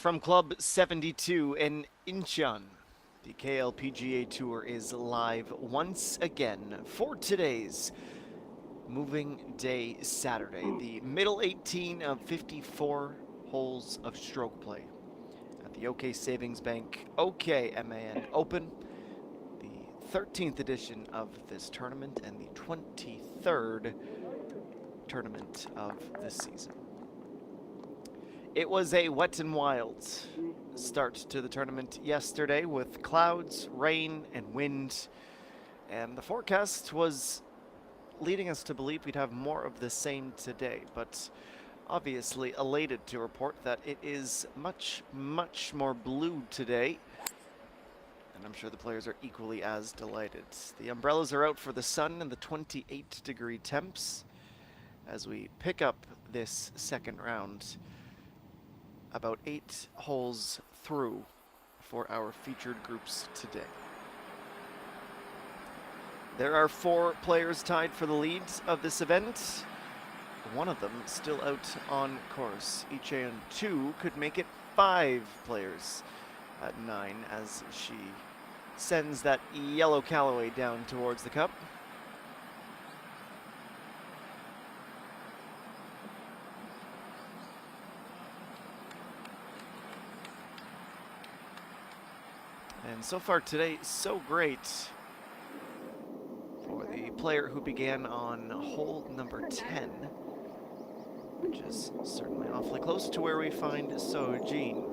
From Club 72 in Incheon, the KLPGA Tour is live once again for today's Moving Day Saturday, the middle 18 of 54 holes of stroke play at the OK Savings Bank OK MAN Open, the 13th edition of this tournament and the 23rd tournament of this season. It was a wet and wild start to the tournament yesterday with clouds, rain, and wind, and the forecast was leading us to believe we'd have more of the same today, but obviously elated to report that it is much, much more blue today, and I'm sure the players are equally as delighted. The umbrellas are out for the sun and the 28-degree temps as we pick up this second round, about 8 holes through for our featured groups today. There are 4 players tied for the lead of this event. One of them still out on course. Icheon 2 could make it 5 players at 9 as she sends that yellow Callaway down towards the cup. And so far today, so great for the player who began on hole number 10, which is certainly awfully close to where we find So-Jin.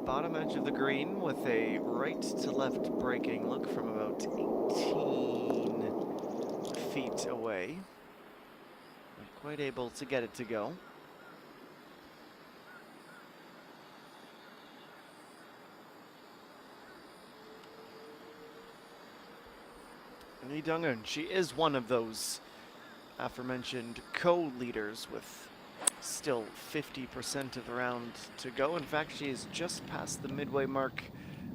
Bottom edge of the green with a right to left breaking look from about 18 feet away. Not quite able to get it to go. Lee Dong-eun, she is one of those aforementioned co-leaders with still 50% of the round to go. In fact, she is just past the midway mark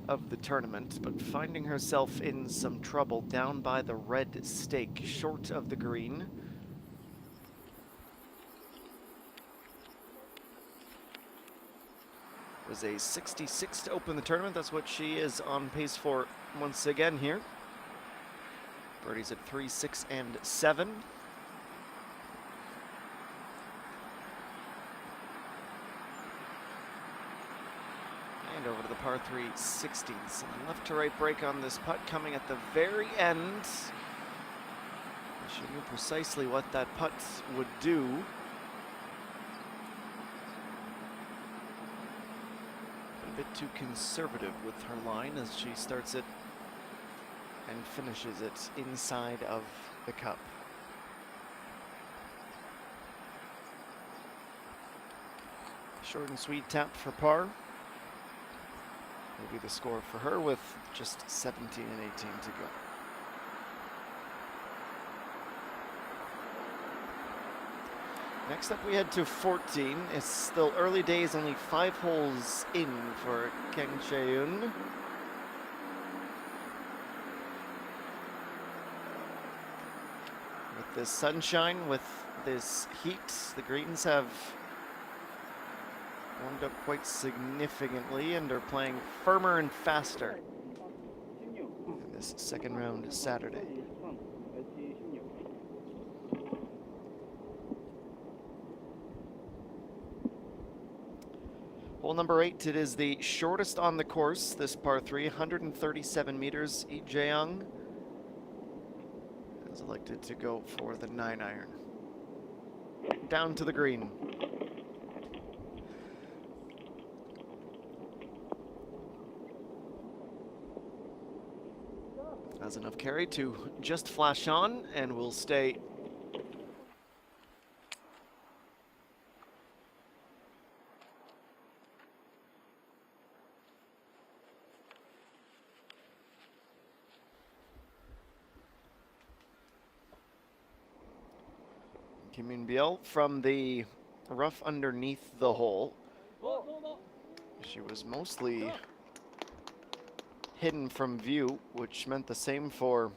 of the tournament, but finding herself in some trouble down by the red stake, short of the green. It was a 66 to open the tournament. That's what she is on pace for once again here. Birdies at 3, 6, and 7. And over to the par 3 16. Some left to right break on this putt coming at the very end. She knew precisely what that putt would do. A bit too conservative with her line as she starts it and finishes it inside of the cup. Short and sweet tap for par will be the score for her with just 17 and 18 to go. Next up we head to 14. It's still early days, only 5 holes in for Kang Chae-eun. With this sunshine, with this heat, the greens have warmed up quite significantly and are playing firmer and faster in this second round Saturday. Hole number 8, it is the shortest on the course, this par 3, 137 meters. Lee Jae-young has elected to go for the 9-iron. Down to the green. Has enough carry to just flash on and will stay Kim Min-biel from the rough underneath the hole. She was mostly hidden from view, which meant the same for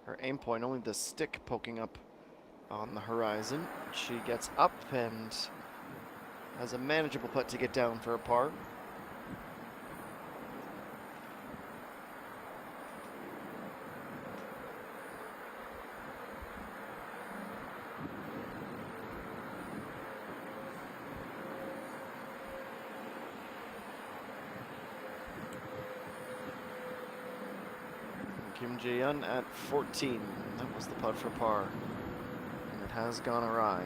her aim point, only the stick poking up on the horizon. She gets up and has a manageable putt to get down for a par. Kim Jae-yeon at 14. That was the putt for par. And it has gone awry.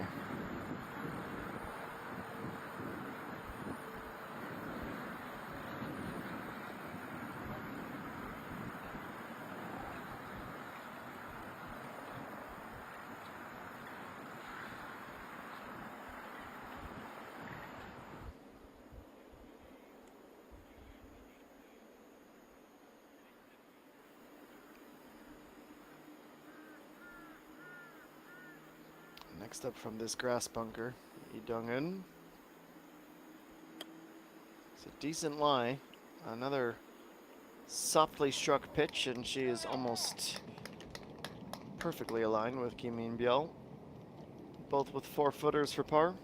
Next up from this grass bunker, Lee Dong-eun. It's a decent lie. Another softly struck pitch, and she is almost perfectly aligned with Kim Min-byul. Both with 4-footers for par.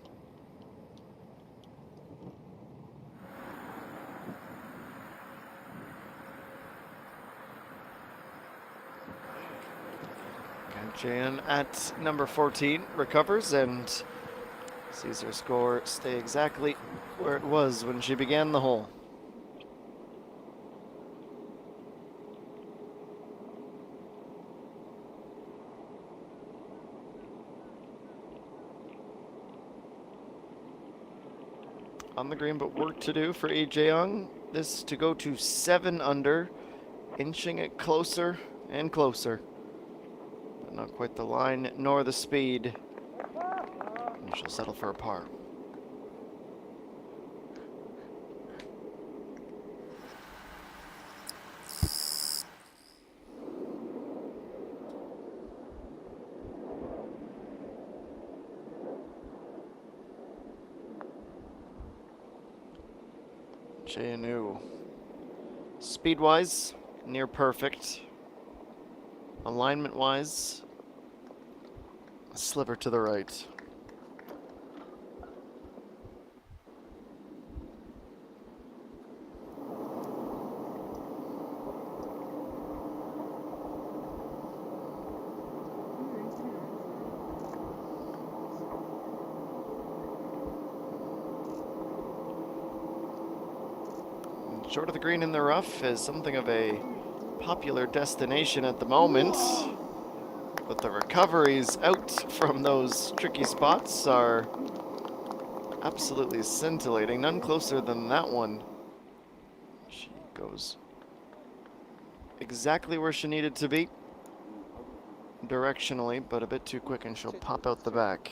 Jae-yeon at number 14 recovers and sees her score stay exactly where it was when she began the hole. On the green, but work to do for Lee Jae-young. This to go to 7 under, inching it closer and closer. But not quite the line nor the speed. And she'll settle for a par. Jae-yeon, speed-wise, near perfect. Alignment-wise, a sliver to the right. Short of the green in the rough is something of a popular destination at the moment, but the recoveries out from those tricky spots are absolutely scintillating. None closer than that one. She goes exactly where she needed to be directionally, but a bit too quick, and she'll pop out the back.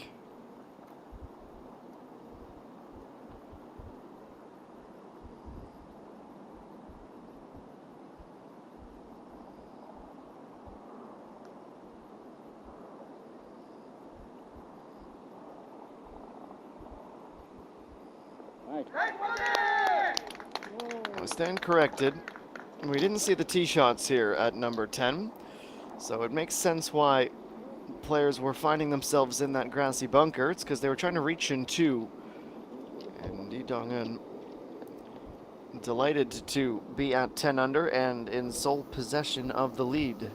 I stand corrected. We didn't see the tee shots here at number 10, so it makes sense why players were finding themselves in that grassy bunker. It's because they were trying to reach in 2. And Lee Dong-eun delighted to be at 10 under and in sole possession of the lead.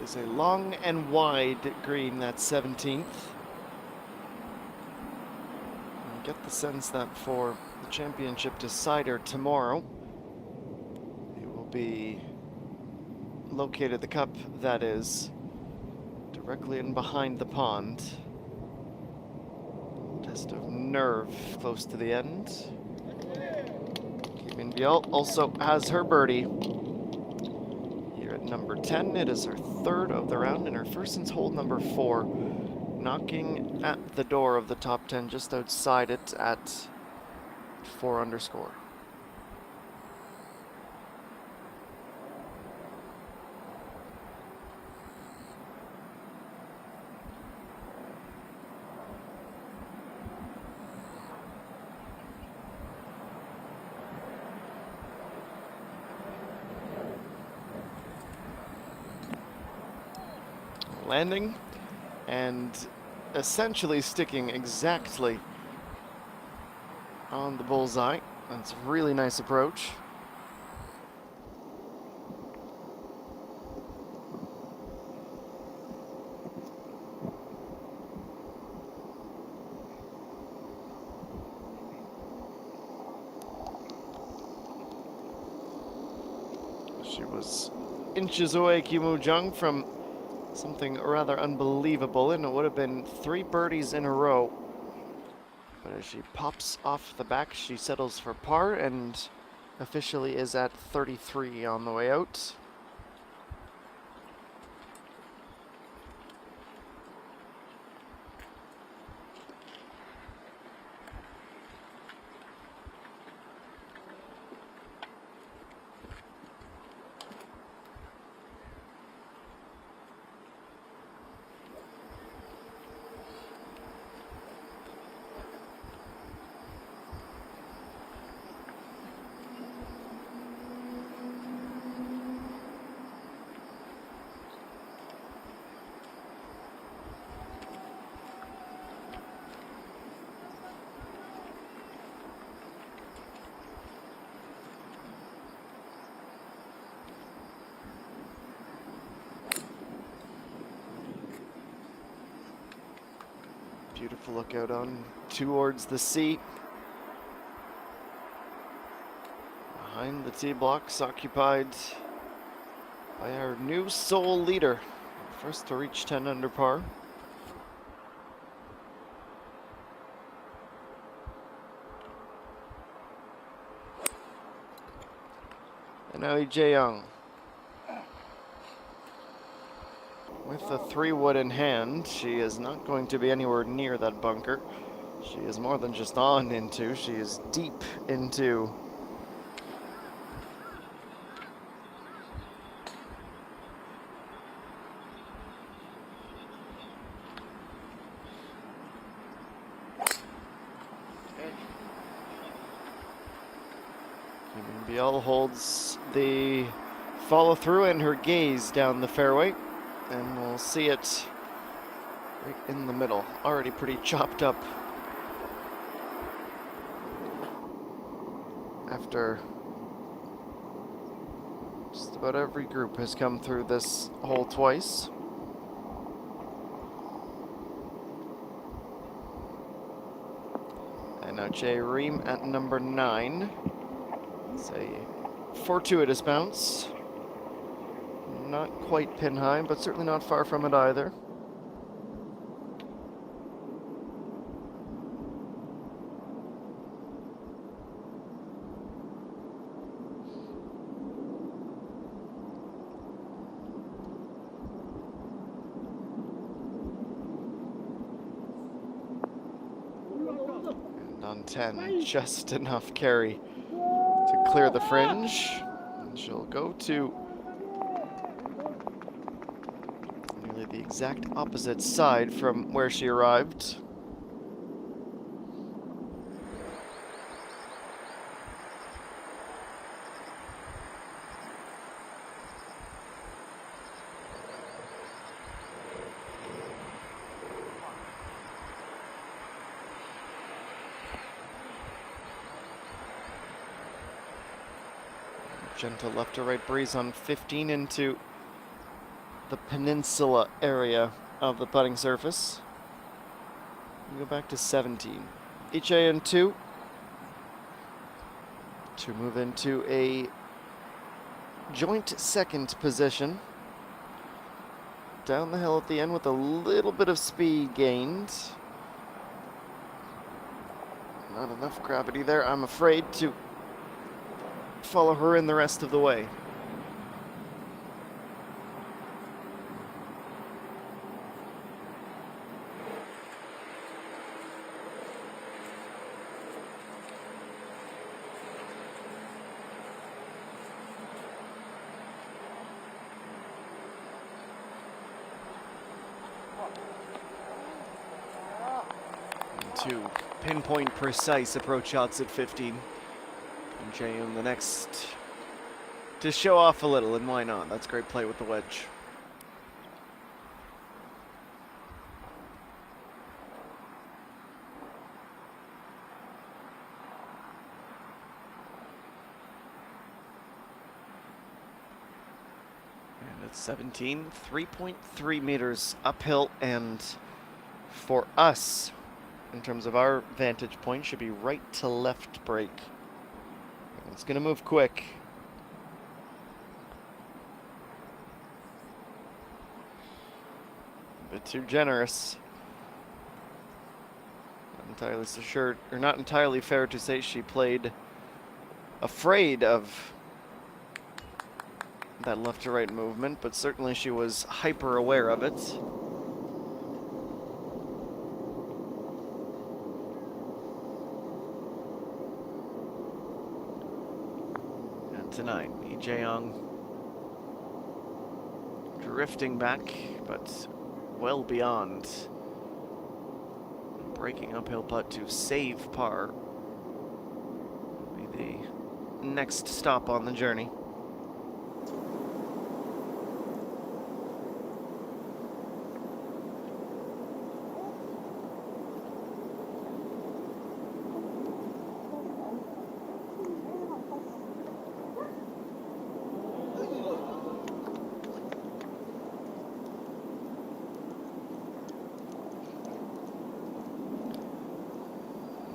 Is a long and wide green, that 17th. I get the sense that for the championship decider tomorrow, it will be located, the cup that is, directly in behind the pond. Test of nerve close to the end. Kim Min-byul also has her birdie here at number 10. It is her third of the round and her first since hole number 4. Knocking at the door of the top 10, just outside it at 4 underscore. Landing and essentially sticking exactly on the bullseye. That's a really nice approach. She was inches away, Kimu Jung, from something rather unbelievable, and it would have been 3 birdies in a row. But as she pops off the back, she settles for par and officially is at 33 on the way out. Beautiful look out on towards the sea. Behind the tee blocks, occupied by our new sole leader. First to reach 10 under par. And now Jae Young. With the 3-wood in hand, she is not going to be anywhere near that bunker. She is more than just on into, she is deep into. Biel holds the follow through and her gaze down the fairway. And we'll see it right in the middle. Already pretty chopped up after just about every group has come through this hole twice. And now Jay Ream at number 9. It's a fortuitous bounce. Not quite pin high, but certainly not far from it either. And on 10, just enough carry to clear the fringe. And she'll go to the exact opposite side from where she arrived. Gentle left to right breeze on 15 into the peninsula area of the putting surface. We go back to 17. Iche in 2 to move into a joint second position. Down the hill at the end with a little bit of speed gained. Not enough gravity there, I'm afraid, to follow her in the rest of the way. 2 pinpoint precise approach shots at 15. And Jae-young the next to show off a little, and why not? That's great play with the wedge. And at 17, 3.3 meters uphill, and for us, in terms of our vantage point, should be right to left break. It's going to move quick. A bit too generous. Not entirely so sure, or not entirely fair to say she played afraid of that left to right movement, but certainly she was hyper aware of it. Tonight, Jae-young drifting back, but well beyond. Breaking uphill putt to save par will be the next stop on the journey.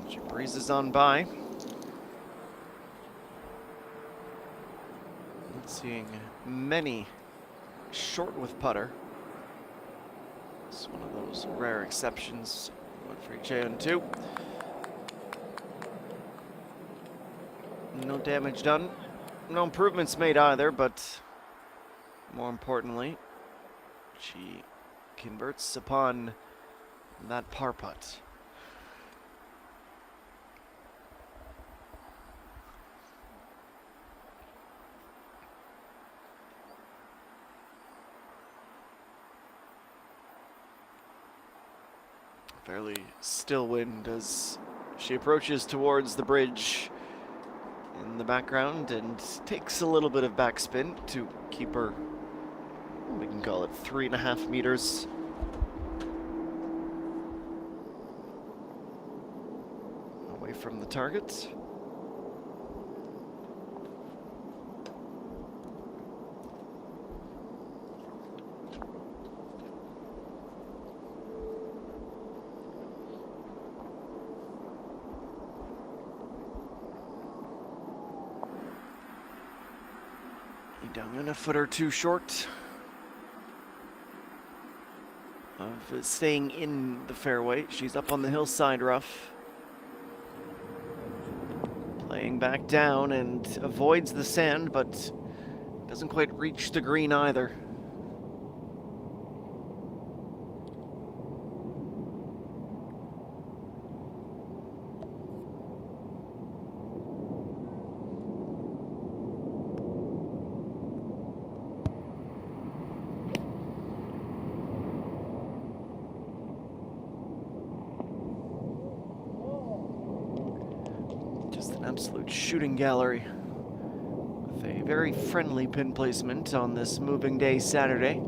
She breezes on by. Seeing many short with putter. It's one of those rare exceptions. One for Jae-young too. No damage done. No improvements made either, but more importantly, she converts upon that par putt. Fairly still wind as she approaches towards the bridge in the background and takes a little bit of backspin to keep her, we can call it 3.5 meters. Away from the target. Down a foot or two short of staying in the fairway. She's up on the hillside rough. Playing back down and avoids the sand, but doesn't quite reach the green either. Absolute shooting gallery with a very friendly pin placement on this moving day Saturday.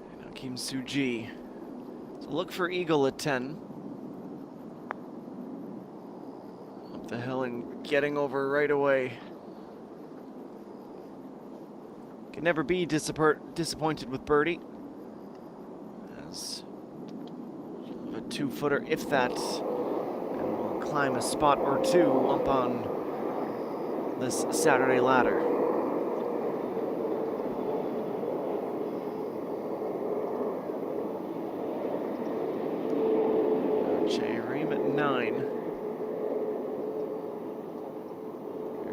And now Kim Soo-ji. So look for eagle at 10. The hill and getting over right away. Can never be disappointed with birdie. As a 2-footer, if that, and will climb a spot or two up on this Saturday ladder. Jae-reem at 9.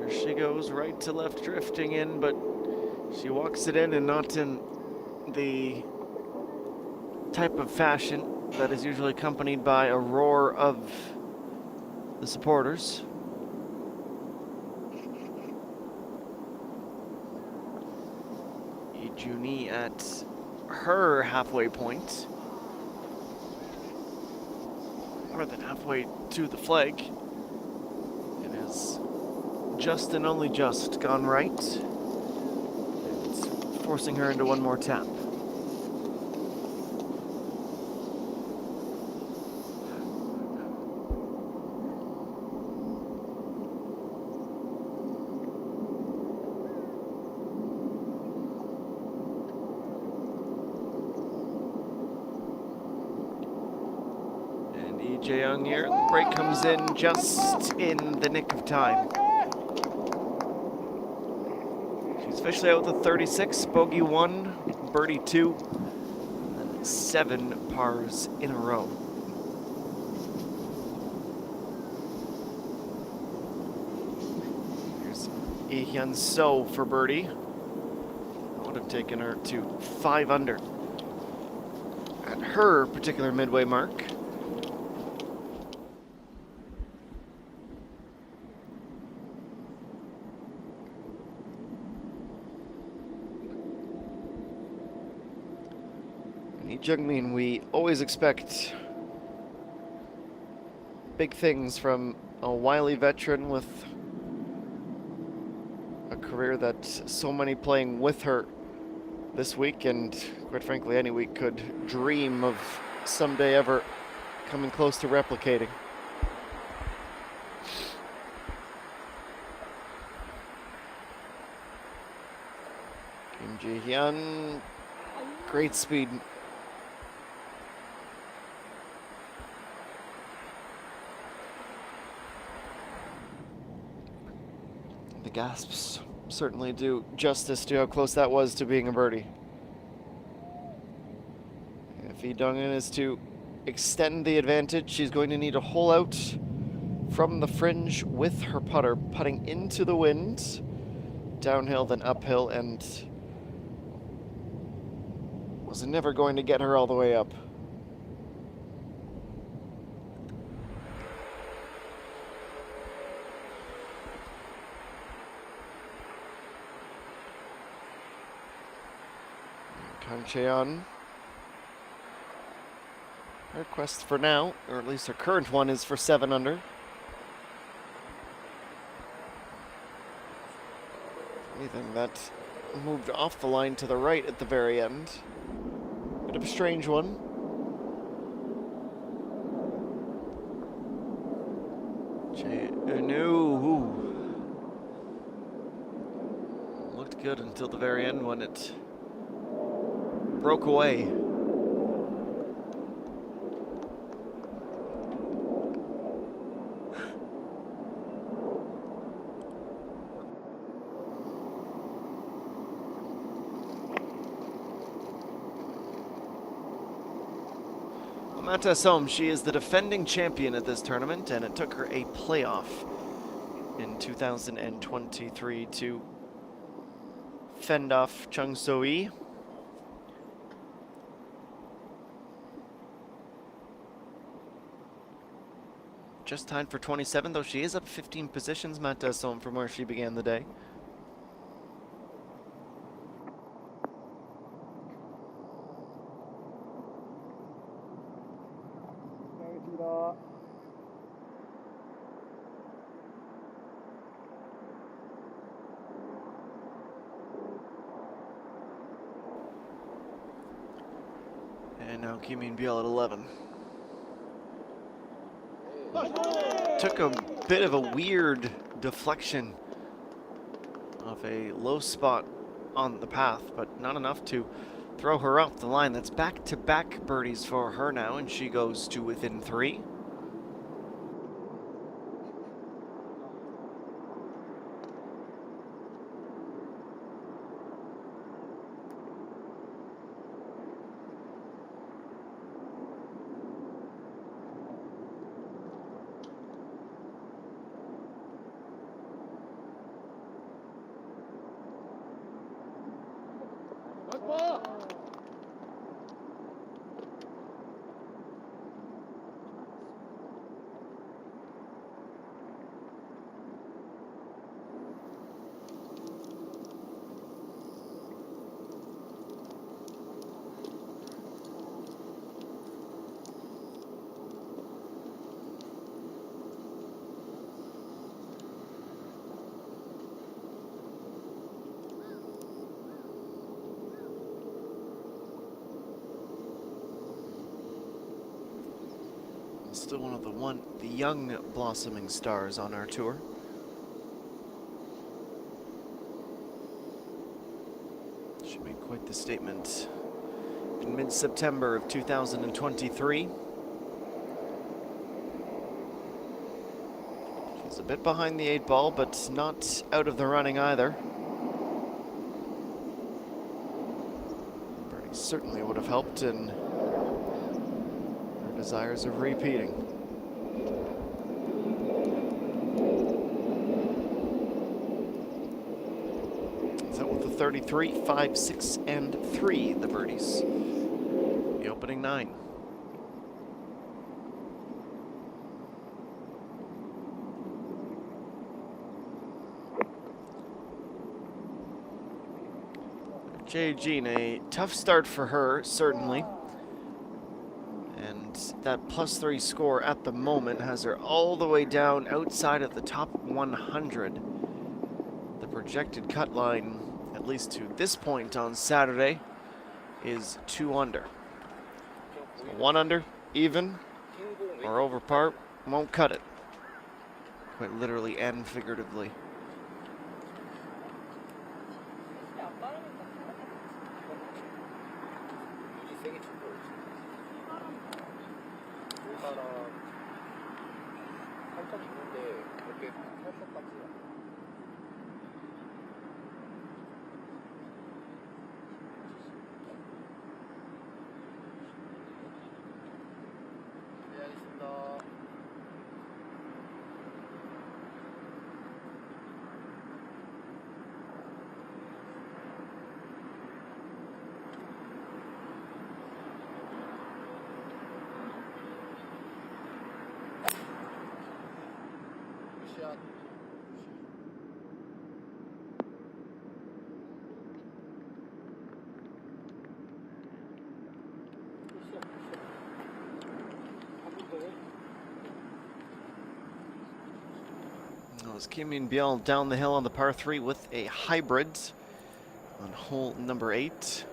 She goes right to left, drifting in, but she walks it in, and not in the type of fashion that is usually accompanied by a roar of the supporters. Ijuni at her halfway point. More than halfway to the flag. It is just and only just gone right. It's forcing her into one more tap. Jae-young here. The break comes in just in the nick of time. She's officially out with a 36, bogey 1, birdie 2, and 7 pars in a row. Here's Lee Hyun-soo for birdie. That would have taken her to 5 under at her particular midway mark. Jungmin, we always expect big things from a wily veteran with a career that so many playing with her this week, and quite frankly any week, could dream of someday ever coming close to replicating. Kim Jae-hyun, great speed. The gasps certainly do justice to how close that was to being a birdie. If Lee Dong-eun is to extend the advantage, she's going to need a hole out from the fringe with her putter, putting into the wind, downhill then uphill, and was never going to get her all the way up. Kang Chaeyeon. Her quest for now, or at least her current one, is for 7 under. Anything that moved off the line to the right at the very end. Bit of a strange one. No. Looked good until the very end when it broke away. Mata Som, she is the defending champion at this tournament, and it took her a playoff in 2023 to fend off Chung So-lee. Just tied for 27, though she is up 15 positions, Mata Som, from where she began the day. And now Kim Min-byul at 11. Took a bit of a weird deflection off a low spot on the path, but not enough to throw her off the line. That's back-to-back birdies for her now, and she goes to within 3. Still one of the young blossoming stars on our tour. She made quite the statement in mid-September of 2023. She's a bit behind the 8 ball, but not out of the running either. Birdie certainly would have helped in her desires of repeating. So with the 33, 5, 6, and 3, the birdies. The opening 9. Jay Jean, a tough start for her, certainly. And that +3 score at the moment has her all the way down outside of the top 100. The projected cut line, at least to this point on Saturday, is 2 under. So 1 under, even, or over par, won't cut it. Quite literally and figuratively. As Kim Min-byul down the hill on the par 3 with a hybrid on hole number 8.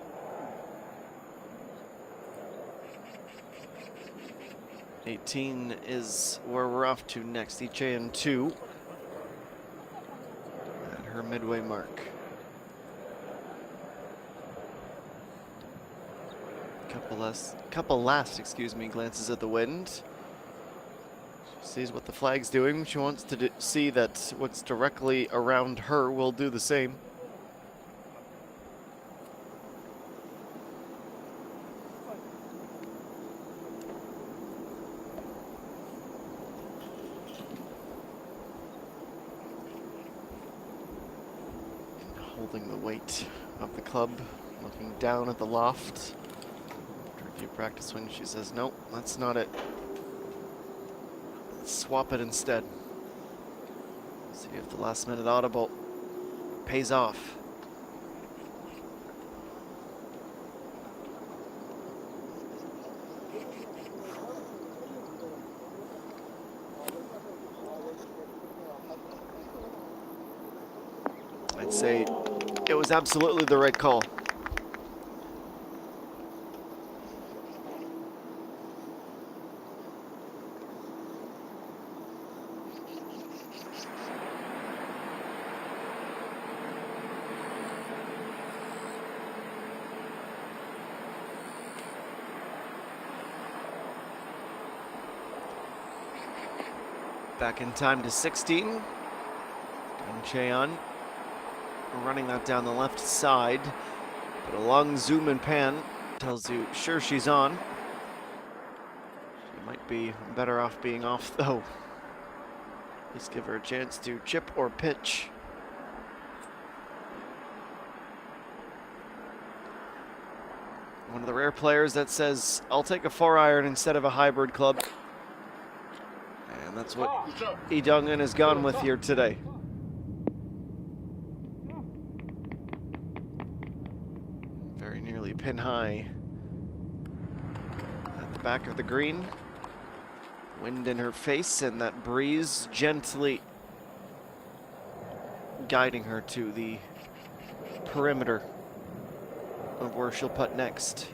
'18 is where we're off to next. ECHAN 2 at her midway mark. Couple last glances at the wind. She sees what the flag's doing. She wants to see that what's directly around her will do the same. Holding the weight of the club, looking down at the loft. After a few practice swings, she says, nope, that's not it. Let's swap it instead. See if the last minute audible pays off. I'd say it was absolutely the right call. Back in time to 16. And Cheon running that down the left side, but a long zoom and pan tells you, sure, she's on. She might be better off being off, though. At least give her a chance to chip or pitch. One of the rare players that says, I'll take a 4-iron instead of a hybrid club. And that's what Lee Dong-eun has gone with here today. Very nearly pin high at the back of the green. Wind in her face and that breeze gently guiding her to the perimeter of where she'll putt next.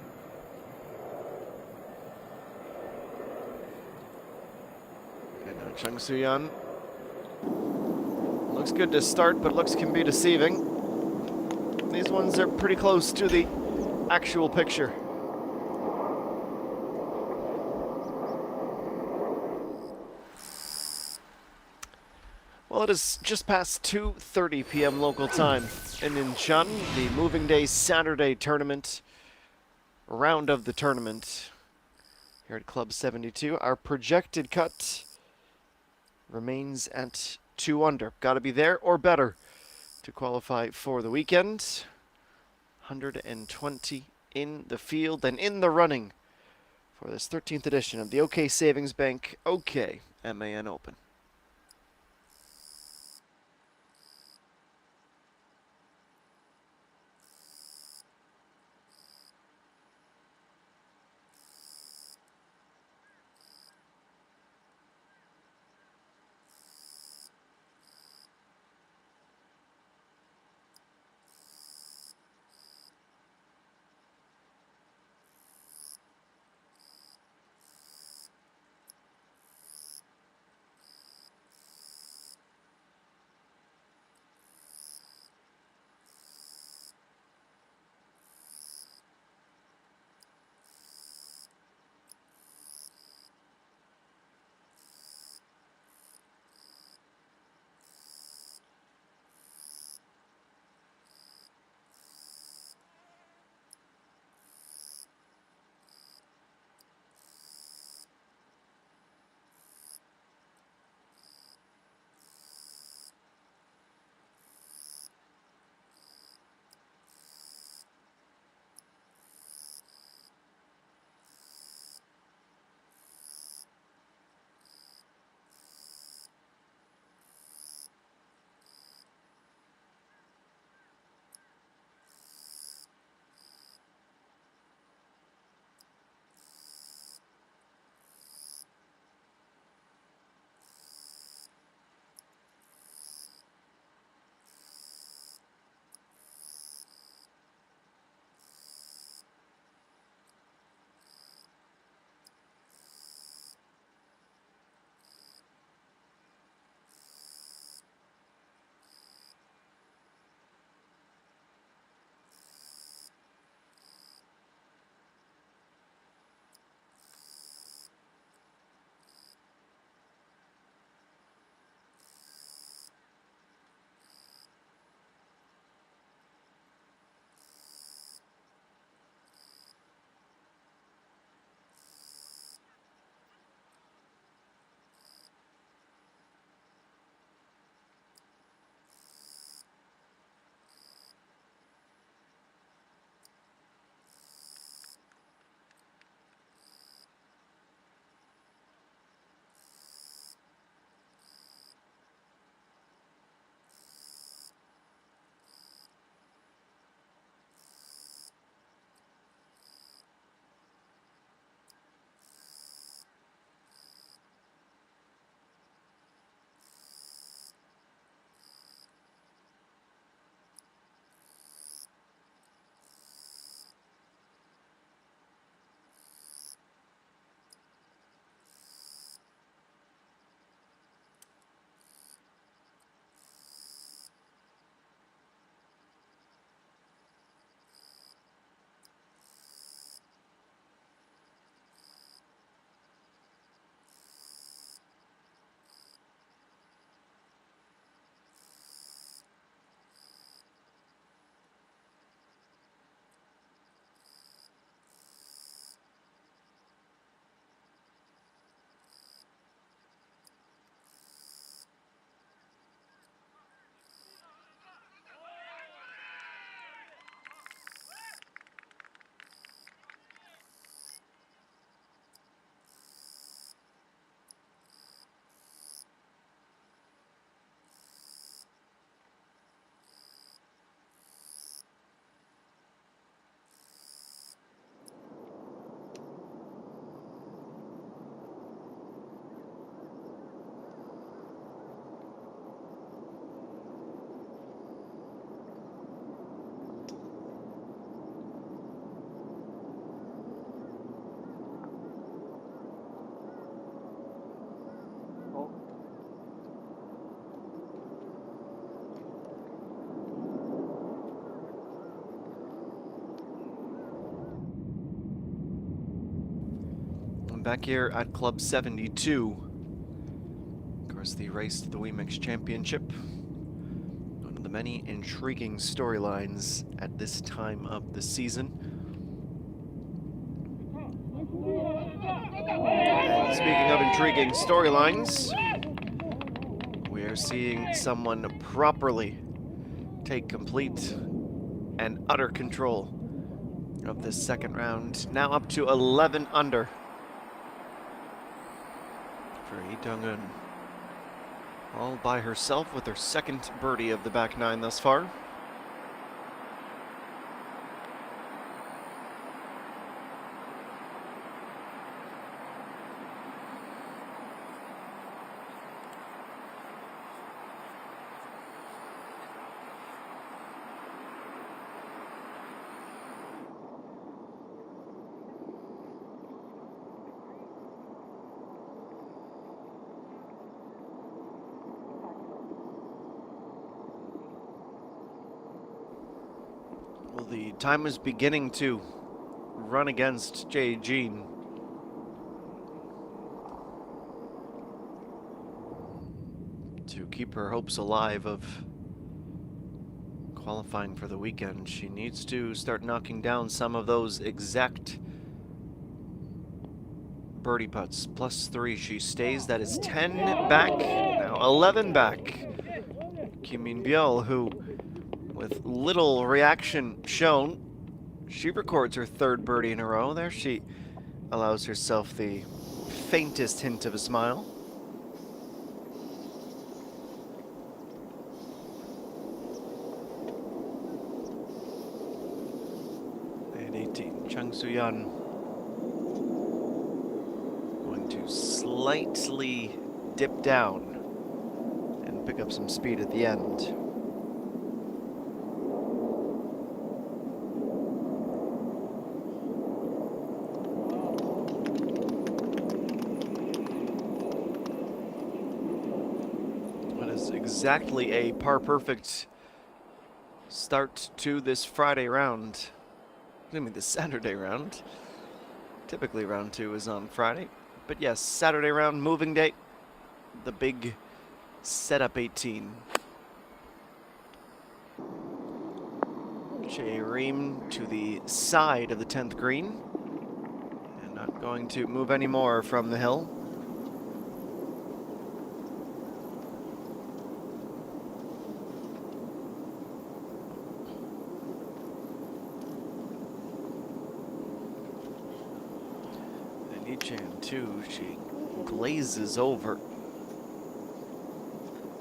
Chung Soo-yeon. Looks good to start, but looks can be deceiving. These ones are pretty close to the actual picture. Well, it is just past 2:30 p.m. local time in Incheon, the Moving Day Saturday tournament, round of the tournament here at Club 72. Our projected cut remains at 2 under. Got to be there or better to qualify for the weekend. 120 in the field and in the running for this 13th edition of the OK Savings Bank OK MAN Open. back here at Club 72. Of course, the race to the WeMix Championship. One of the many intriguing storylines at this time of the season. And speaking of intriguing storylines, we are seeing someone properly take complete and utter control of this second round. Now up to 11 under for Lee Dong-eun. All by herself with her second birdie of the back nine thus far. Well, the time is beginning to run against Jae Jean. To keep her hopes alive of qualifying for the weekend, she needs to start knocking down some of those exact birdie putts. +3, she stays. That is 10 back, now 11 back. Kim Min-byul, who with little reaction shown, she records her third birdie in a row. There she allows herself the faintest hint of a smile. And 18, Chung Soo-yeon going to slightly dip down and pick up some speed at the end. Exactly a par-perfect start to this Friday round. I mean, this Saturday round. Typically round 2 is on Friday. But yes, Saturday round, moving day. The big setup 18. Jae Reem to the side of the 10th green. And not going to move any more from the hill. Chan too, she glazes over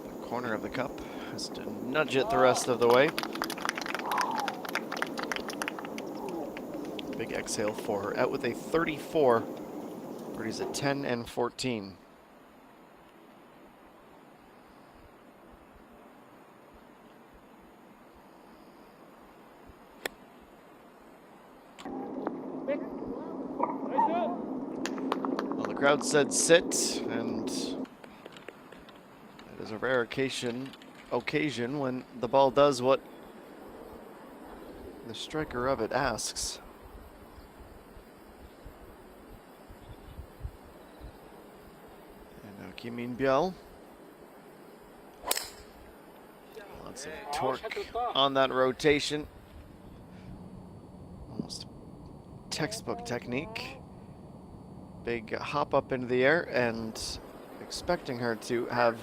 the corner of the cup, has to nudge it the rest of the way. Big exhale for her, out with a 34. Birdies at 10 and 14. Crowd said sit, and it is a rare occasion when the ball does what the striker of it asks. And now Kim Min-byul. Lots of torque on that rotation. Almost textbook technique. Big hop up into the air, and expecting her to have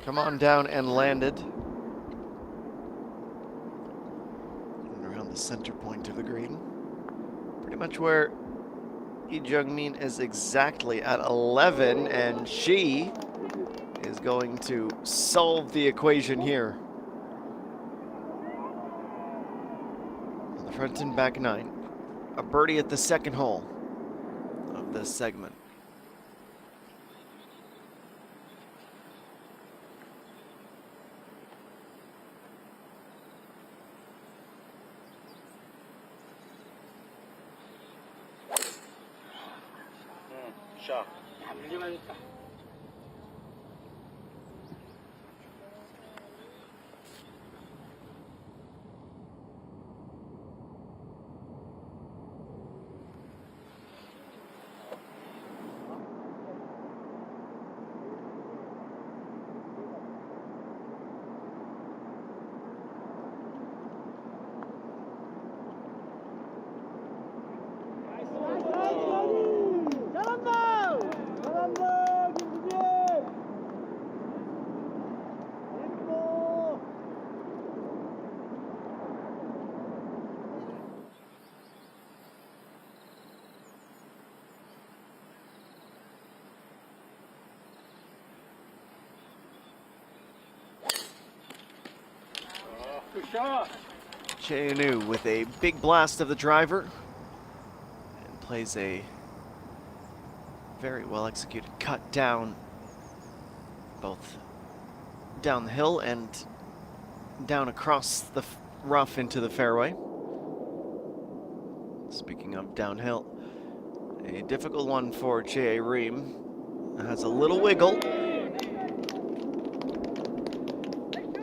come on down and landed. And around the center point of the green. Pretty much where Lee Jung-min is exactly at 11, and she is going to solve the equation here. On the front and back nine. A birdie at the second hole of this segment. 샷. Cheonu with a big blast of the driver and plays a very well executed cut down, both down the hill and down across the rough into the fairway. Speaking of downhill, a difficult one for J.A. Ream. Has a little wiggle.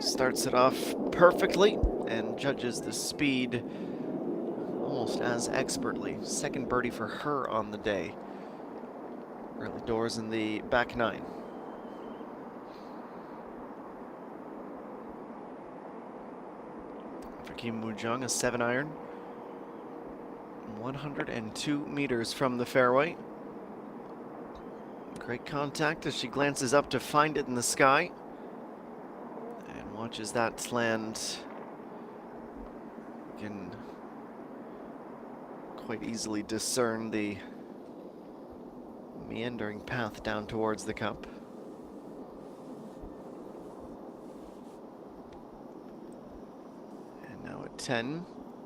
Starts it off perfectly and judges the speed almost as expertly. Second birdie for her on the day. Early doors in the back nine. For Kim Woo-jung, a 7-iron. 102 meters from the fairway. Great contact as she glances up to find it in the sky. And watches that land. Can quite easily discern the meandering path down towards the cup. And now at 10,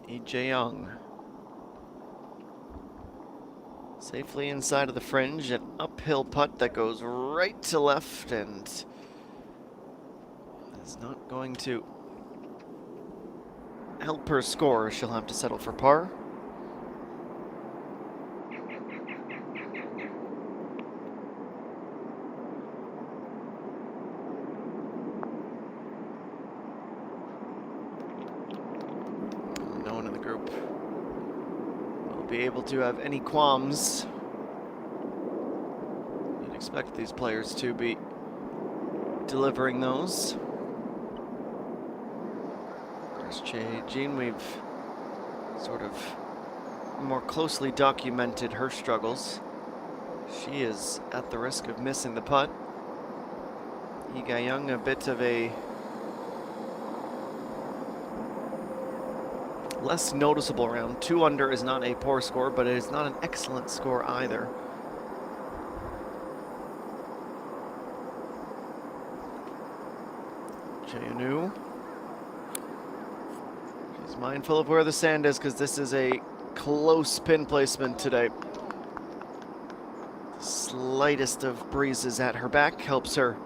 Lee Jae-young. Safely inside of the fringe, an uphill putt that goes right to left and is not going to help her score. She'll have to settle for par. No one in the group will be able to have any qualms. You'd expect these players to be delivering those. Jean, we've sort of more closely documented her struggles. She is at the risk of missing the putt. Lee Jae-young, a bit of a less noticeable round. 2 under is not a poor score, but it is not an excellent score either. Cheonu. She's mindful of where the sand is because this is a close pin placement today. The slightest of breezes at her back helps her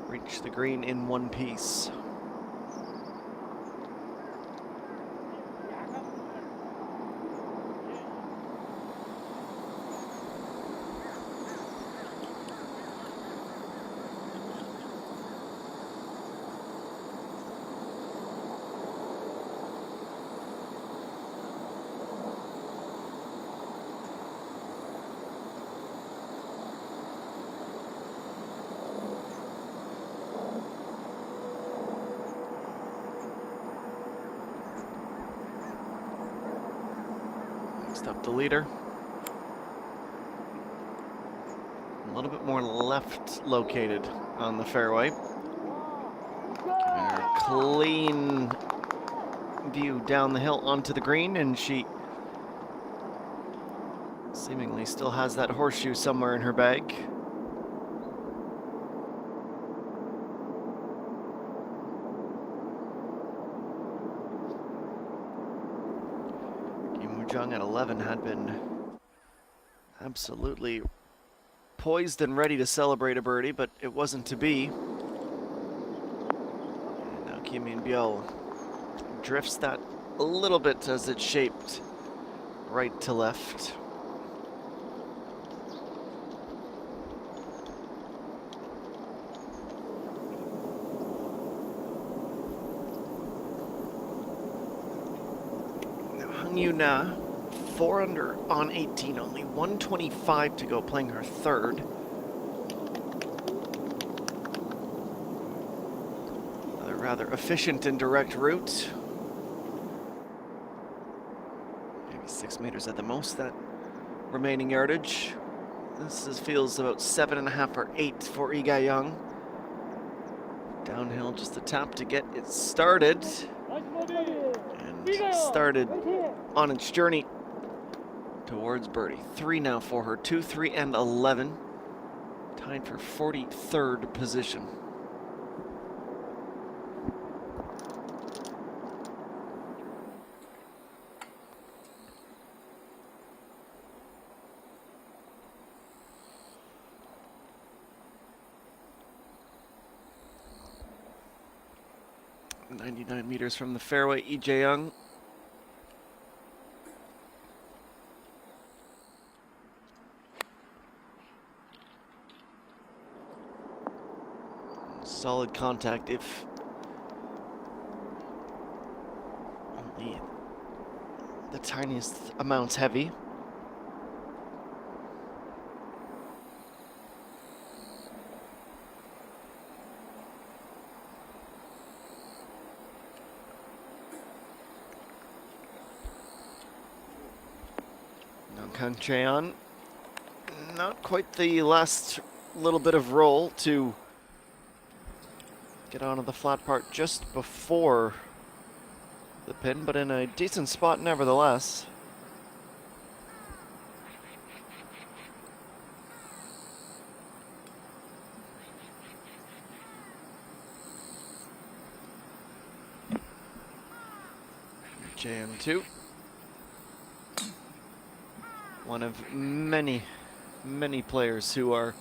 reach the green in one piece. Next up, the leader. A little bit more left located on the fairway. A clean view down the hill onto the green, and she seemingly still has that horseshoe somewhere in her bag. Kim Woo-jung at 11 had been absolutely poised and ready to celebrate a birdie, but it wasn't to be. And now Kim Min-byul drifts that a little bit as it's shaped right to left. Now Hung Yoo-na, 4 under on 18, only 125 to go, playing her third. Another rather efficient and direct route. Maybe 6 meters at the most, that remaining yardage. Feels about 7.5 or 8 for Lee Jae-young. Downhill, just a tap to get it started. And started on its journey towards birdie. 3 now for her, 2, 3, and 11. Tied for 43rd position. 99 meters from the fairway, EJ Young. Solid contact, if only the tiniest amounts heavy. Cheon, not quite the last little bit of roll to get onto the flat part just before the pin, but in a decent spot nevertheless. JM2. One of many, many players who are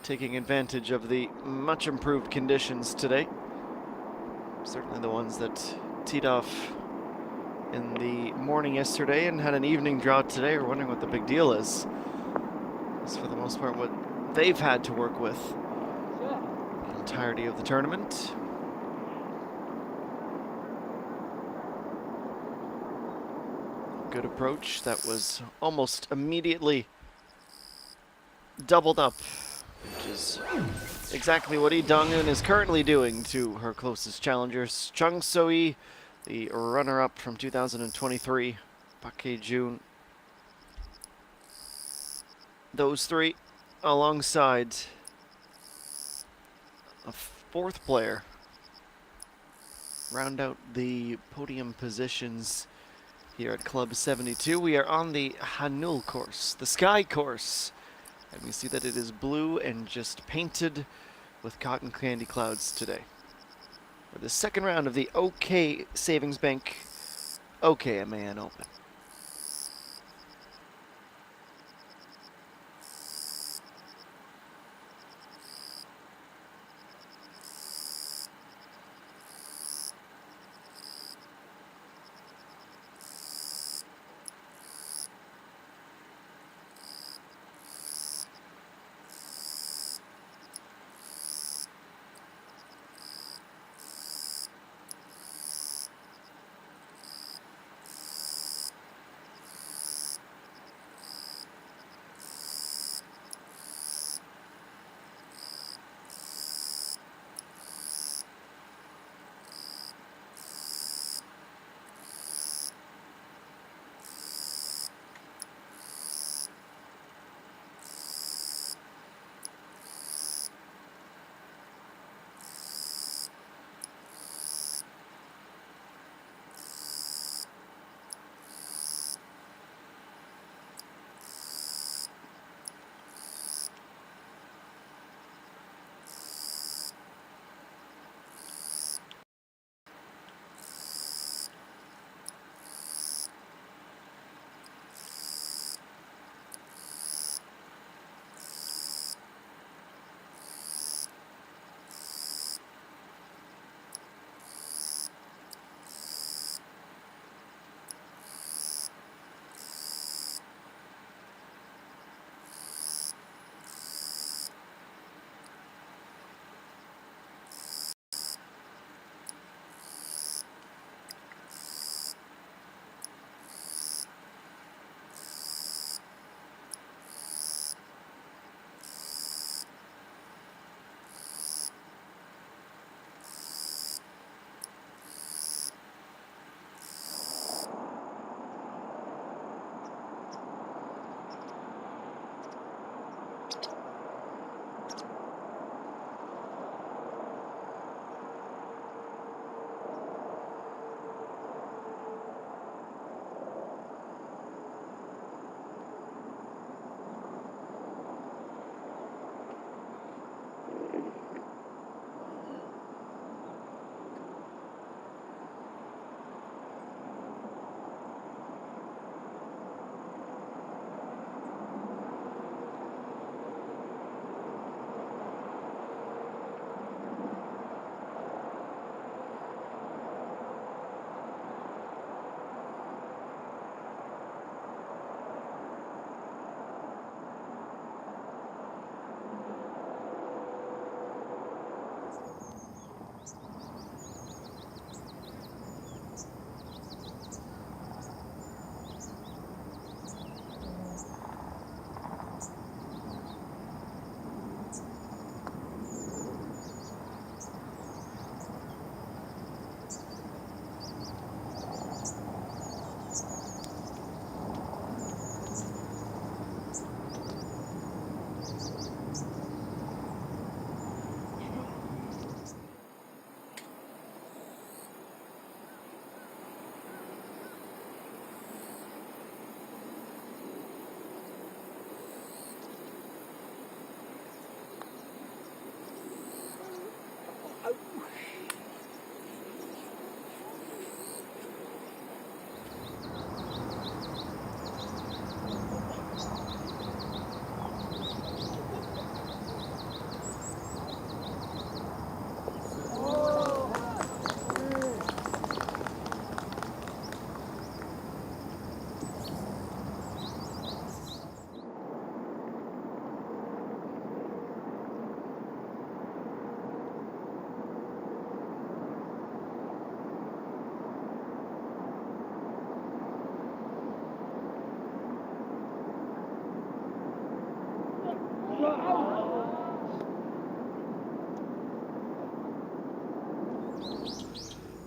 taking advantage of the much improved conditions today. Certainly the ones that teed off in the morning yesterday and had an evening drought today are wondering what the big deal is. It's for the most part what they've had to work with the entirety of the tournament. Good approach. That was almost immediately doubled up, which is exactly what Lee Dong-eun is currently doing to her closest challengers. Chung So-hee, the runner-up from 2023, Park Hae-jun. Those three, alongside a fourth player, round out the podium positions here at Club 72. We are on the Hanul course, the Sky course, and we see that it is blue and just painted with cotton candy clouds today. For the second round of the OK Savings Bank OK MAN Open.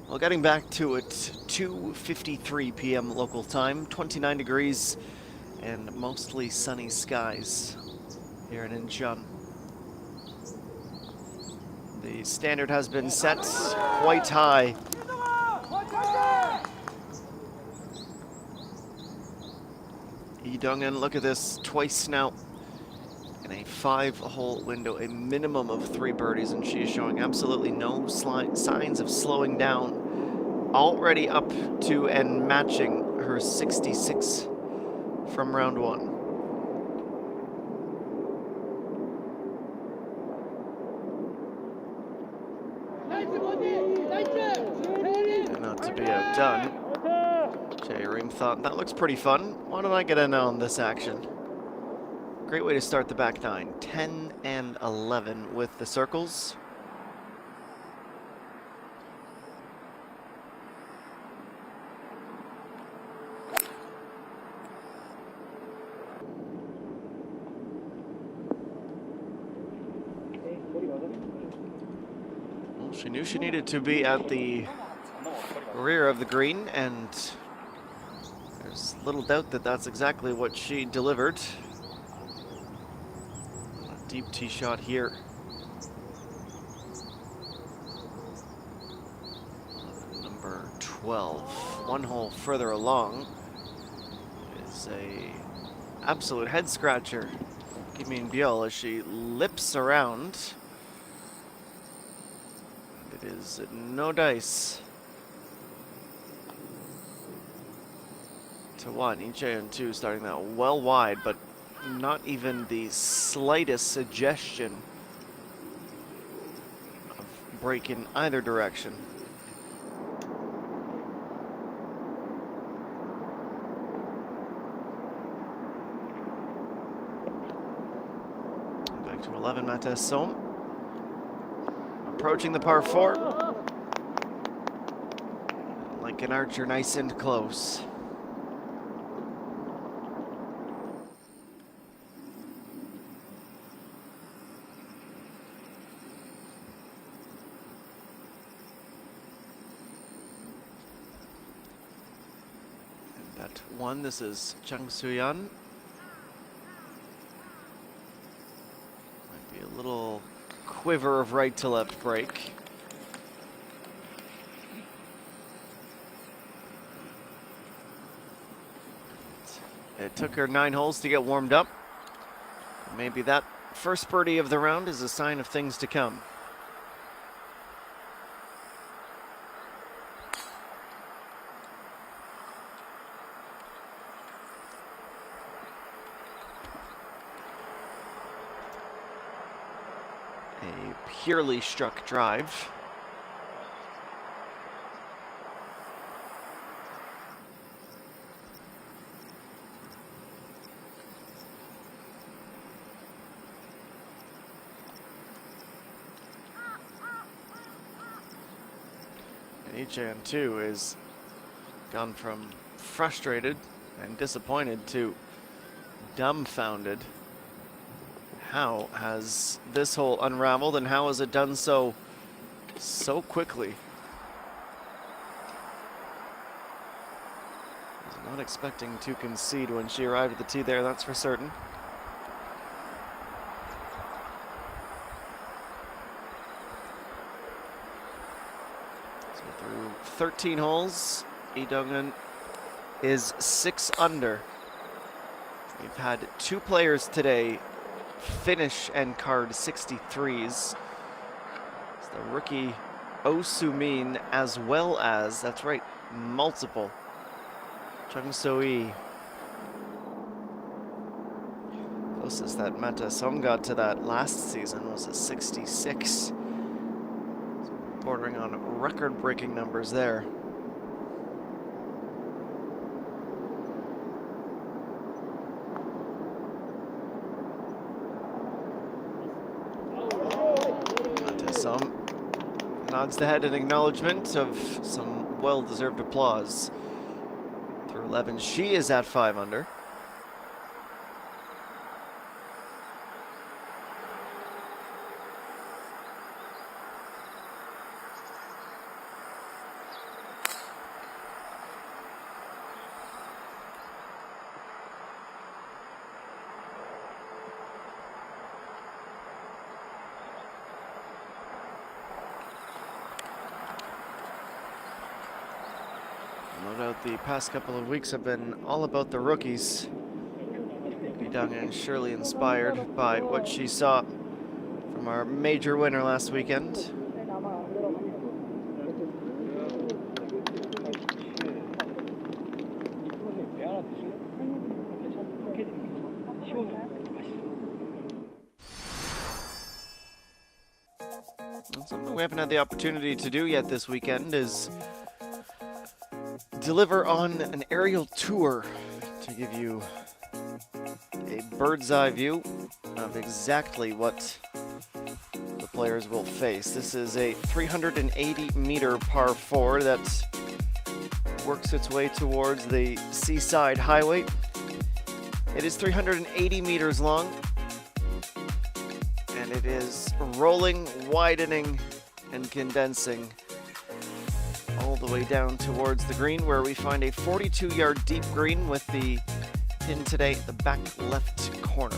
Well, getting back to it, 2:53 p.m. local time, 29 degrees and mostly sunny skies here in Incheon. The standard has been set quite high. Lee Dong-eun, look at this, twice now in a 5-hole window, a minimum of 3 birdies, and she is showing absolutely no signs of slowing down. Already up to and matching her 66 from round 1. And not to be outdone, Jay Ream thought, that looks pretty fun. Why don't I get in on this action? Great way to start the back 9. 10 and 11 with the circles. Well, she knew she needed to be at the rear of the green, and there's little doubt that that's exactly what she delivered. A deep tee shot here. Number 12. 1 hole further along is a absolute head scratcher. Kim Min-byul as she lips around. It is no dice. To 1, Lee Jae-eun 2 starting that well wide, but not even the slightest suggestion of break in either direction. Back to 11, Mate Som. Approaching the par 4. Like an archer, nice and close. At 1, this is Chung Soo-yeon. Might be a little quiver of right to left break. It took her 9 holes to get warmed up. Maybe that first birdie of the round is a sign of things to come. A purely struck drive. And Ichan too is gone from frustrated and disappointed to dumbfounded. How has this hole unraveled, and how has it done so quickly? I was not expecting to concede when she arrived at the tee there, that's for certain. So through 13 holes, Lee Dong-eun is 6 under. We've had 2 players today finish and card 63s. It's the rookie Oh Soo-min, as well as, that's right, multiple Chung So-hee. Closest that Mate Som got to that last season was a 66. So bordering on record-breaking numbers there. Nods the head in acknowledgement of some well-deserved applause. Through 11, she is at 5 under. No doubt the past couple of weeks have been all about the rookies. Young and surely inspired by what she saw from our major winner last weekend. Something we haven't had the opportunity to do yet this weekend is deliver on an aerial tour to give you a bird's eye view of exactly what the players will face. This is a 380-meter par 4 that works its way towards the Seaside Highway. It is 380 meters long, and it is rolling, widening, and condensing all the way down towards the green, where we find a 42-yard deep green with the pin today at the back left corner.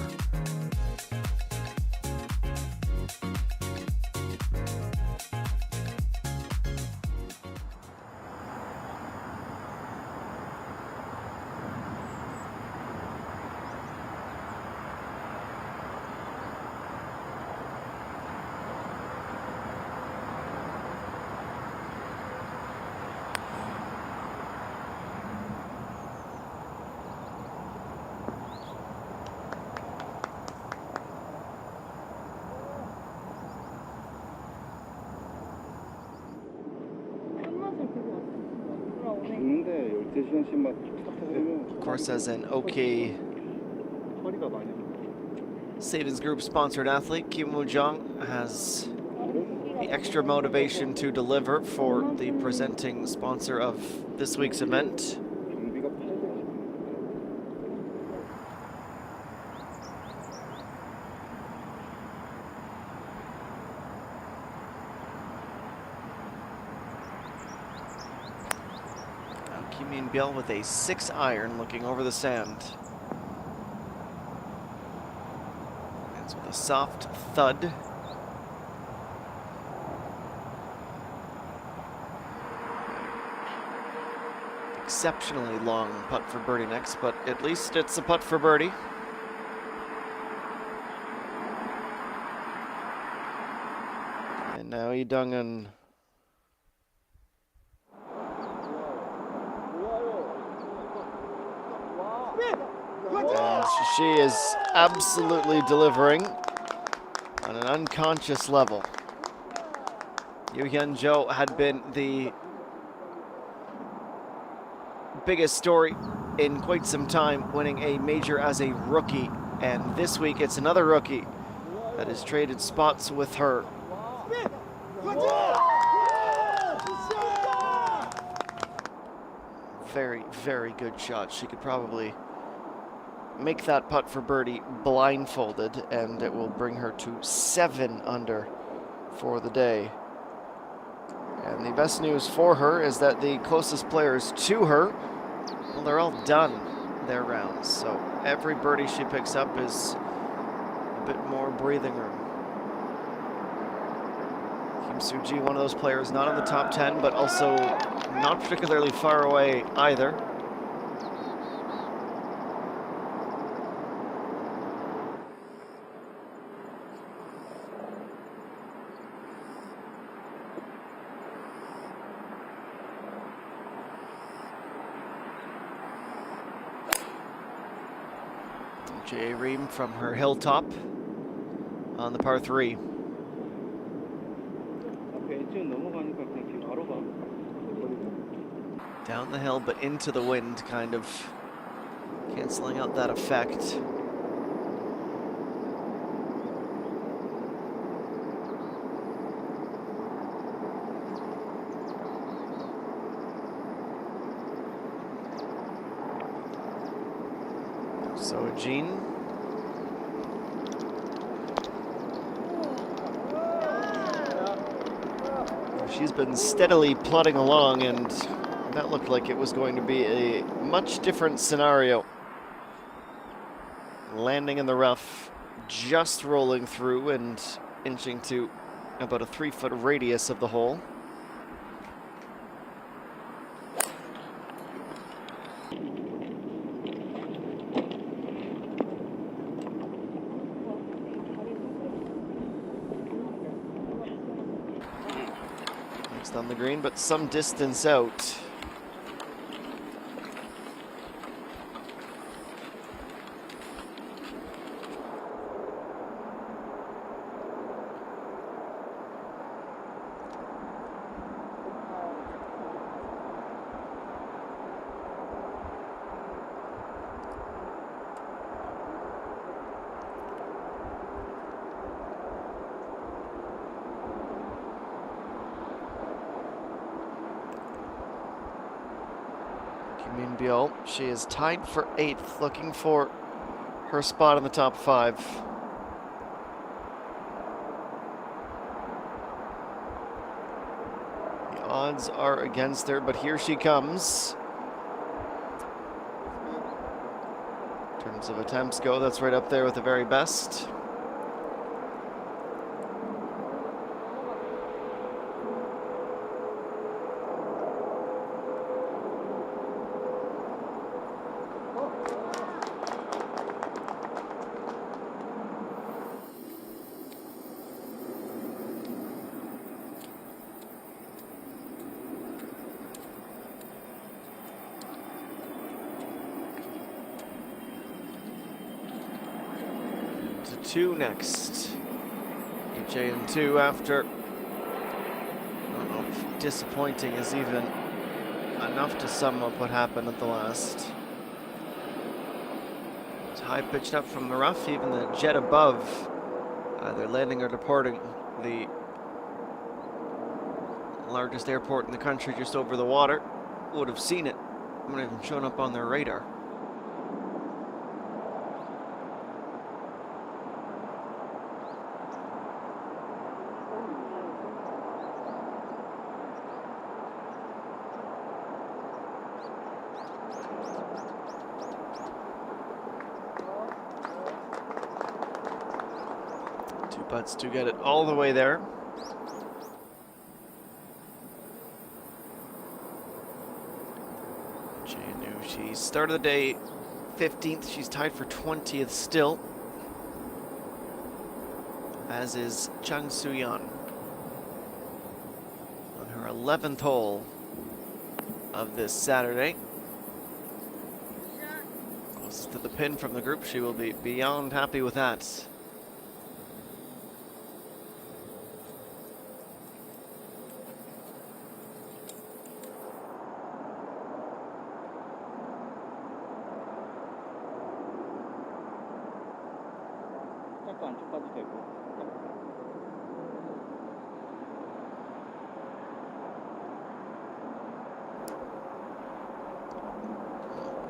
Of course, as an OK Savings Group sponsored athlete, Kim Woo-jung has the extra motivation to deliver for the presenting sponsor of this week's event. Kim Min-byul with a 6-iron looking over the sand. Ends with a soft thud. Exceptionally long putt for birdie next, but at least it's a putt for birdie. And now Lee Dong-eun. And she is absolutely delivering on an unconscious level. Yoo Hyun-jo had been the biggest story in quite some time, winning a major as a rookie. And this week it's another rookie that has traded spots with her. Very, very good shot. She could probably make that putt for birdie blindfolded, and it will bring her to 7 under for the day. And the best news for her is that the closest players to her, well, they're all done their rounds. So every birdie she picks up is a bit more breathing room. Kim Soo-ji, one of those players not in the top 10, but also not particularly far away either. Jae Reem from her hilltop on the par 3. Down the hill, but into the wind, kind of canceling out that effect. So Jean. She's been steadily plodding along, and that looked like it was going to be a much different scenario. Landing in the rough, just rolling through and inching to about a 3-foot radius of the hole. on the green, but some distance out. Bill, she is tied for 8th, looking for her spot in the top 5. The odds are against her, but here she comes. In terms of attempts go, that's right up there with the very best. Two next. EJ and 2 after. I don't know if disappointing is even enough to sum up what happened at the last. It's high pitched up from the rough, even the jet above, either landing or departing the largest airport in the country just over the water, would have seen it. Wouldn't have even shown up on their radar. Putts to get it all the way there. Janu, she started the day 15th. She's tied for 20th still, as is Chung Soo-yeon on her 11th hole of this Saturday. Closest to the pin from the group. She will be beyond happy with that.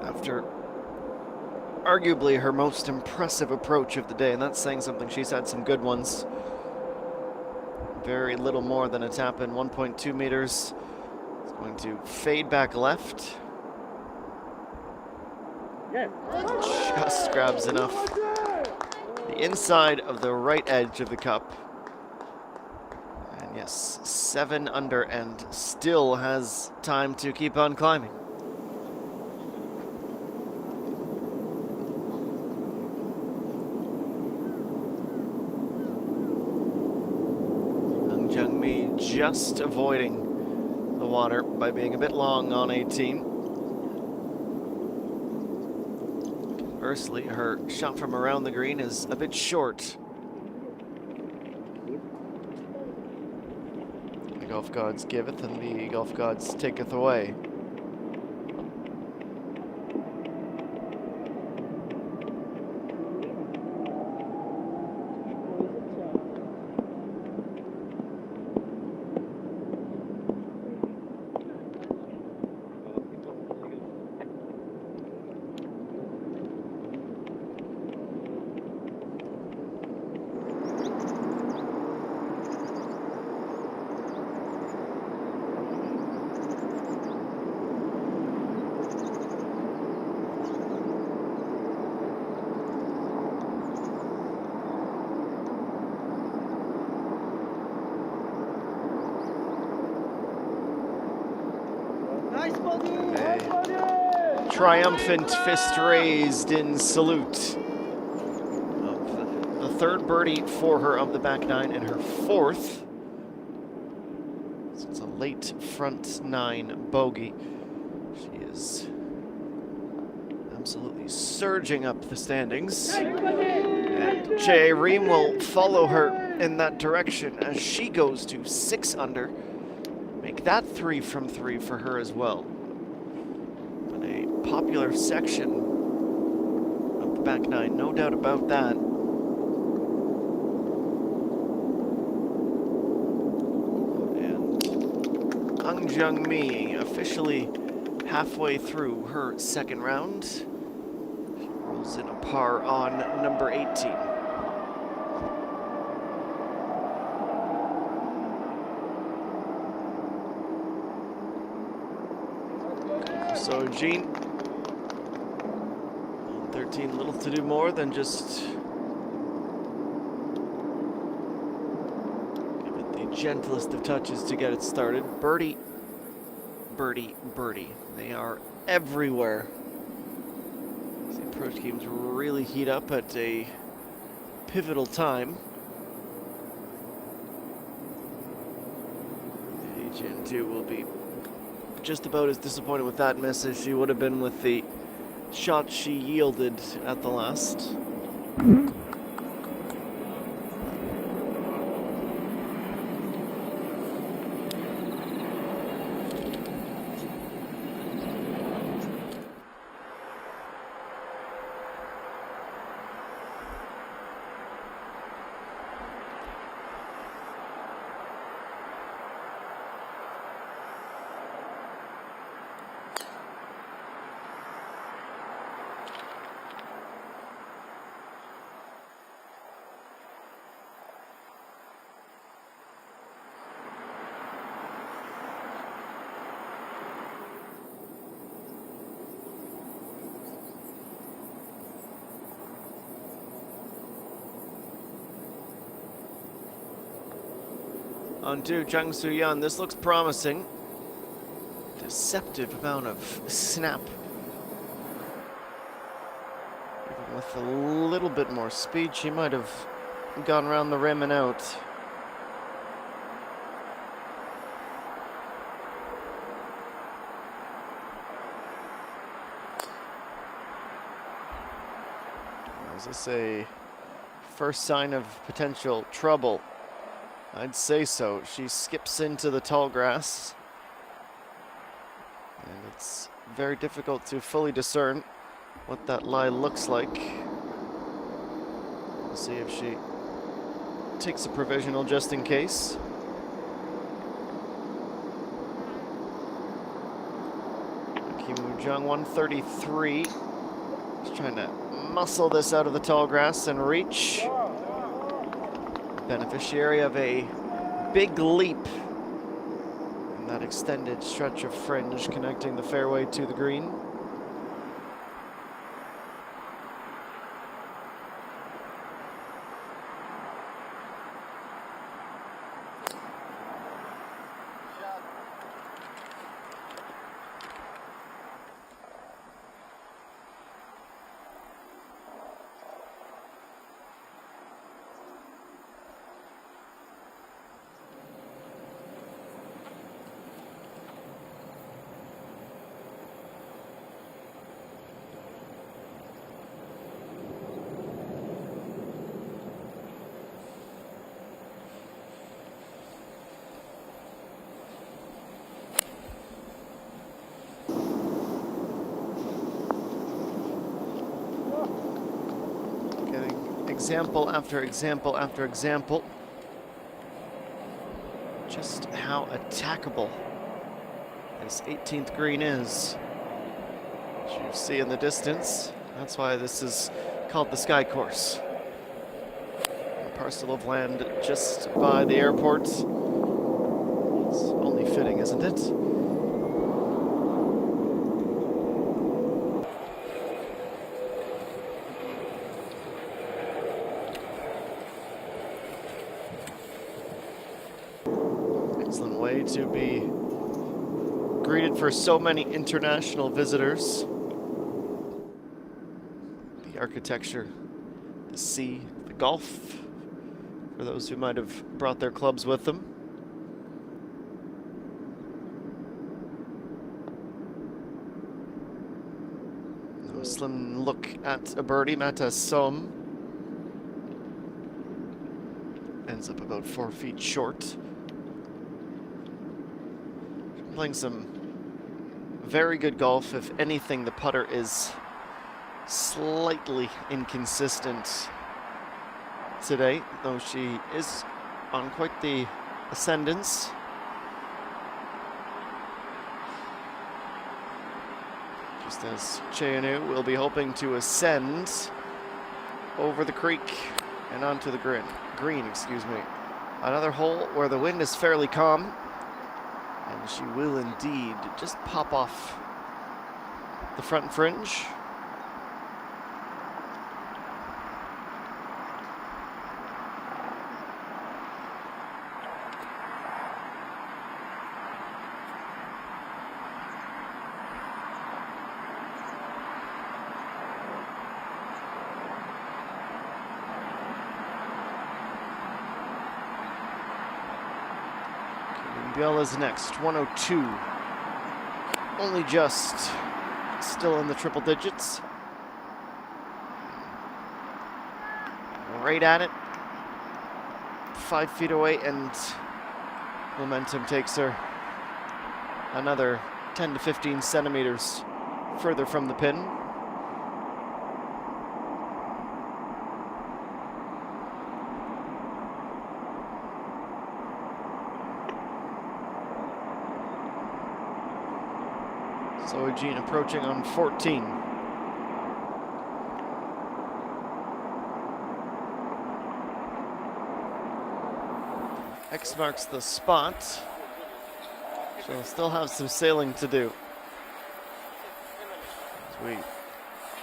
After arguably her most impressive approach of the day, and that's saying something. She's had some good ones. Very little more than a tap in, 1.2 meters. It's going to fade back left. Just grabs enough. The inside of the right edge of the cup. And yes, 7 under and still has time to keep on climbing. Just avoiding the water by being a bit long on 18. Conversely, her shot from around the green is a bit short. The golf gods giveth and the golf gods taketh away. A triumphant fist raised in salute of the 3rd birdie for her of the back 9 and her 4th. So it's a late front 9 bogey. She is absolutely surging up the standings. And Jay Ream will follow her in that direction as she goes to 6 under. Make that 3 from 3 for her as well. But a popular section of the back 9, no doubt about that. And Jung Mi officially halfway through her second round. She rolls in a par on number 18. So Jean, 13, little to do more than just give it the gentlest of touches to get it started. Birdie, birdie, birdie. They are everywhere. The approach games really heat up at a pivotal time. Gen 2 will be just about as disappointed with that miss as she would have been with the shot she yielded at the last. On to Jung Soo-yeon. This looks promising. Deceptive amount of snap. Even with a little bit more speed, she might have gone around the rim and out. Is this a first sign of potential trouble? I'd say so. She skips into the tall grass. And it's very difficult to fully discern what that lie looks like. We'll see if she takes a provisional just in case. Kim Woo-jung, 133. Just trying to muscle this out of the tall grass and reach. Beneficiary of a big leap in that extended stretch of fringe connecting the fairway to the green. Example after example after example. Just how attackable this 18th green is. As you see in the distance, that's why this is called the Sky Course. A parcel of land just by the airport. It's only fitting, isn't it? Excellent way to be greeted for so many international visitors. The architecture, the sea, the golf, for those who might have brought their clubs with them. slim look at a birdie. Mata Som ends up about 4 feet short. Playing some very good golf. If anything, the putter is slightly inconsistent today, though she is on quite the ascendance. Just as Cheonu will be hoping to ascend over the creek and onto the green, excuse me. Another hole where the wind is fairly calm, and she will indeed just pop off the front fringe. Biela's next, 102. Only just still in the triple digits. Right at it. 5 feet away, and momentum takes her another 10 to 15 centimeters further from the pin. So Eugene approaching on 14. X marks the spot. She'll still have some sailing to do. As we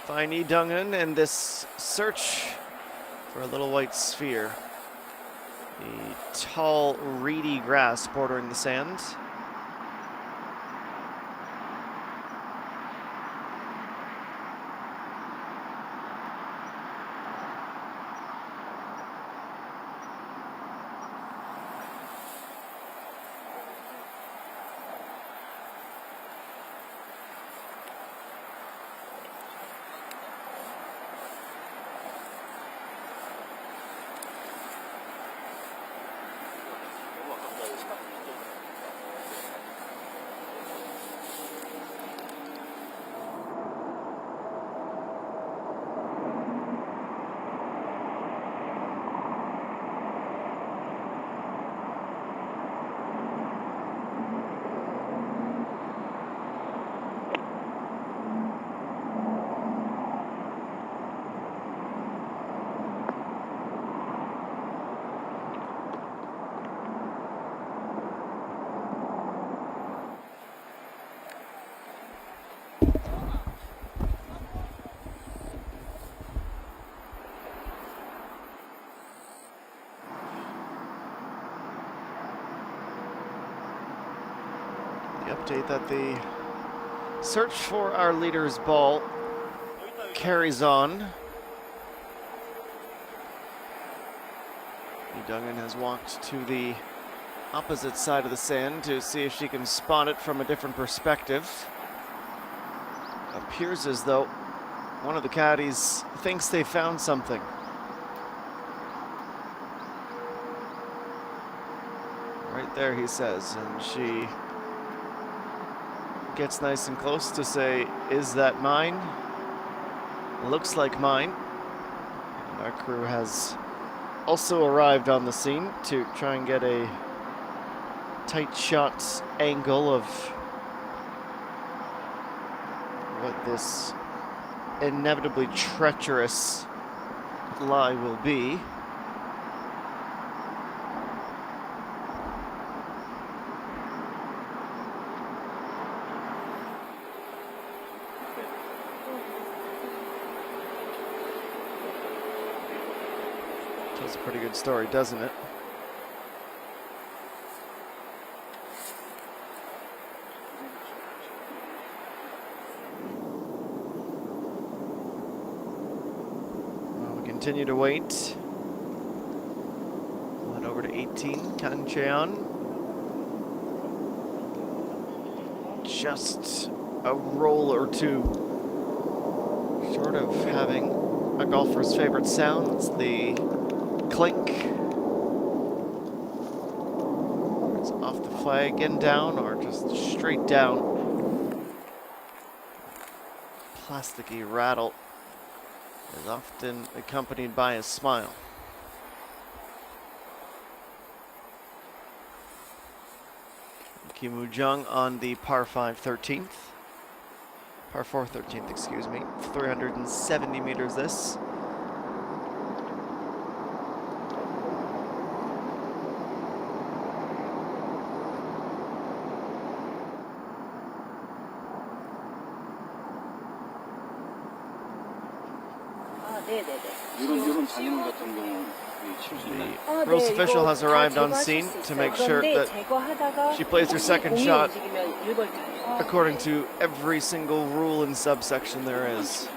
find Lee Dong-eun and this search for a little white sphere. The tall, reedy grass bordering the sand. The update that the search for our leader's ball carries on. Lee Dong-eun has walked to the opposite side of the sand to see if she can spot it from a different perspective. Appears as though one of the caddies thinks they found something. Right there, he says, and she gets nice and close to say, "Is that mine? Looks like mine." And our crew has also arrived on the scene to try and get a tight shot angle of what this inevitably treacherous lie will be. Tells a pretty good story, doesn't it? Well, we continue to wait. We'll head over to 18, Kang Cheon. Just a roll or two Short of having a golfer's favorite sounds, the clink. It's off the flag and down, or just straight down. Plasticky rattle is often accompanied by a smile. Kim Woo-jung on the par 5 13th. Par 4 13th, excuse me. 370 meters this. 이런 장애물 같은 경우 칠 수 있나요? The rules official has arrived on scene to make sure that she plays her second shot according to every single rule and subsection there is.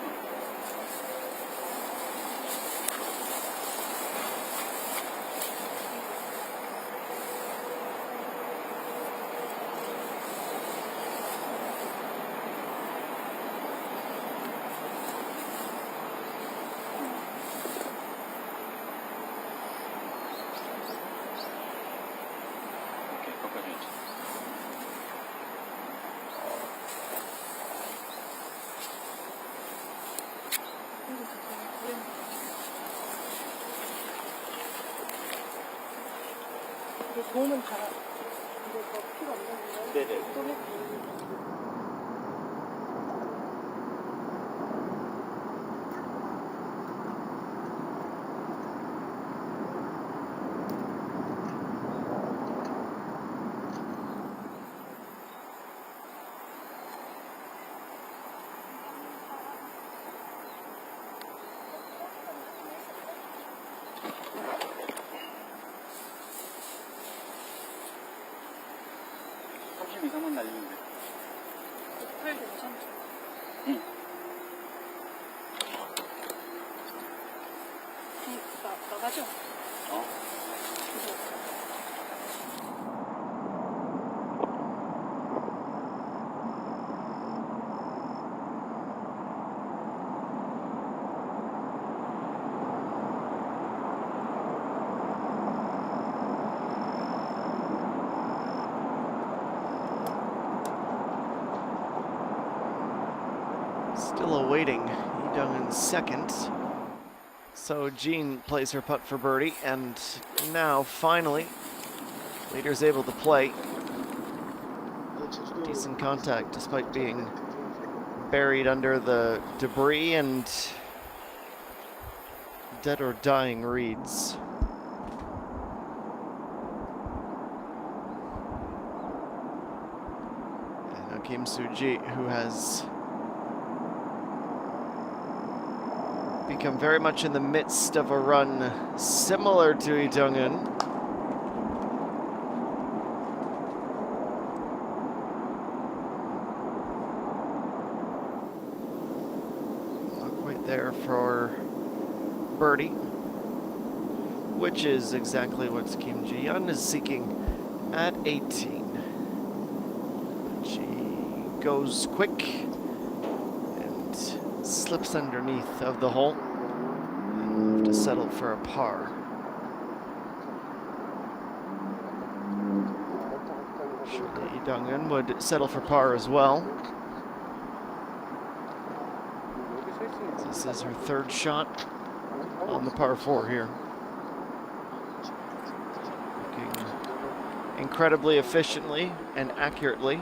도움은 다 이거 더 필요 없는 건가요? 네네. 또 이상만 날리는데. 팔 괜찮죠? 응. 나가죠? 어. Still awaiting Lee Dong-eun's second. So Jean plays her putt for birdie, and now finally, leader's able to play. Decent contact despite being buried under the debris and dead or dying reeds. And now Kim Soo-ji, who has become very much in the midst of a run similar to Lee Dong-eun. Not quite there for birdie, which is exactly what Kim Ji-yeon is seeking at 18. She goes quick and slips underneath of the hole and will have to settle for a par. Surely Lee Dong-eun would settle for par as well. This is her third shot on the par 4 here. Looking incredibly efficiently and accurately.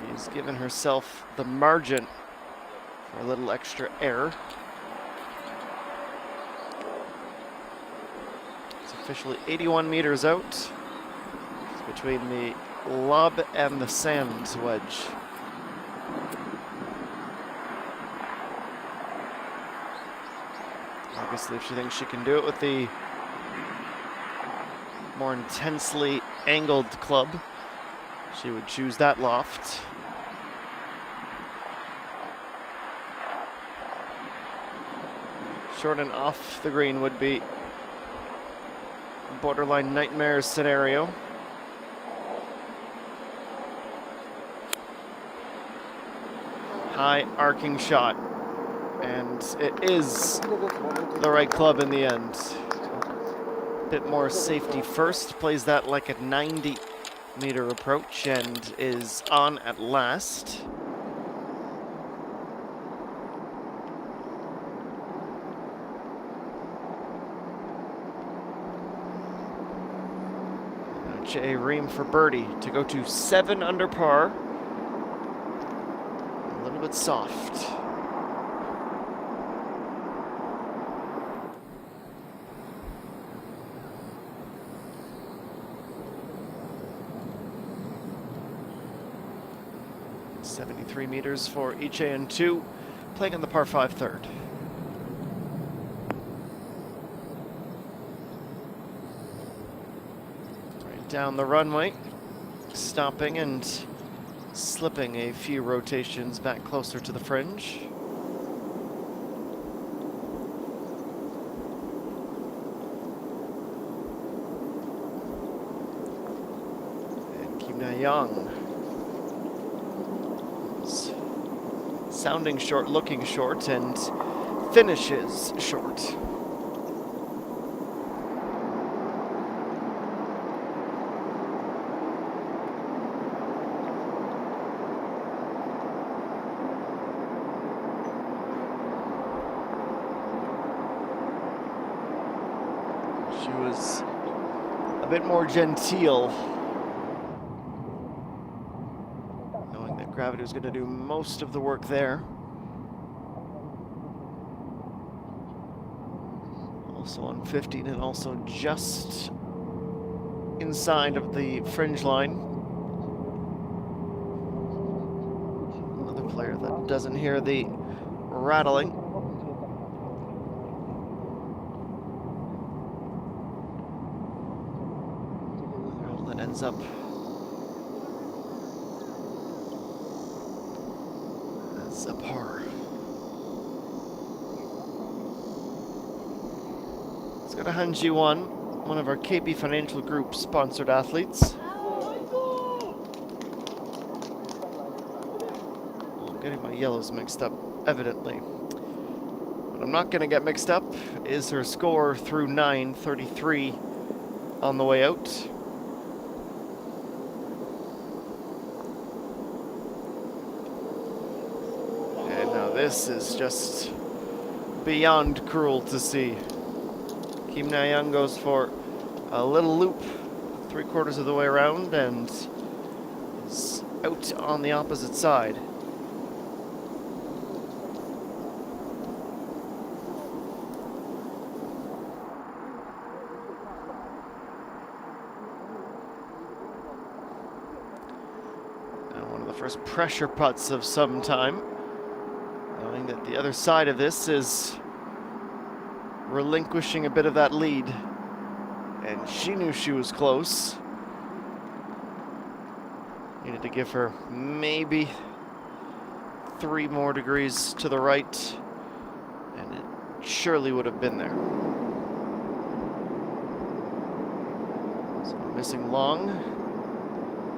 She's given herself the margin for a little extra air. It's officially 81 meters out. It's between the lob and the sand wedge. Obviously, if she thinks she can do it with the more intensely angled club, she would choose that loft. Short and off the green would be a borderline nightmare scenario. High arcing shot. And it is the right club in the end. Bit more safety first, plays that like a 90-meter approach and is on at last. Jay Ream for birdie to go to 7 under par. A little bit soft. .73 meters for ECHN2, playing on the par 5 third. Down the runway, stopping and slipping a few rotations back closer to the fringe. And Kim Na-young, sounding short, looking short, and finishes short. She was a bit more genteel, knowing that gravity was going to do most of the work there. Also on 15 and also just inside of the fringe line. Another player that doesn't hear the rattling. That ends up as a par. Let's go to Han Ji-won, one of our KP Financial Group sponsored athletes. I'm getting my yellows mixed up, evidently. What I'm not going to get mixed up is her score through 9:33 on the way out. And now this is just beyond cruel to see. Kim Na-young goes for a little loop 3/4 of the way around and is out on the opposite side. And one of the first pressure putts of some time, knowing that the other side of this is relinquishing a bit of that lead, and she knew she was close. Needed to give her maybe 3 more degrees to the right, and it surely would have been there. So missing long.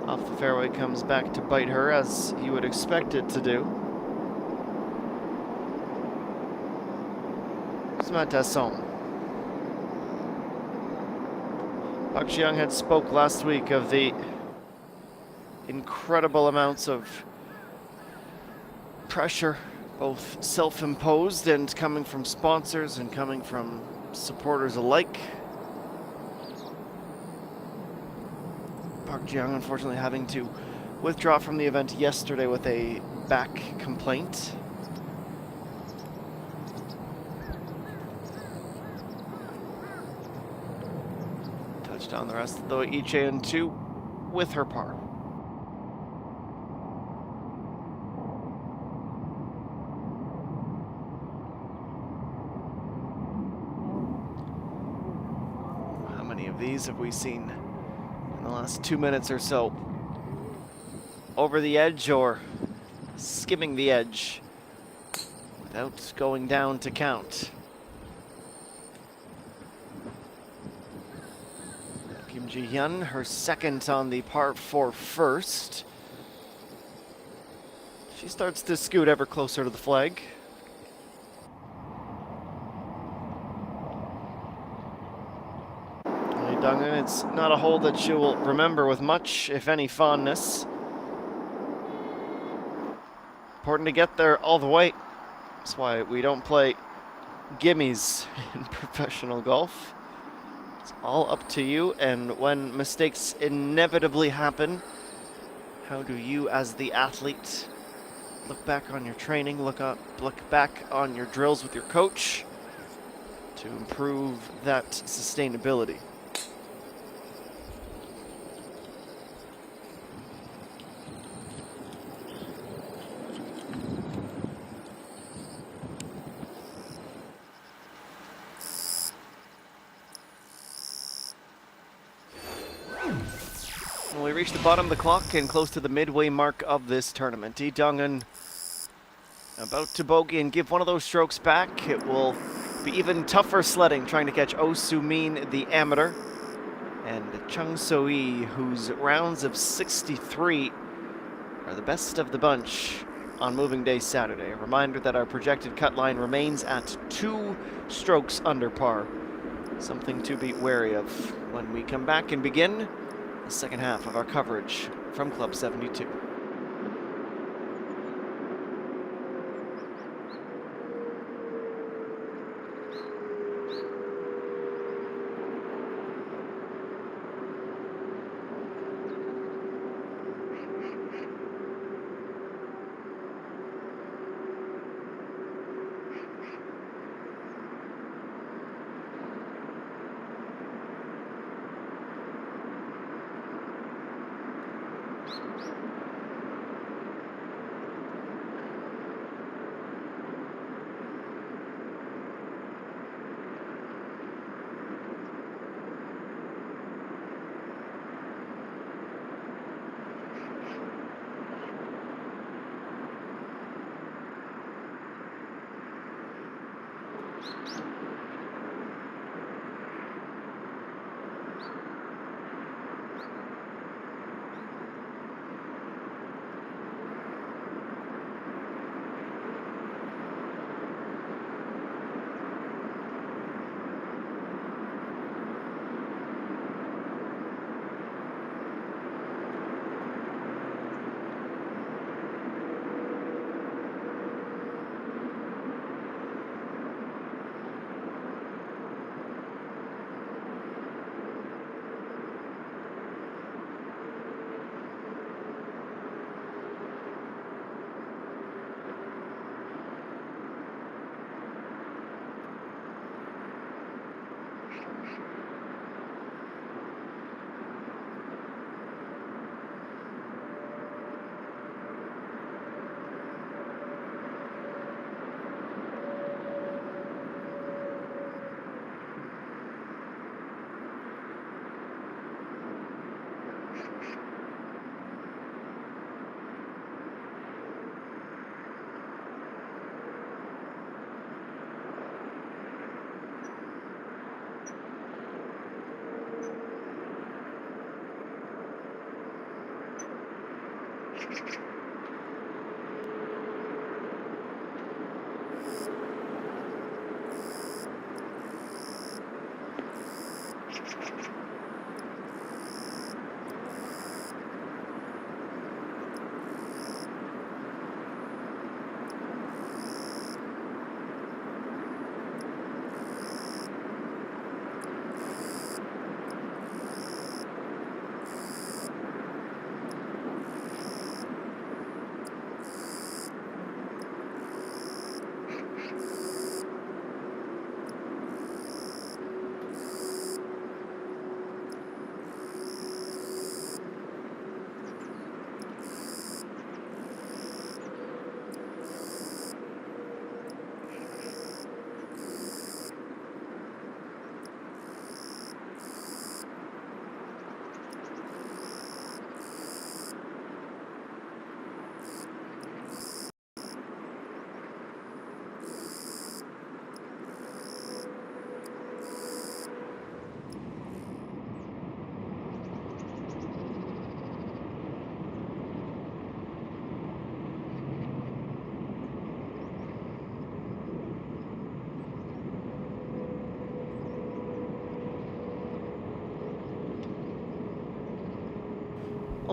Off the fairway, comes back to bite her as you would expect it to do. Matasson. Park Ji-young had spoke last week of the incredible amounts of pressure, both self-imposed and coming from sponsors and coming from supporters alike. Park Ji-young unfortunately having to withdraw from the event yesterday with a back complaint. On the rest of the ECHN2 with her par. How many of these have we seen in the last 2 minutes or so? Over the edge or skimming the edge without going down to count. Kim Ji-hyun, her second on the par 4 first. She starts to scoot ever closer to the flag. It's not a hole that you will remember with much, if any, fondness. Important to get there all the way. That's why we don't play gimmies in professional golf. It's all up to you, and when mistakes inevitably happen, how do you as the athlete look back on your training, look back on your drills with your coach to improve that sustainability? Well, we reached the bottom of the clock and close to the midway mark of this tournament. Lee Dong-un about to bogey and give one of those strokes back. It will be even tougher sledding trying to catch Oh Soo-min, the amateur, and Chung So-hee, whose rounds of 63 are the best of the bunch on moving day Saturday. A reminder that our projected cut line remains at 2 strokes under par. Something to be wary of when we come back and begin the second half of our coverage from Club 72.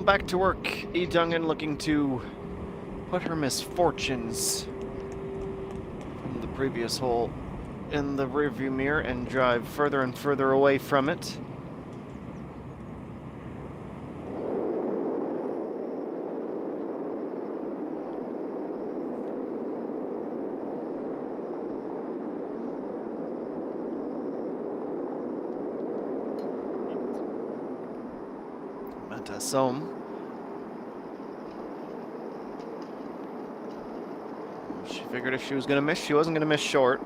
Well, back to work. E. Dungan looking to put her misfortunes from the previous hole in the rearview mirror and drive further and further away from it. Matasson. She figured if she was going to miss, she wasn't going to miss short.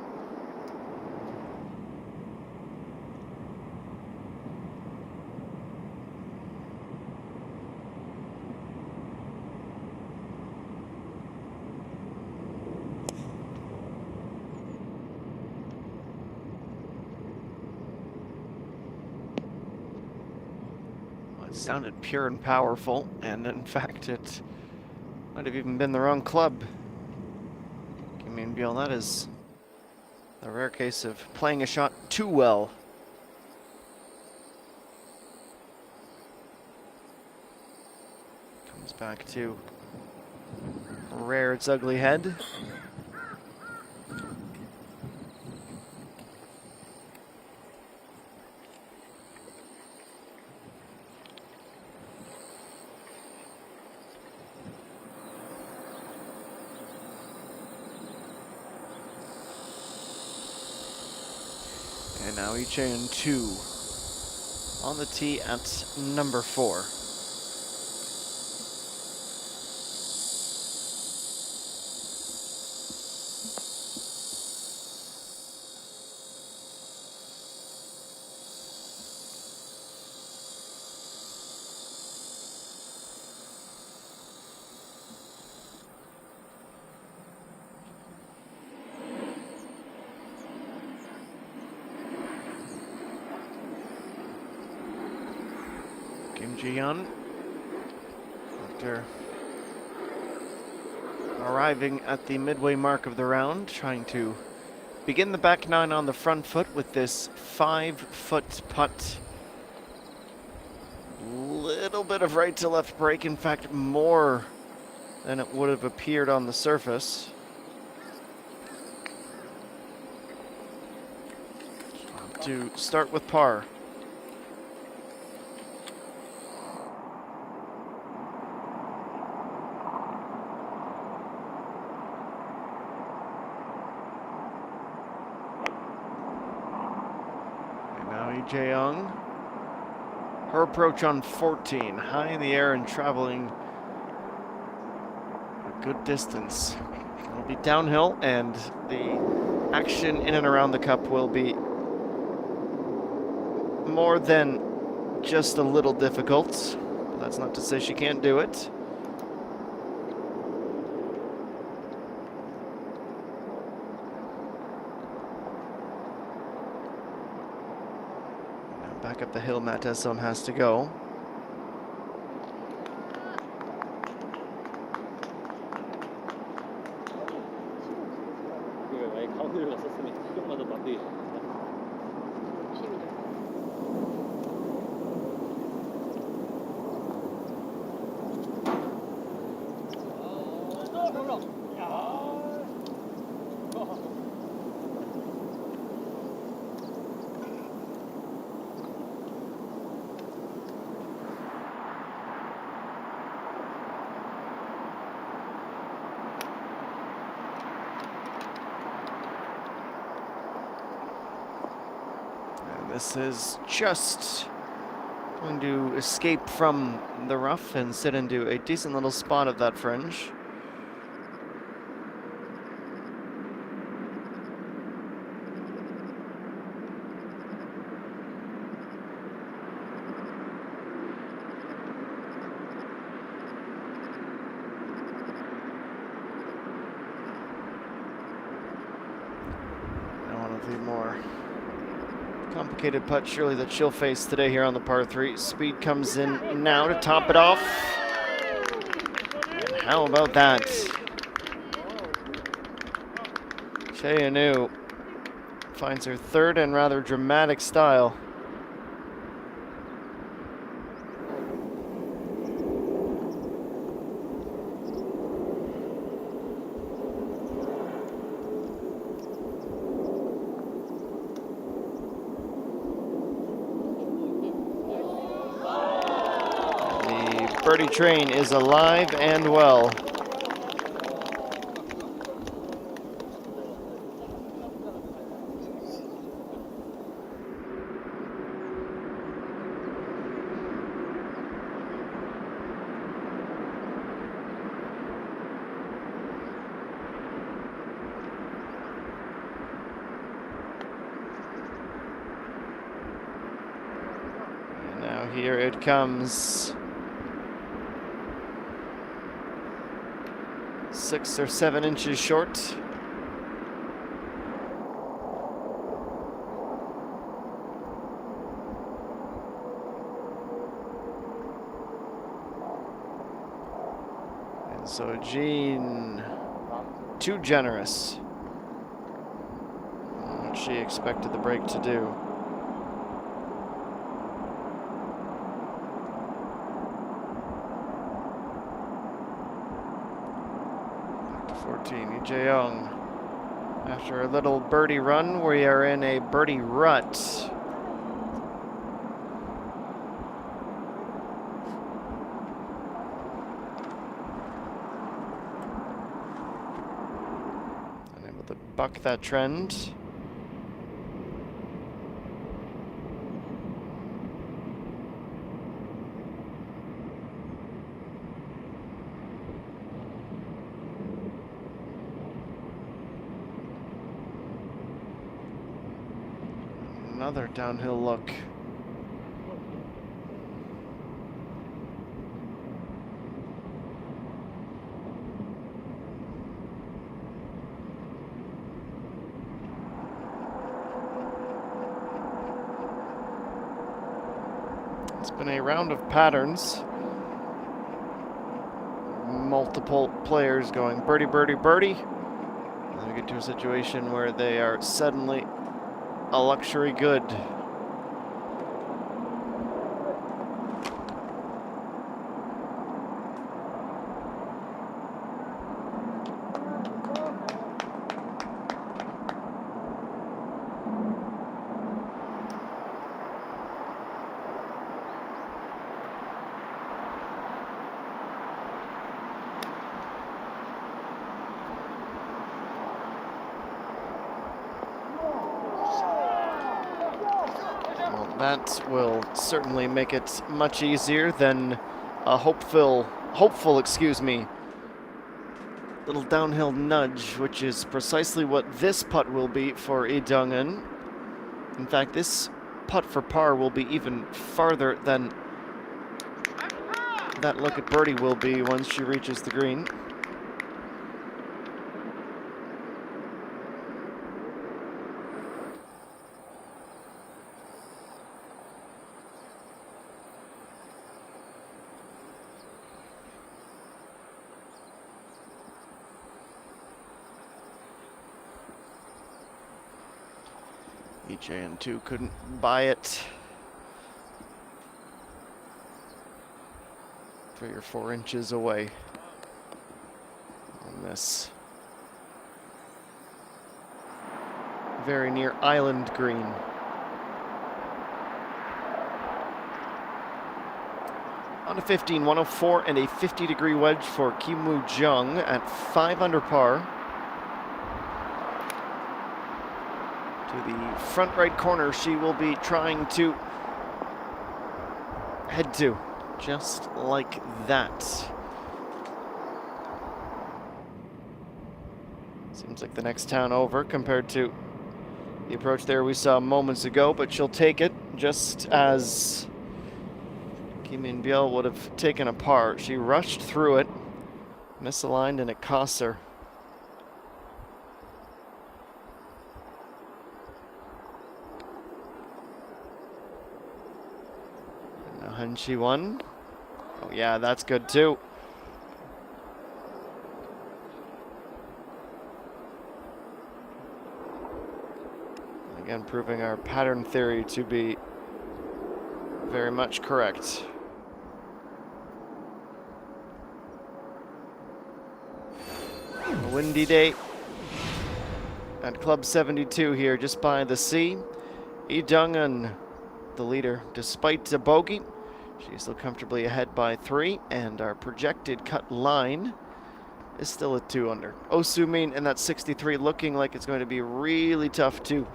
Well, it sounded pure and powerful, and in fact, it might have even been the wrong club. I mean, Bjorn, that is a rare case of playing a shot too well. Comes back to rear its ugly head. And now Icheon 2 on the tee at number 4. Kim Ji-yeon, after arriving at the midway mark of the round, trying to begin the back nine on the front foot with this 5-foot putt. Little bit of right to left break, in fact more than it would have appeared on the surface. To start with par. Jae-young. Her approach on 14, high in the air and traveling a good distance. It'll be downhill, and the action in and around the cup will be more than just a little difficult. But that's not to say she can't do it. Back up the hill, Matasson has to go. This is just going to escape from the rough and sit into a decent little spot of that fringe. Now one of the more complicated putt surely that she'll face today here on the par 3. Speed comes in now to top it off. And how about that? Jae-young finds her third and rather dramatic style. birdie train is alive and well. And now here it comes. 6 or 7 inches short. And so Jean, too generous. What she expected the break to do. Back to 14, Lee Jae-young. After a little birdie run, we are in a birdie rut. Unable to buck that trend. Another downhill look. It's been a round of patterns. Multiple players going birdie, birdie, birdie. And then we get to a situation where they are suddenly a luxury good. That will certainly make it much easier than a hopeful, little downhill nudge, which is precisely what this putt will be for Lee Jung-eun. In fact, this putt for par will be even farther than that look at birdie will be once she reaches the green. EJN2 couldn't buy it. 3 or 4 inches away on this very near island green. On a 15, 104 and a 50-degree wedge for Kim Woo-jung at 5 under par. To the front right corner, she will be trying to head to, just like that. Seems like the next town over compared to the approach there we saw moments ago, but she'll take it just as Kim In-byul would have taken a par. She rushed through it, misaligned, and it cost her. She won. Oh yeah, that's good too. Again, proving our pattern theory to be very much correct. A windy day at Club 72 here, just by the sea. Lee Jung-eun, the leader, despite a bogey. She's still comfortably ahead by 3, and our projected cut line is still at 2 under. Oh Soo-min and that 63 looking like it's going to be really tough to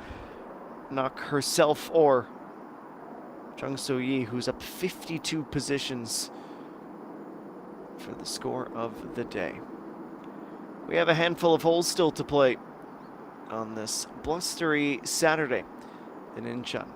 knock herself or Jung So-yi, who's up 52 positions for the score of the day. We have a handful of holes still to play on this blustery Saturday in Incheon.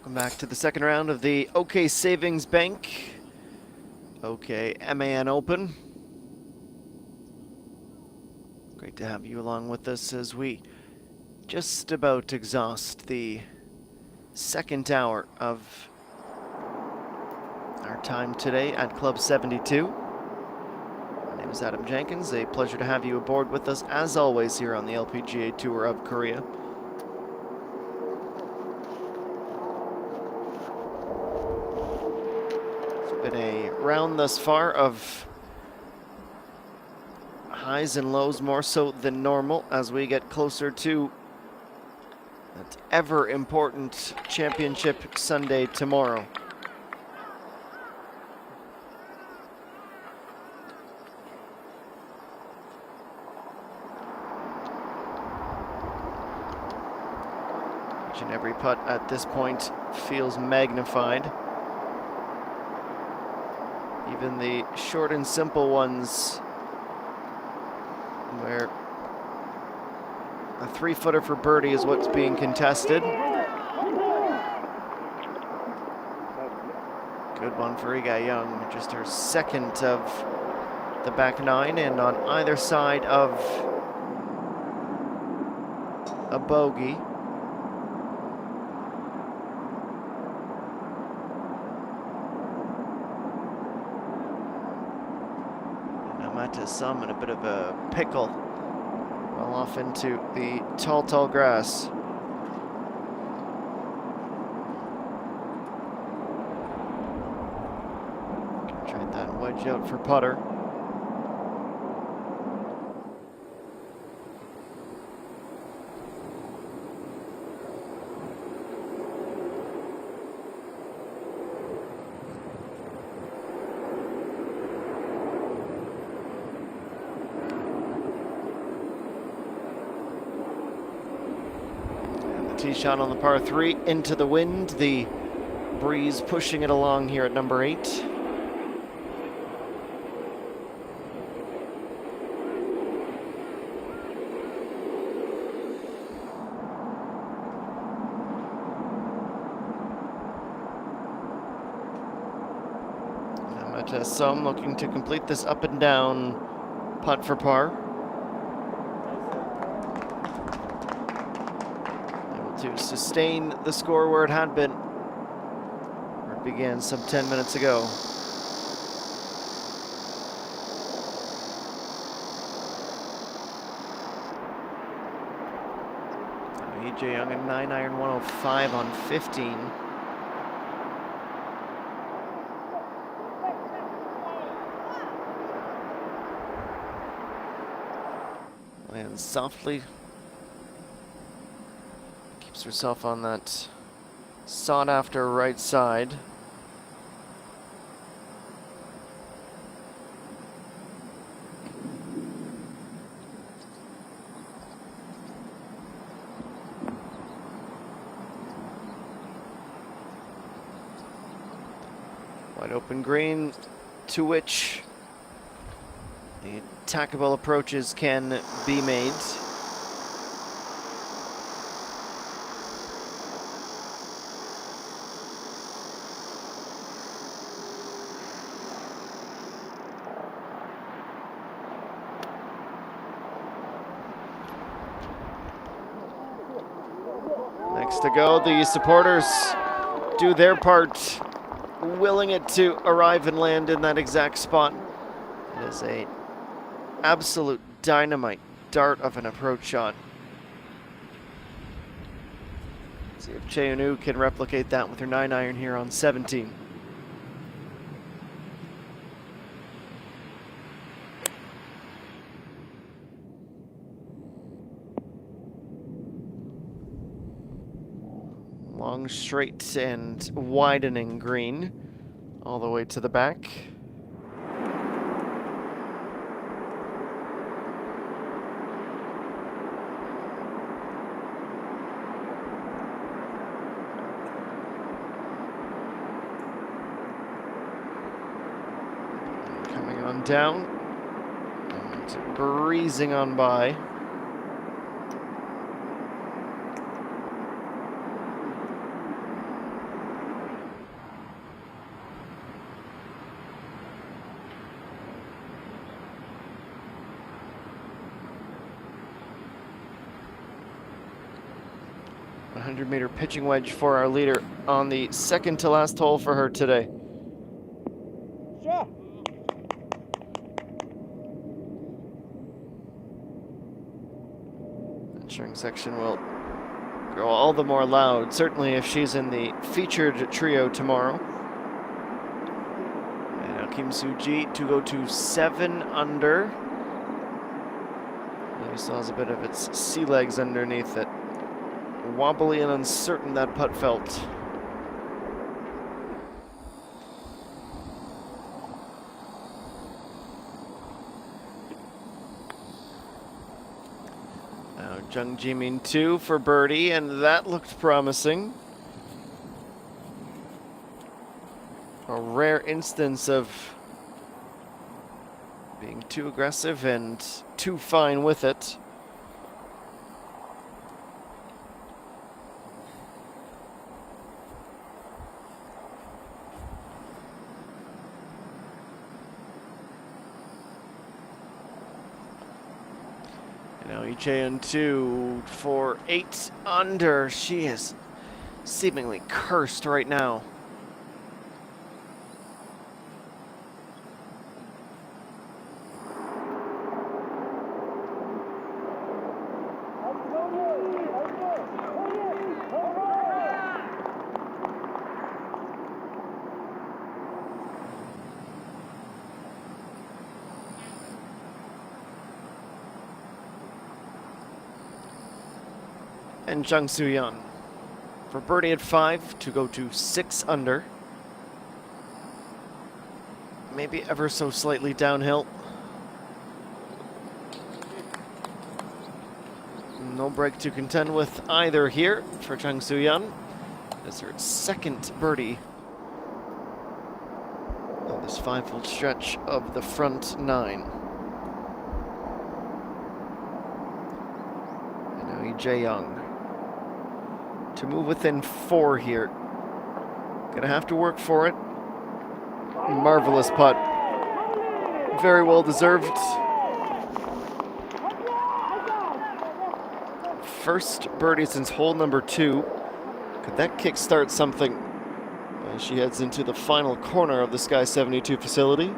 Welcome back to the second round of the OK Savings Bank OK MAN Open. Great to have you along with us as we just about exhaust the second hour of our time today at Club 72. My name is Adam Jenkins. A pleasure to have you aboard with us as always here on the LPGA Tour of Korea. Been a round thus far of highs and lows, more so than normal, as we get closer to that ever important championship Sunday tomorrow. Each and every putt at this point feels magnified. Even the short and simple ones, where a 3-footer for birdie is what's being contested. Good one for Iga Young, just her second of the back 9, and on either side of a bogey. Some in a bit of a pickle, well off into the tall grass. Tried that wedge out for putter. Tee shot on the par 3 into the wind. The breeze pushing it along here at number 8. Some looking to complete this up and down putt for par. To sustain the score where it had been, where it began some 10 minutes ago. EJ Young at 9-iron 105 on 15. Lands softly. Keeps herself on that sought-after right side. Wide open green, to which the attackable approaches can be made. Next to go, the supporters do their part, willing it to arrive and land in that exact spot. It is a absolute dynamite dart of an approach shot. See if Cheonu can replicate that with her 9-iron here on 17. Long, straight, and widening green all the way to the back. Coming on down and breezing on by. A 100-meter pitching wedge for our leader on the second to last hole for her today. Venturing section will grow all the more loud, certainly if she's in the featured trio tomorrow. And now Kim Soo-ji to go to 7 under. Maybe still has a bit of its sea legs underneath it. Wobbly and uncertain that putt felt. Now Jung Jimin 2 for birdie, and that looked promising. A rare instance of being too aggressive and too fine with it. Now Icheon 2 for 8 under. She is seemingly cursed right now. And Jung Soo-yeon for birdie at 5 to go to 6 under. Maybe ever so slightly downhill. No break to contend with either here for Jung Soo-yeon. That's her second birdie on this 5-hole stretch of the front 9. And now Lee Jae-young to move within 4 here. Gonna have to work for it. Marvelous putt. Very well deserved. First birdie since hole number 2. Could that kickstart something as she heads into the final corner of the Sky 72 facility?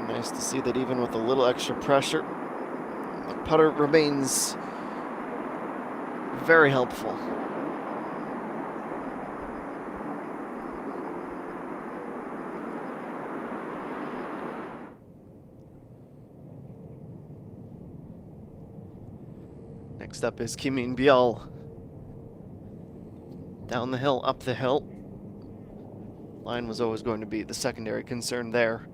Nice to see that even with a little extra pressure, the putter remains very helpful. Next up is Kim In-byul. Down the hill, up the hill. Line was always going to be the secondary concern there.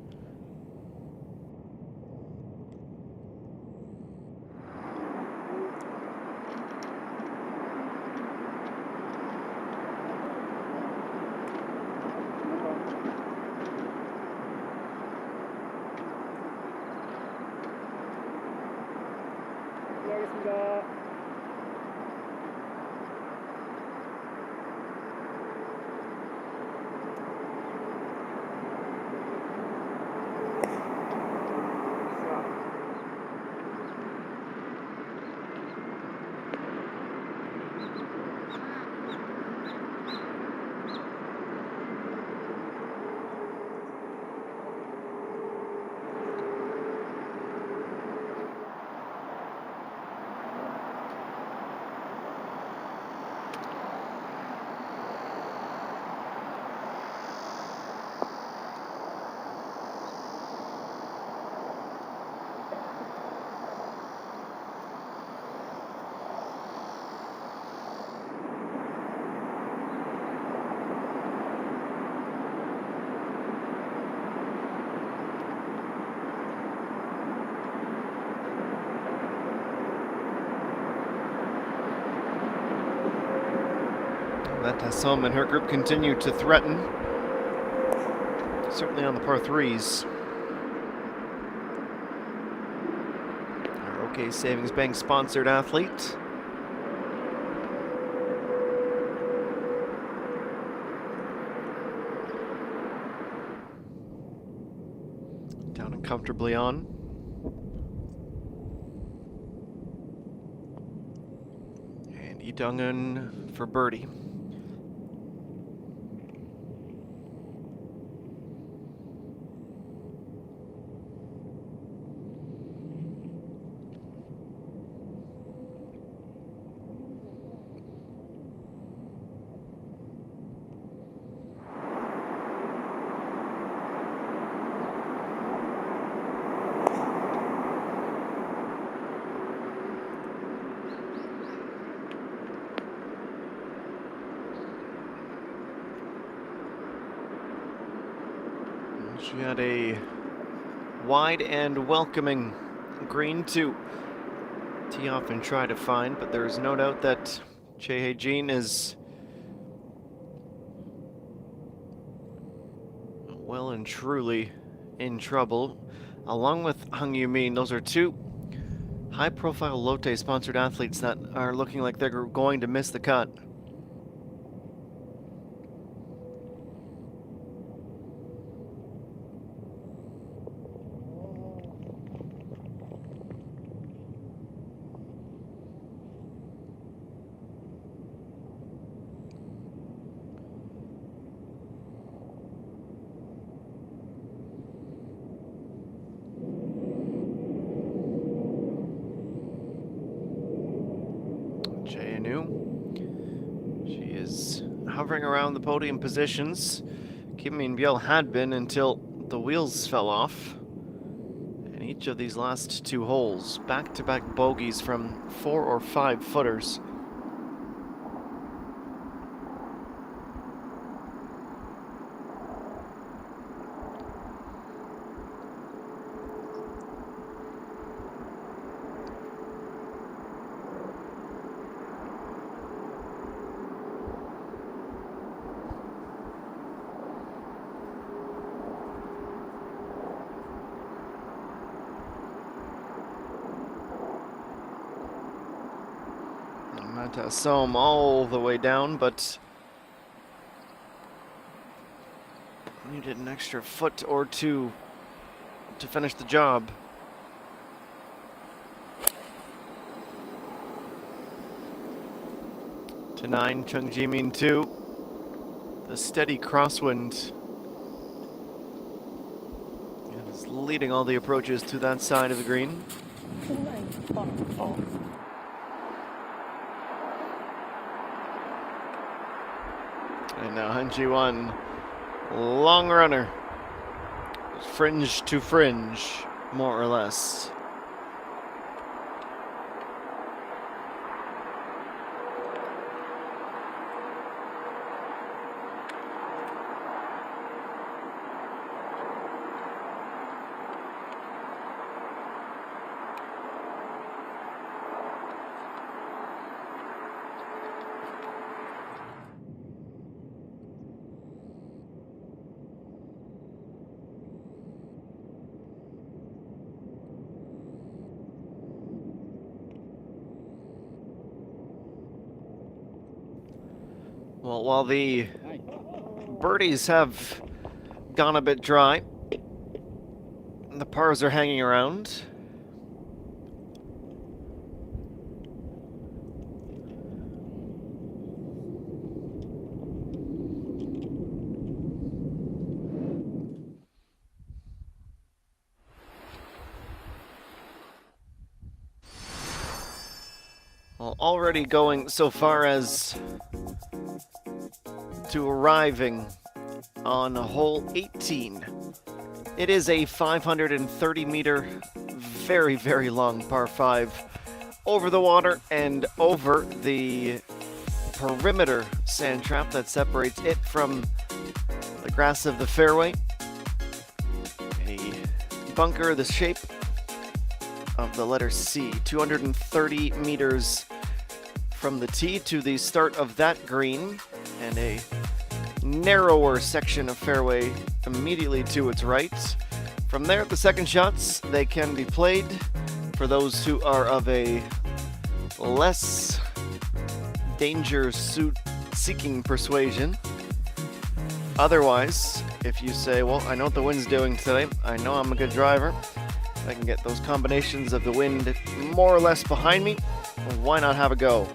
That Tassom and her group continue to threaten, certainly on the par 3s. Our OK Savings Bank sponsored athlete. Down and comfortably on. And Lee Dong-eun for birdie. She had a wide and welcoming green to tee off and try to find, but there's no doubt that Chae-Hei-Jin is well and truly in trouble, along with Hung Yu-min. Those are two high-profile Lotte-sponsored athletes that are looking like they're going to miss the cut. She is hovering around the podium positions. Kim Min-byul had been until the wheels fell off. And each of these last two holes, back-to-back bogeys from 4 or 5 footers. Mata Som all the way down, but needed an extra foot or two to finish the job. To 9, Chung Ji-min 2. The steady crosswind is leading all the approaches to that side of the green. And now Han Ji-won, long runner, fringe to fringe, more or less. Well, while the birdies have gone a bit dry, the pars are hanging around. Well, already going so far as to arriving on hole 18. It is a 530-meter, very, very long par 5 over the water and over the perimeter sand trap that separates it from the grass of the fairway. A bunker the shape of the letter C, 230 meters from the tee to the start of that green, and a narrower section of fairway immediately to its right. From there, the second shots, they can be played for those who are of a less danger-seeking persuasion. Otherwise, if you say, well, I know what the wind's doing today, I know I'm a good driver, I can get those combinations of the wind more or less behind me, why not have a go?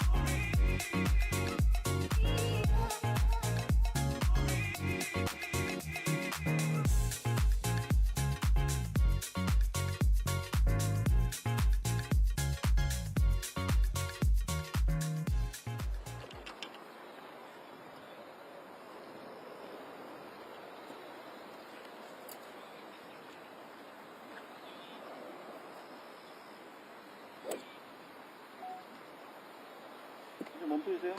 멈춰주세요.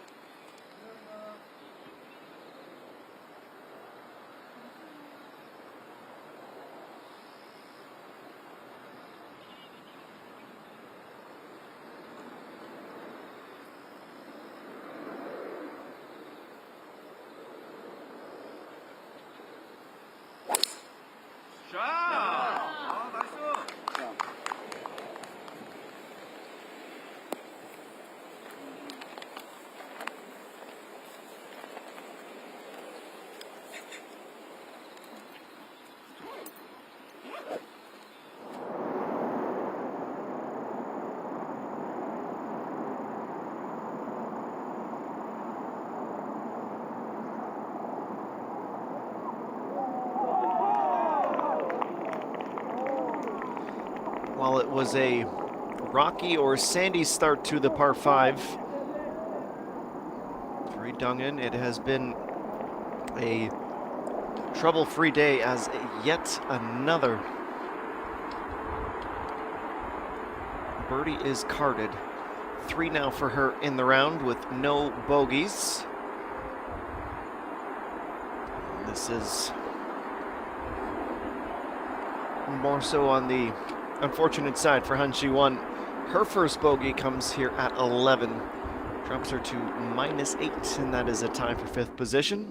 While it was a rocky or sandy start to the par 5 for Lee Dongin, it has been a trouble-free day as yet another birdie is carded. 3 now for her in the round with no bogeys. This is more so on the unfortunate side for Han Shi-won. Her first bogey comes here at 11. Drops her to -8, and that is a tie for 5th position.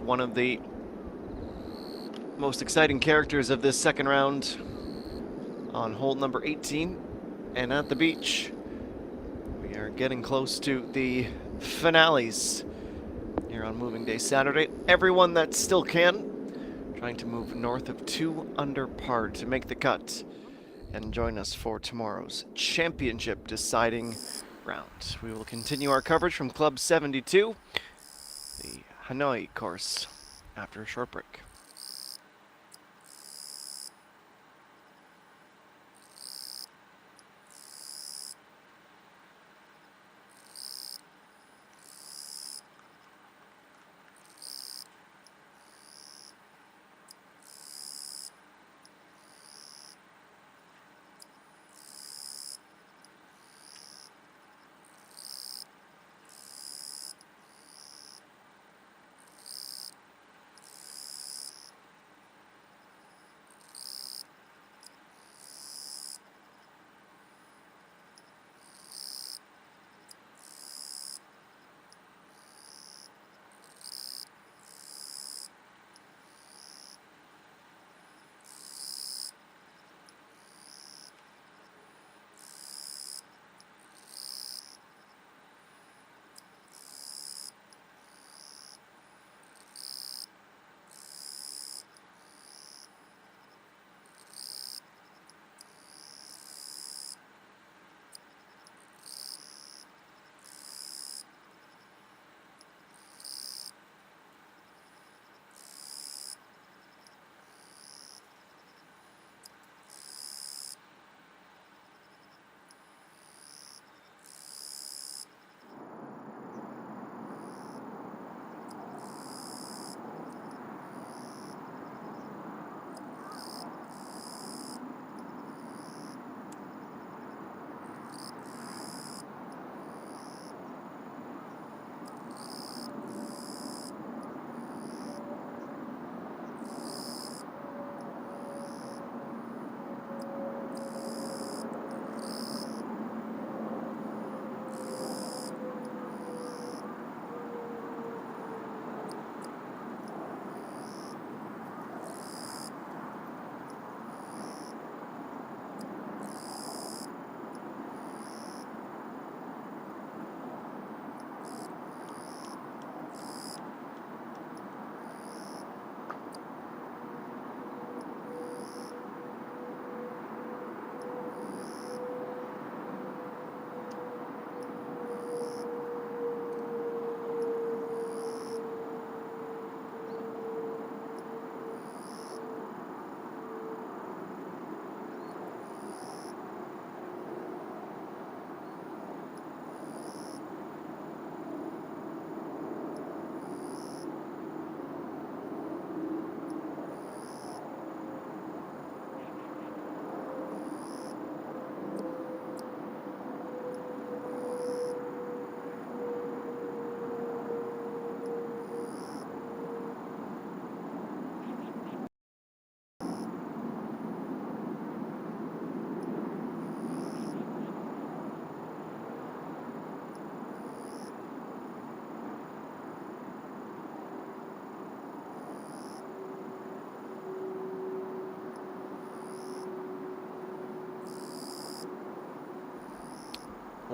One of the most exciting characters of this second round on hole number 18 and at the beach. We are getting close to the finales here on Moving Day Saturday. Everyone that still can trying to move north of 2 under par to make the cut and join us for tomorrow's championship deciding round. We will continue our coverage from Club 72, the Hanoi course, after a short break.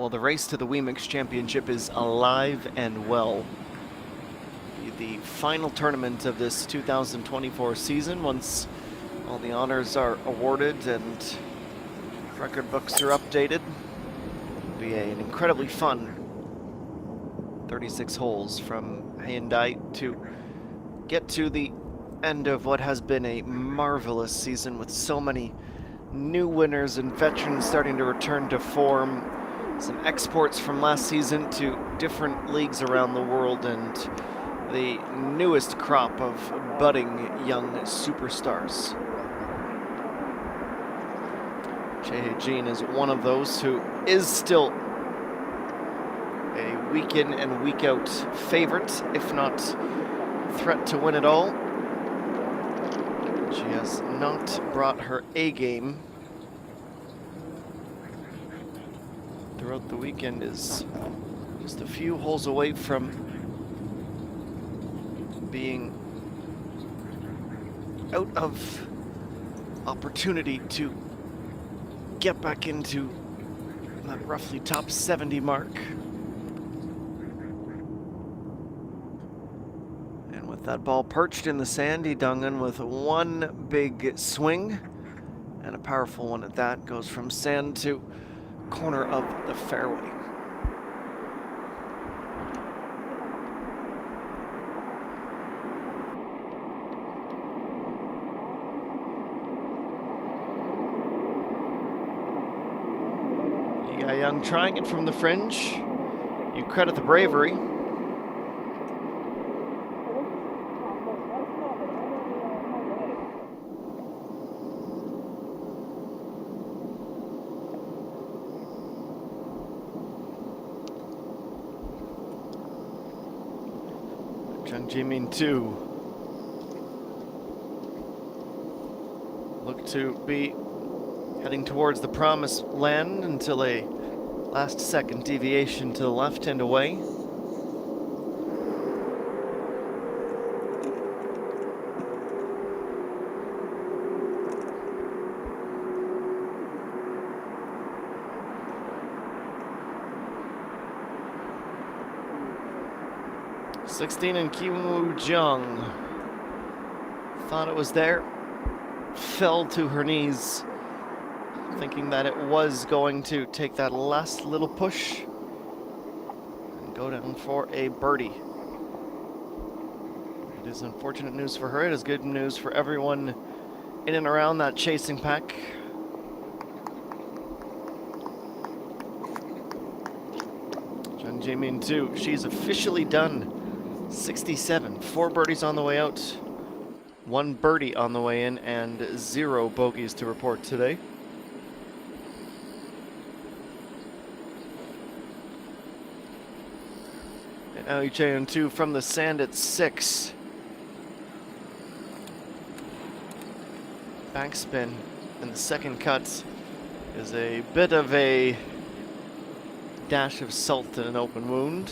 Well, the race to the Weemix Championship is alive and well. The final tournament of this 2024 season, once all the honors are awarded and record books are updated, will be an incredibly fun 36 holes from Hyundai to get to the end of what has been a marvelous season with so many new winners and veterans starting to return to form. Some exports from last season to different leagues around the world, and the newest crop of budding young superstars. Jae-Jean is one of those who is still a week in and week out favorite, if not threat to win it all. She has not brought her A game throughout the weekend, is just a few holes away from being out of opportunity to get back into that roughly top 70 mark. And with that ball perched in the sand, Lee Dong-eun with one big swing, and a powerful one at that, goes from sand to corner of the fairway. Young trying it from the fringe. You credit the bravery. Jung Ji-min too look to be heading towards the promised land until a last second deviation to the left and away. '16 and Kim Woo-jung thought it was there, fell to her knees, thinking that it was going to take that last little push and go down for a birdie. It is unfortunate news for her. It is good news for everyone in and around that chasing pack. Jung Ji-min too. She's officially done 67. 4 birdies on the way out, 1 birdie on the way in, and 0 bogeys to report today. Now Cheon 2 from the sand at 6. Backspin in the second cut is a bit of a dash of salt in an open wound.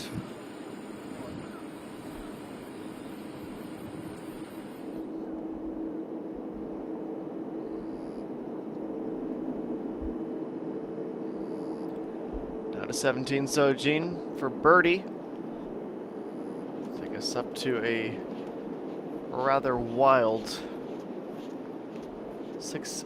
Down to 17, so Jean for birdie. Us up to a rather wild 6.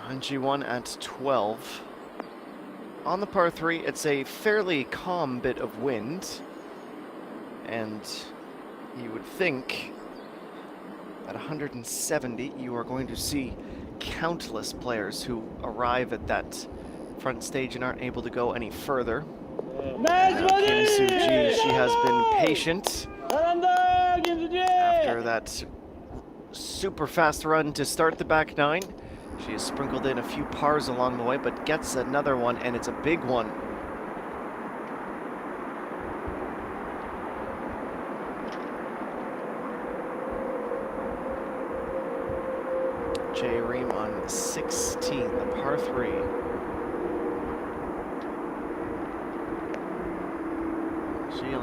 Hanji 1 at 12. On the par 3, it's a fairly calm bit of wind. And you would think at 170 you are going to see countless players who arrive at that front stage and aren't able to go any further. Kim Soo-ji, she has been patient after that super fast run to start the back 9. She has sprinkled in a few pars along the way, but gets another one, and it's a big one. Jae Reem on 16, the par 3.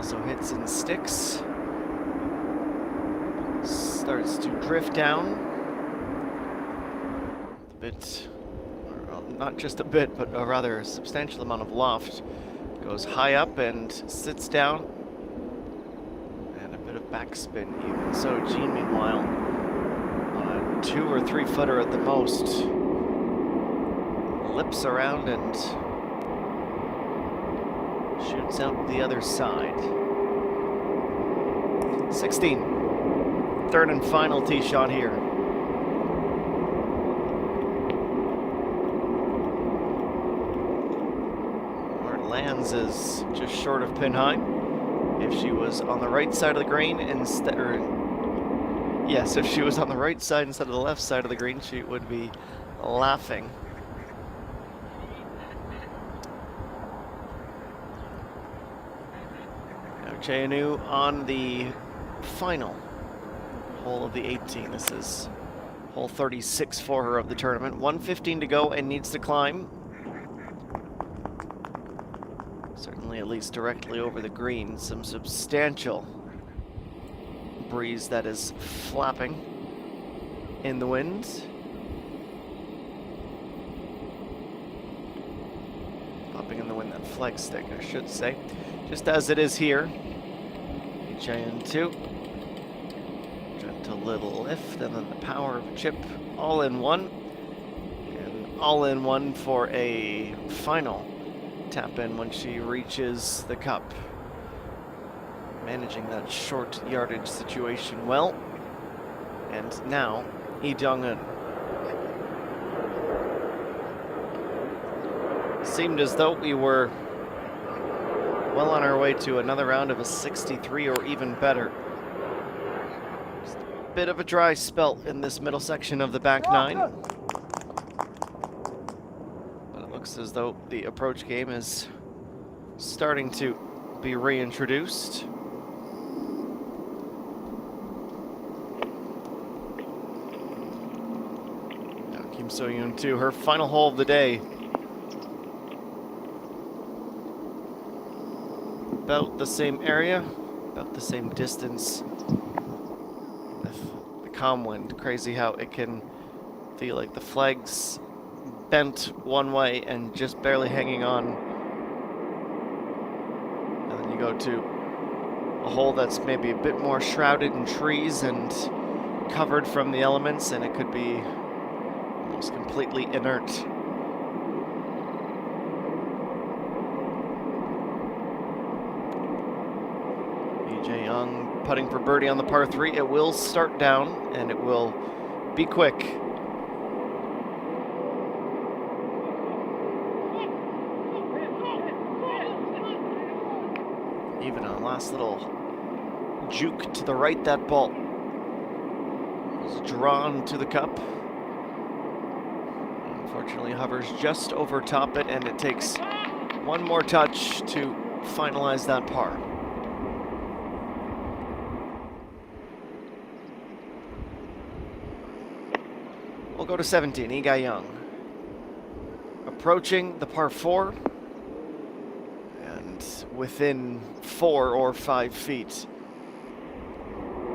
also hits and sticks. Starts to drift down. A bit, well, not just a bit, but a rather substantial amount of loft. Goes high up and sits down. And a bit of backspin even. So Jean, meanwhile, on a 2 or 3 footer at the most, lips around and shoots out the other side. 16. Third and final tee shot here. Where it lands is just short of pin high. If she was on the right side of the green instead, yes, if she was on the right side instead of the left side of the green, she would be laughing. Now Cheanu on the final hole of the 18. This is hole 36 for her of the tournament. 1:15 to go and needs to climb. Certainly at least directly over the green. Some substantial breeze that is flapping in the wind. Flapping in the wind, that flag stick, I should say. Just as it is here. Giant 2. Gentle little lift, and then the power of a chip all in one. And all in one for a final tap in when she reaches the cup. Managing that short yardage situation well. And now, Lee Jong-un. Seemed as though we were well on our way to another round of a 63 or even better. Just a bit of a dry spell in this middle section of the back nine. But it looks as though the approach game is starting to be reintroduced. Now Kim So-yoon to her final hole of the day. About the same area, about the same distance with the calm wind. Crazy how it can feel like the flag's bent one way and just barely hanging on. And then you go to a hole that's maybe a bit more shrouded in trees and covered from the elements, and it could be almost completely inert. Young putting for birdie on the par 3. It will start down and it will be quick. Even a last little juke to the right, that ball was drawn to the cup. Unfortunately, hovers just over top it, and it takes one more touch to finalize that par. We'll go to 17, Lee Ga-young. Approaching the par 4. And within 4 or 5 feet.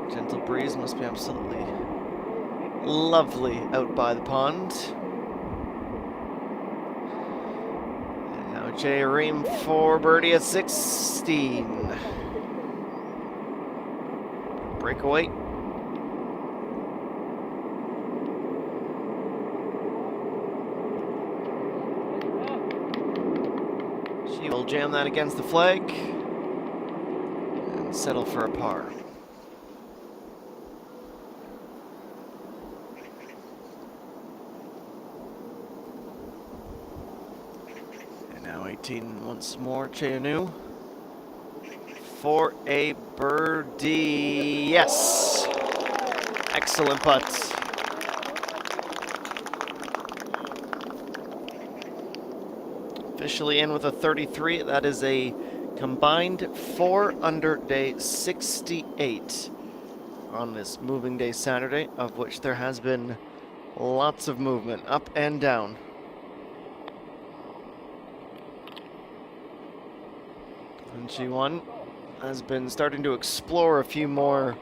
Gentle breeze, must be absolutely lovely out by the pond. And now Jay Ream for birdie at 16. Breakaway. She will jam that against the flag and settle for a par. And now 18 once more, Cheanu for a birdie. Yes! Excellent putt. Officially in with a 33. That is a combined 4 under day 68 on this moving day Saturday, of which there has been lots of movement up and down. And she won has been starting to explore a few more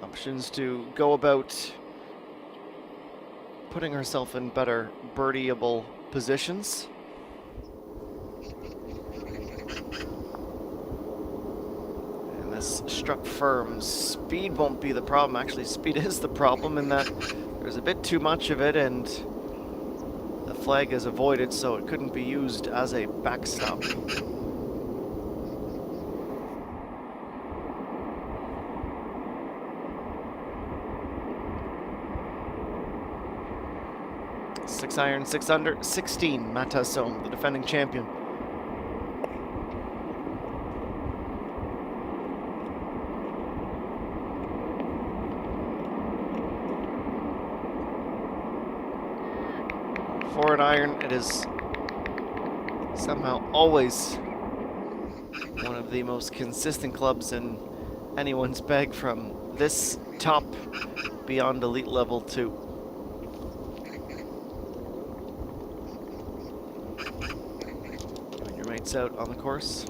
options to go about putting herself in better birdieable positions. And this struck firm. Speed won't be the problem. Actually, speed is the problem in that there's a bit too much of it, and the flag is avoided, so it couldn't be used as a backstop. Six iron, 6 under, 16, Matasom, the defending champion. For an iron, it is somehow always one of the most consistent clubs in anyone's bag from this top beyond elite level 2. Your mates out on the course.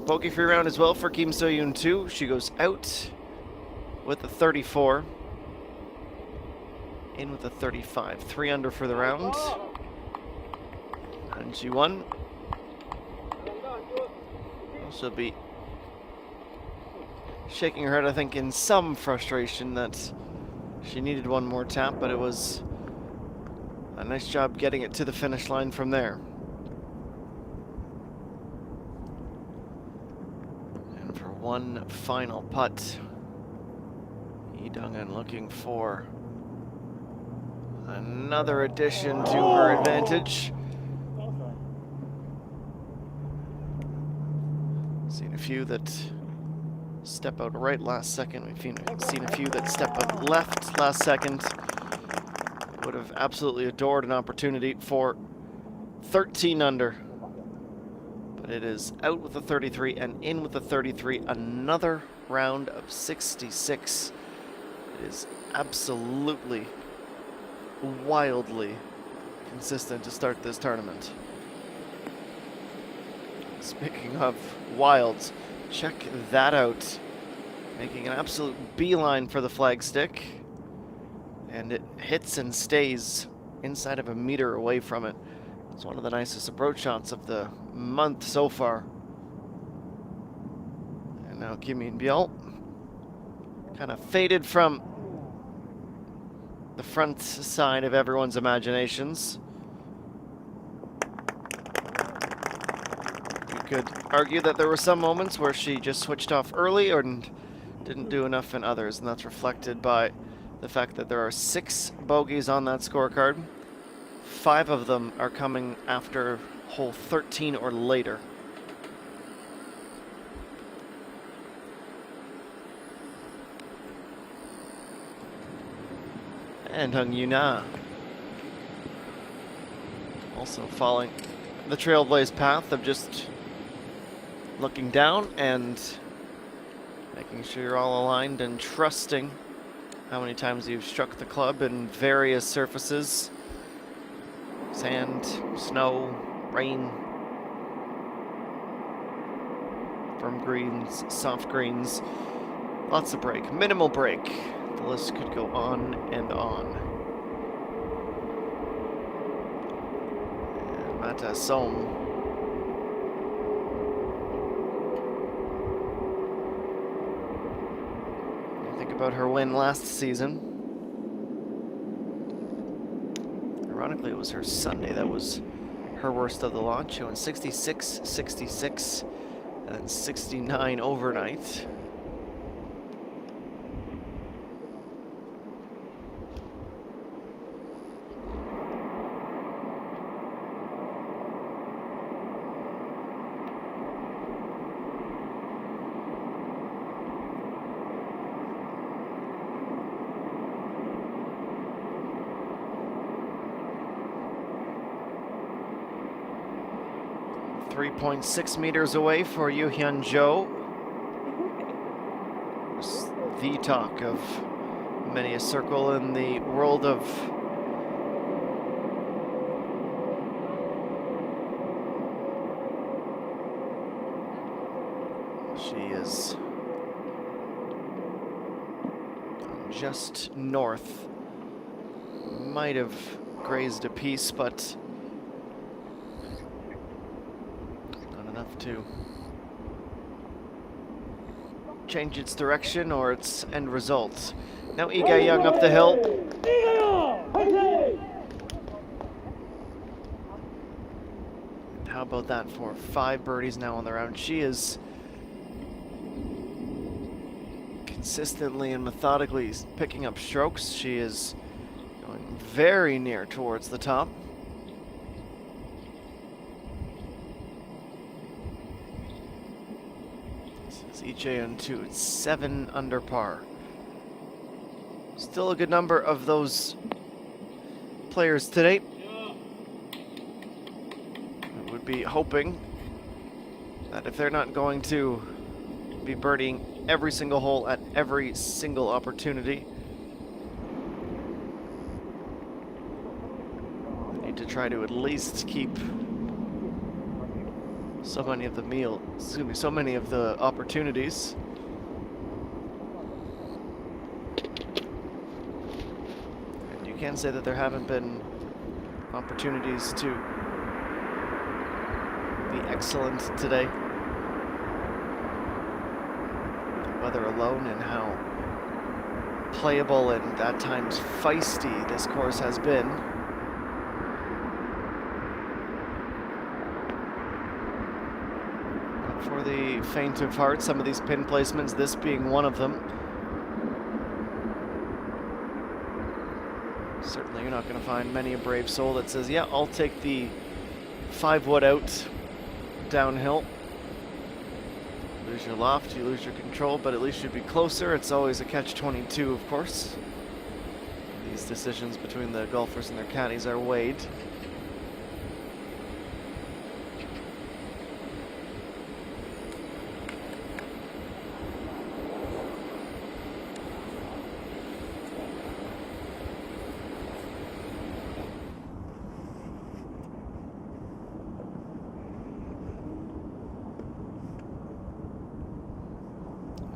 Bogey free round as well for Kim So-yoon 2. She goes out with a 34. In with a 35. 3 under for the round. And she won. She'll be shaking her head, I think, in some frustration that she needed one more tap, but it was a nice job getting it to the finish line from there. And for one final putt, Lee Dong-eun looking for another addition to her advantage. Seen a few that step out right last second. We've seen a few that step out left last second. Would have absolutely adored an opportunity for 13 under. But it is out with a 33 and in with a 33. Another round of 66. It is absolutely wildly consistent to start this tournament. Speaking of wilds, check that out. Making an absolute beeline for the flagstick. And it hits and stays inside of a meter away from it. It's one of the nicest approach shots of the month so far. And now Kim Min-byul kind of faded from the front side of everyone's imaginations. You could argue that there were some moments where she just switched off early and didn't do enough in others, and that's reflected by the fact that there are 6 bogeys on that scorecard. 5 of them are coming after hole 13 or later. And Hung Yuna also following the trailblaze path of just looking down and making sure you're all aligned and trusting how many times you've struck the club in various surfaces. Sand, snow, rain, firm greens, soft greens, lots of break, minimal break. The list could go on and on. And Matasom think about her win last season. Ironically, it was her Sunday that was her worst of the lot. She went 66, 66, and 69 overnight. .6 meters away for Yoo Hyun-jo. The talk of many a circle in the world of She is just north. Might have grazed a piece, but not enough to change its direction or its end result. Now Ega Young up the hill. And how about that for 5 birdies now on the round? She is consistently and methodically picking up strokes. She is going very near towards the top. This is EJ 2. It's 7 under par. Still a good number of those players today. I would be hoping that if they're not going to be birdieing every single hole at every single opportunity, they need to try to at least keep so many of the opportunities. And you can say that there haven't been opportunities to be excellent today. The weather alone and how playable and at times feisty this course has been. For the faint of heart, some of these pin placements, this being one of them. Certainly you're not going to find many a brave soul that says, yeah, I'll take the 5-wood out downhill. Lose your loft, you lose your control, but at least you'd be closer. It's always a catch-22, of course. These decisions between the golfers and their caddies are weighed.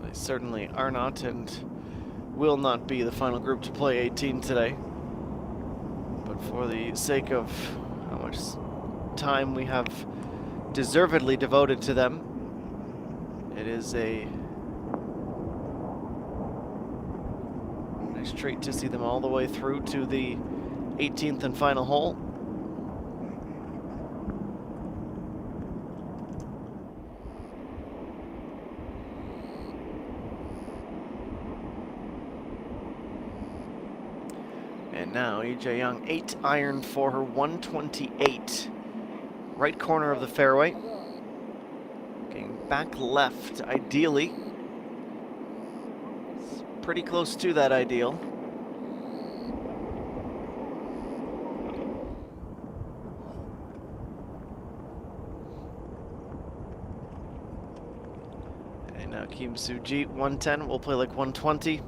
They certainly are not and will not be the final group to play 18 today. But for the sake of how much time we have deservedly devoted to them, it is a nice treat to see them all the way through to the 18th and final hole. And now EJ Young, 8-iron for her 128. Right corner of the fairway. Looking back left, ideally. It's pretty close to that ideal. And now Kim Soo-ji, 110, will play like 120.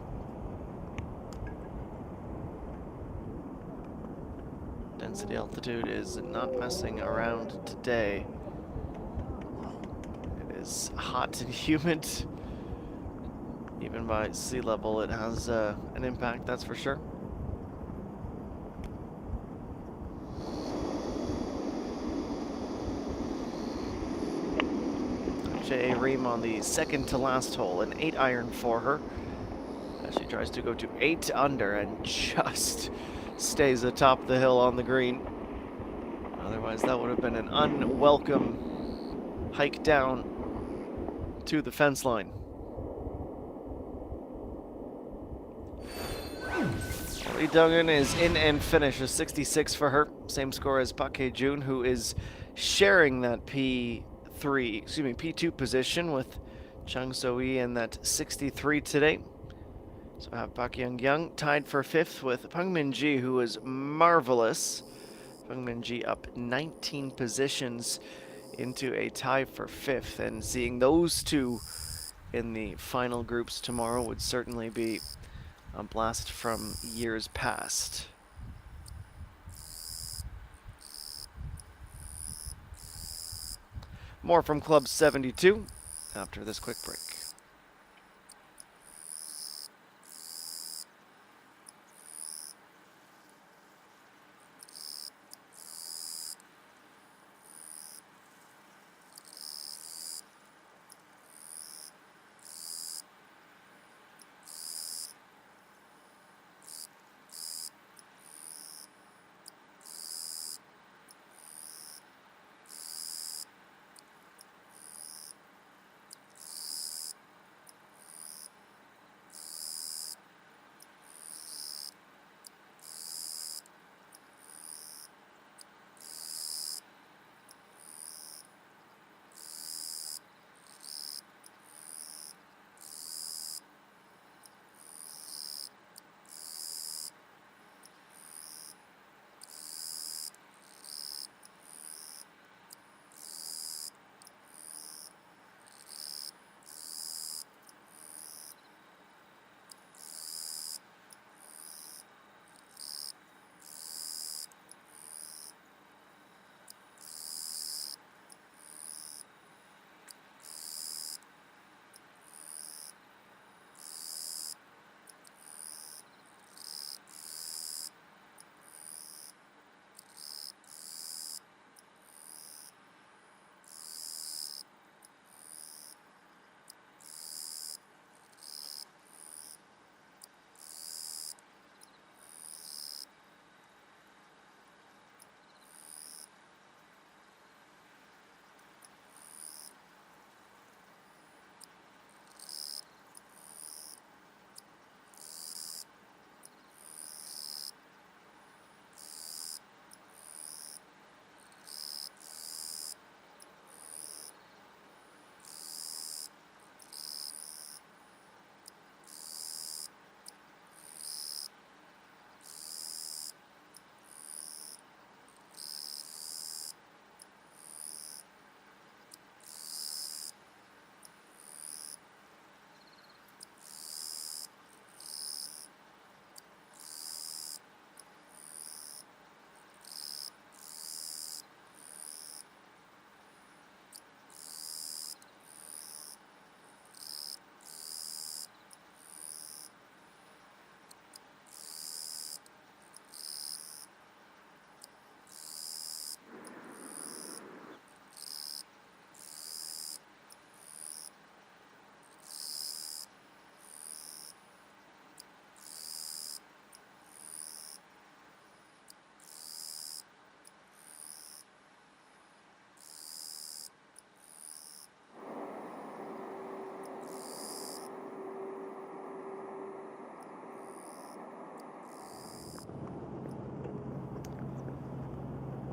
Density altitude is not messing around today. It is hot and humid. Even by sea level, it has an impact, that's for sure. J.A. Ream on the second to last hole, an 8-iron for her. As she tries to go to 8 under and just stays atop the hill on the green. Otherwise, that would have been an unwelcome hike down to the fence line. Lee Duggan is in and finish, a 66 for her. Same score as Park Hae-jun, who is sharing that P2 position with Chung So-hee in that 63 today. So I have Park Young tied for 5th with Peng Min-ji, who is marvelous. Peng Min-ji up 19 positions into a tie for 5th, and seeing those two in the final groups tomorrow would certainly be a blast from years past. More from Club 72. after this quick break.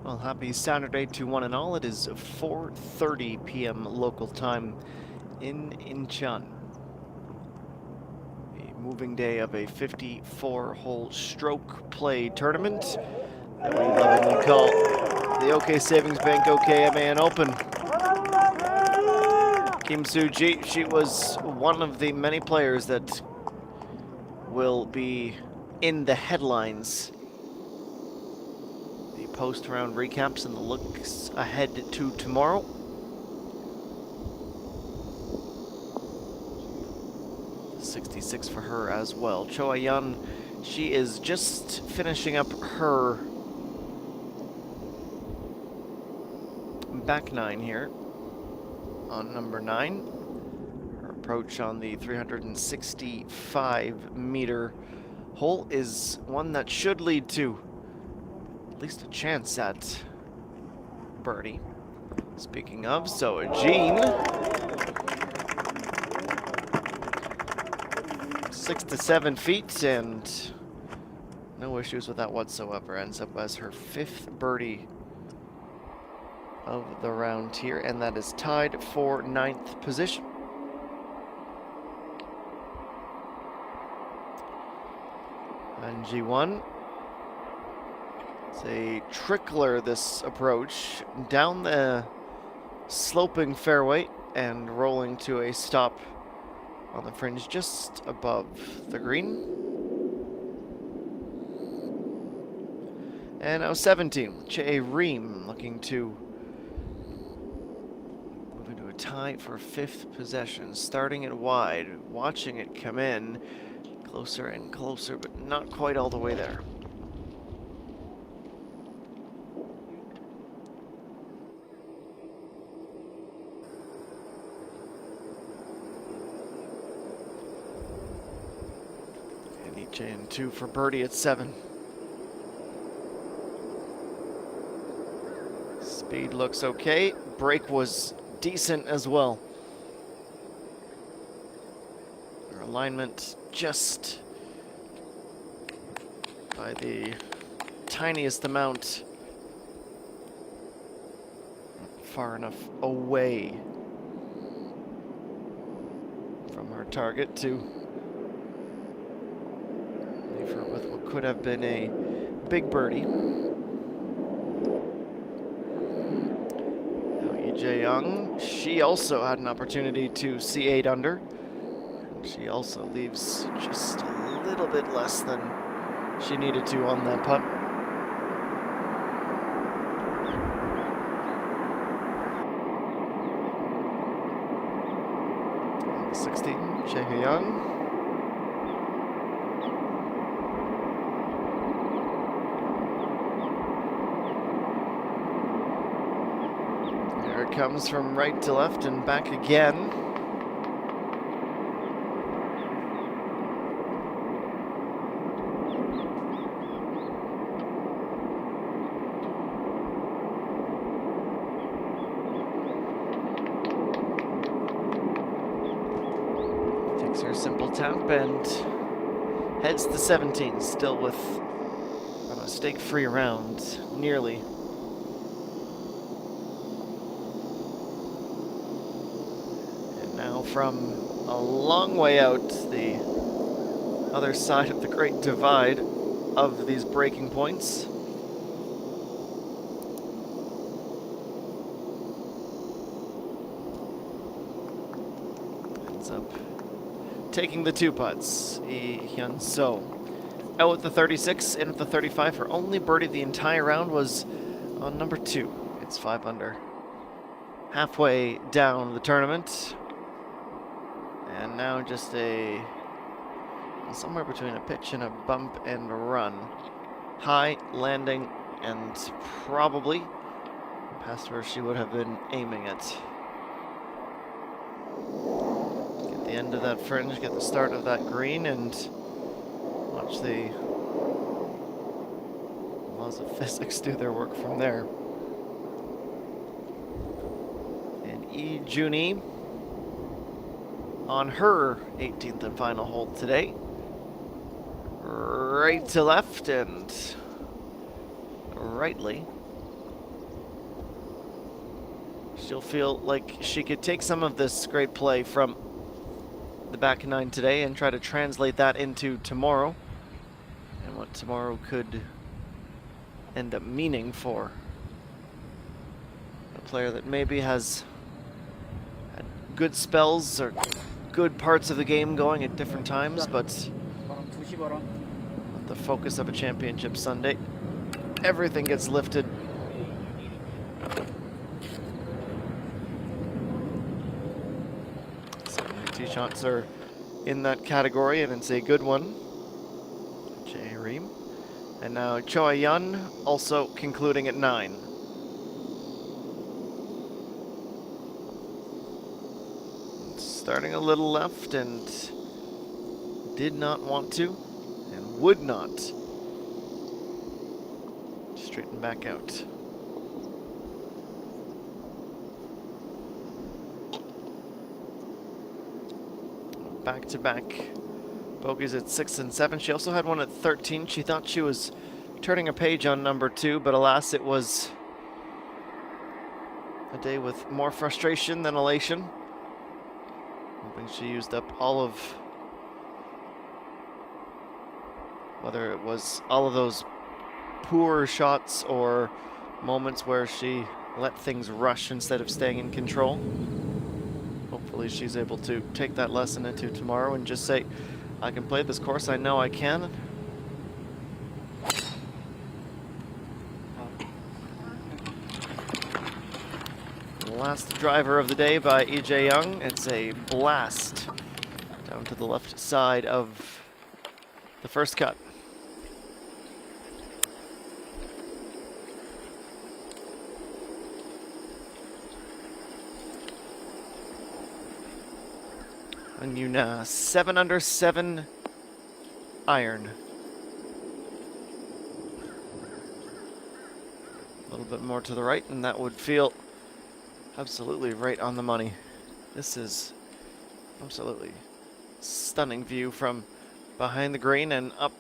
Well, happy Saturday to one and all. It is 4:30 p.m. local time in Incheon. A moving day of a 54-hole stroke play tournament that we lovingly call the OK Savings Bank OKMAN Open. Kim Soo-ji, she was one of the many players that will be in the headlines. The post-round recaps and the looks ahead to tomorrow. .66 for her as well. Cho Ayan, she is just finishing up her back nine here on number 9. Her approach on the 365-meter hole is one that should lead to at least a chance at birdie. Speaking of, so Jean, 6 to 7 feet and no issues with that whatsoever. Ends up as her 5th birdie of the round here, and that is tied for 9th position. And G1, it's a trickler, this approach, down the sloping fairway and rolling to a stop on the fringe just above the green. And now 17, Che Ream looking to into a tie for 5th possession, starting it wide, watching it come in closer and closer, but not quite all the way there. And EJ in 2 for birdie at 7. Speed looks okay. Break was decent as well. Her alignment just by the tiniest amount, not far enough away from her target to leave her with what could have been a big birdie. Jae Young, she also had an opportunity to see 8 under. And she also leaves just a little bit less than she needed to on that putt. 16, Jae Young. Comes from right to left and back again. Takes her simple tap and heads to 17, still with a mistake-free round, nearly. From a long way out, the other side of the great divide of these breaking points. Ends up taking the 2 putts. Lee Hyun-so out with the 36, in with the 35. Her only birdie the entire round was on number 2. It's 5 under. Halfway down the tournament. And now just somewhere between a pitch and a bump and a run. High, landing, and probably past where she would have been aiming it. Get the end of that fringe, get the start of that green, and watch the laws of physics do their work from there. And Lee Junhee on her 18th and final hole today. Right to left and rightly. She'll feel like she could take some of this great play from the back 9 today and try to translate that into tomorrow and what tomorrow could end up meaning for a player that maybe has had good spells or good parts of the game going at different times, but the focus of a championship Sunday, everything gets lifted. So many tee shots are in that category, and it's a good one. Jae Reem. And now Choi Yun also concluding at 9. Starting a little left and did not want to and would not straighten back out. Back-to-back bogeys at 6 and 7. She also had one at 13. She thought she was turning a page on number 2, but alas, it was a day with more frustration than elation. Hoping she used up all of, whether it was all of those poor shots or moments where she let things rush instead of staying in control. Hopefully she's able to take that lesson into tomorrow and just say, I can play this course, I know I can. Last driver of the day by EJ Young. It's a blast down to the left side of the first cut. Yuna, 7 under, 7 iron. A little bit more to the right, and that would feel absolutely right on the money. This is absolutely stunning view from behind the green and up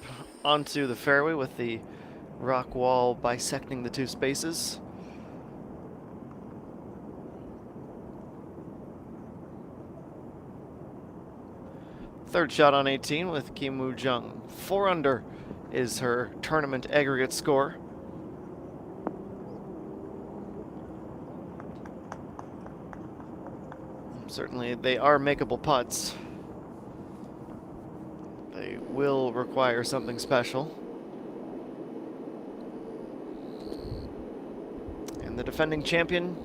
onto the fairway with the rock wall bisecting the two spaces. Third shot on 18 with Kim Woo Jung. 4 under is her tournament aggregate score. Certainly they are makeable putts. They will require something special. And the defending champion,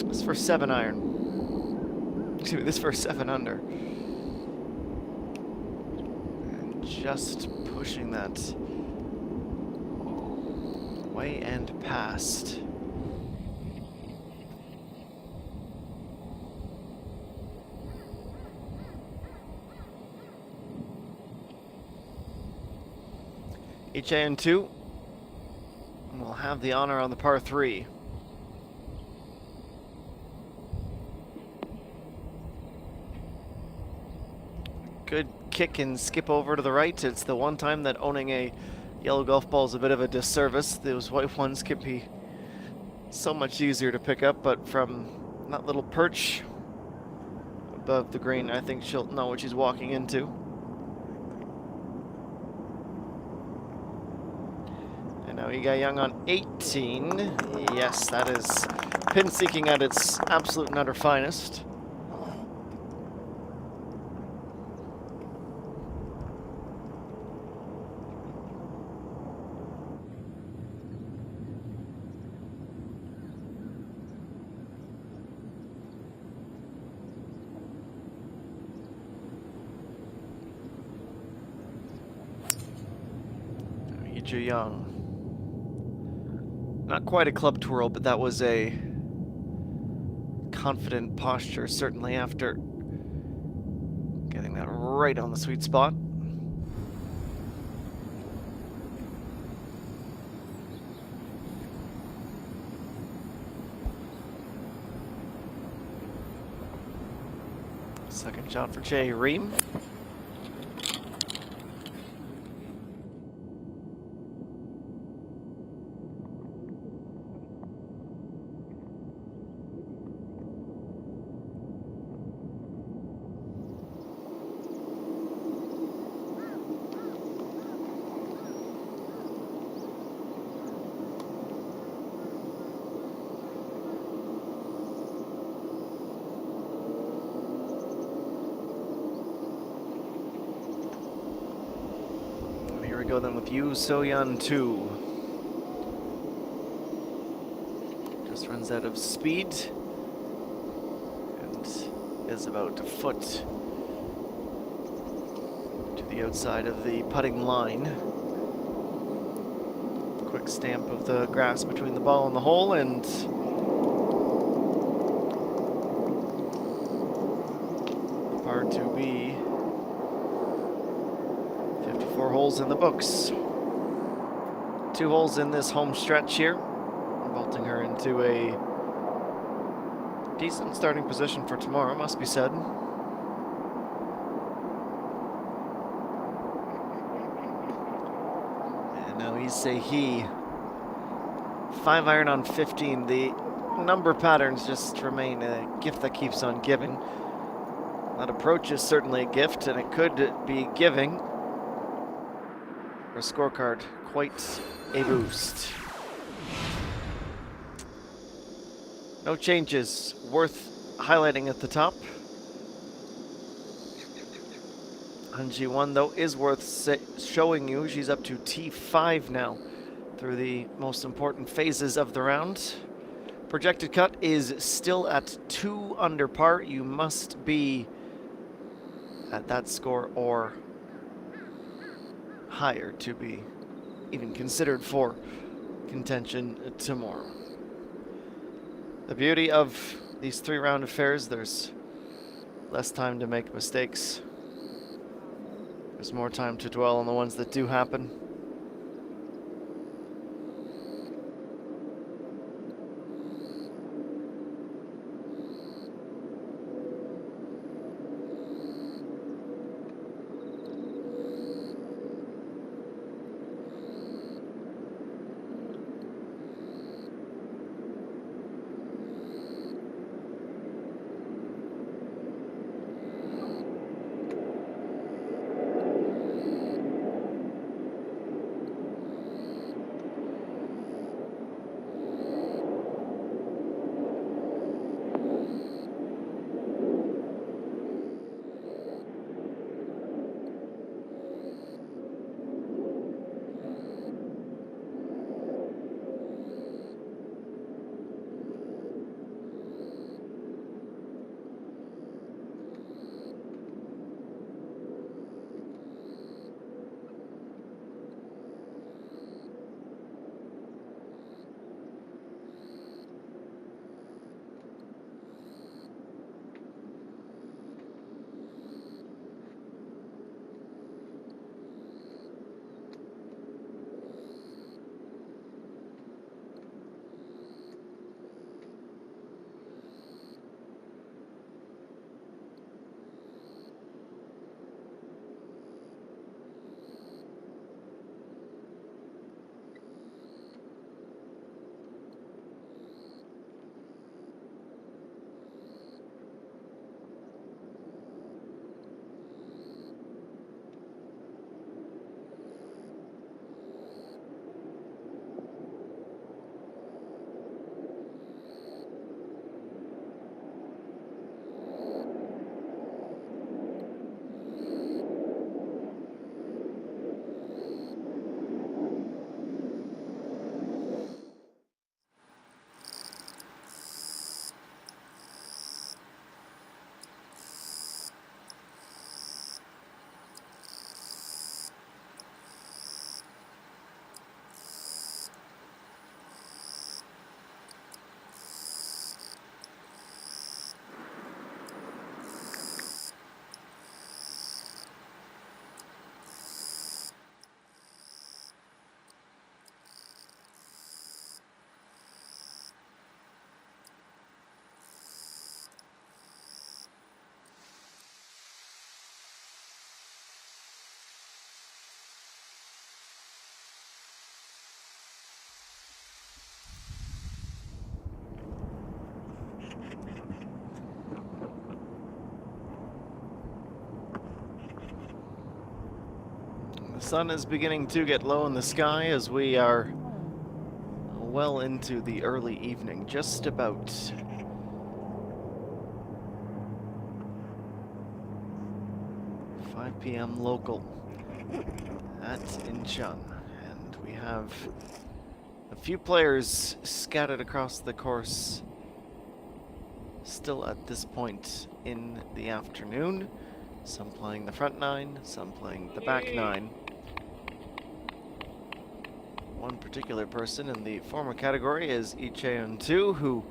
this for 7 iron. Excuse me, this for 7 under. And just pushing that way and past. HAN2 will have the honor on the par 3. Good kick and skip over to the right. It's the one time that owning a yellow golf ball is a bit of a disservice. Those white ones can be so much easier to pick up, but from that little perch above the green, I think she'll know what she's walking into. Now you got Young on 18. Yes, that is pin seeking at its absolute and utter finest. EJ Young. Not quite a club twirl, but that was a confident posture, certainly after getting that right on the sweet spot. Second shot for Jae Reem. Here we go then with Yoo So-yeon 2. Just runs out of speed and is about a foot to the outside of the putting line. Quick stamp of the grass between the ball and the hole, and par 2B. 54 holes in the books. 2 holes in this home stretch here, vaulting her into a decent starting position for tomorrow, must be said. And now Lee Se-hee, 5 iron on 15. The number patterns just remain a gift that keeps on giving. That approach is certainly a gift, and it could be giving her scorecard quite a boost. No changes worth highlighting at the top. Han Ji-won, though, is worth showing you. She's up to T5 now through the most important phases of the round. Projected cut is still at 2 under par. You must be at that score or higher to be even considered for contention tomorrow. The beauty of these 3-round affairs, there's less time to make mistakes. There's more time to dwell on the ones that do happen. The sun is beginning to get low in the sky as we are well into the early evening, just about. 5 p.m. local at Incheon, and we have a few players scattered across the course still at this point in the afternoon. Some playing the front 9, some playing the back 9. One particular person in the former category is Lee Chae-eun-2, who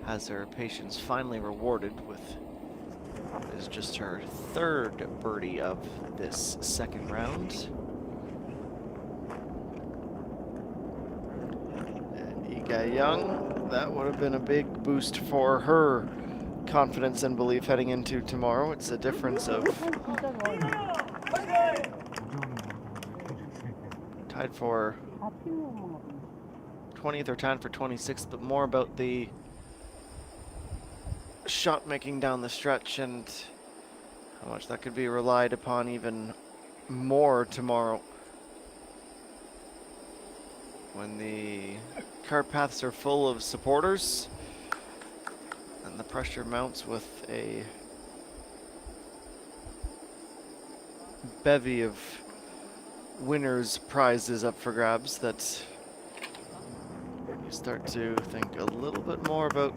has her patience finally rewarded with what is just her 3rd birdie of this 2nd round. And Lee Ga-young, that would have been a big boost for her confidence and belief heading into tomorrow. It's a difference of tied for 20th or tied for 26th, but more about the shot making down the stretch and how much that could be relied upon even more tomorrow when the cart paths are full of supporters and the pressure mounts with a bevy of winners' prizes up for grabs that you start to think a little bit more about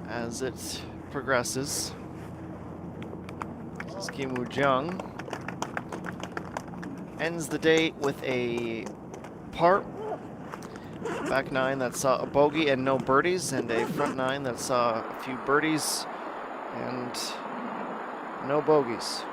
as it progresses. This is Kim Woo-jung. Ends the day with a par. Back nine that saw a bogey and no birdies, and a front nine that saw a few birdies and no bogeys.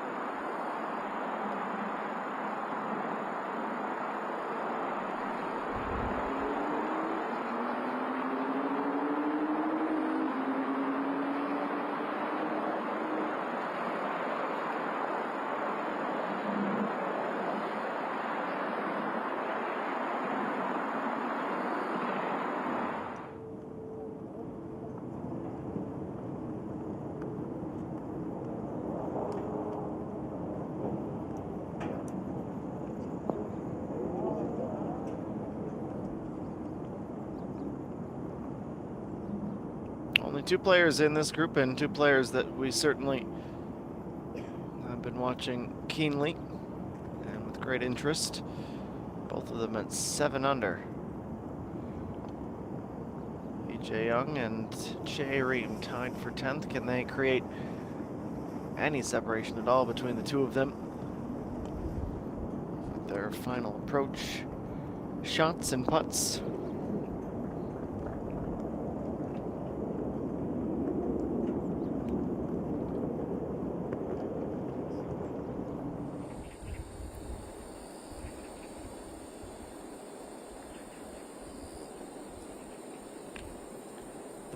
Only two players in this group, and two players that we certainly have been watching keenly and with great interest. Both of them at 7 under. E.J. Young and Jae Reem tied for 10th. Can they create any separation at all between the two of them with their final approach shots and putts?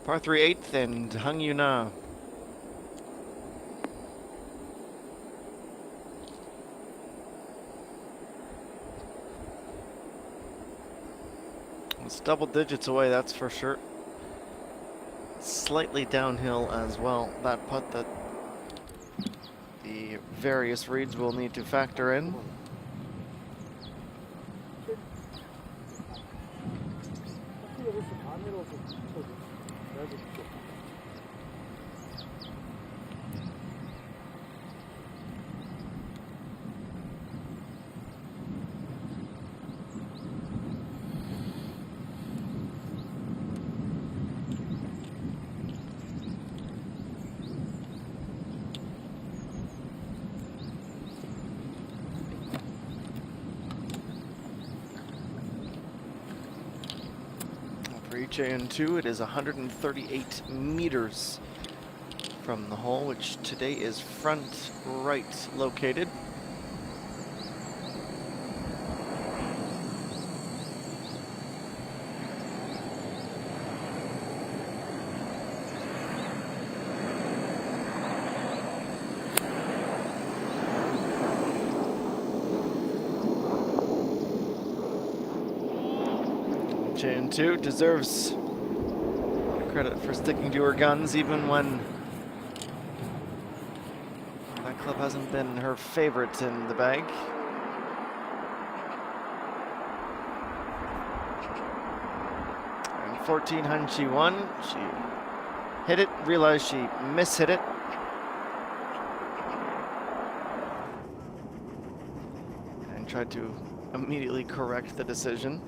Par 3 8th and Hung Yuna. It's double digits away, that's for sure. Slightly downhill as well. That putt that the various reads will need to factor in. For EJN2, it is 138 meters from the hole, which today is front right located. EJN2 deserves credit for sticking to her guns even when that club hasn't been her favorite in the bag. And 14 hun she won. She hit it, realized she mishit it. And tried to immediately correct the decision.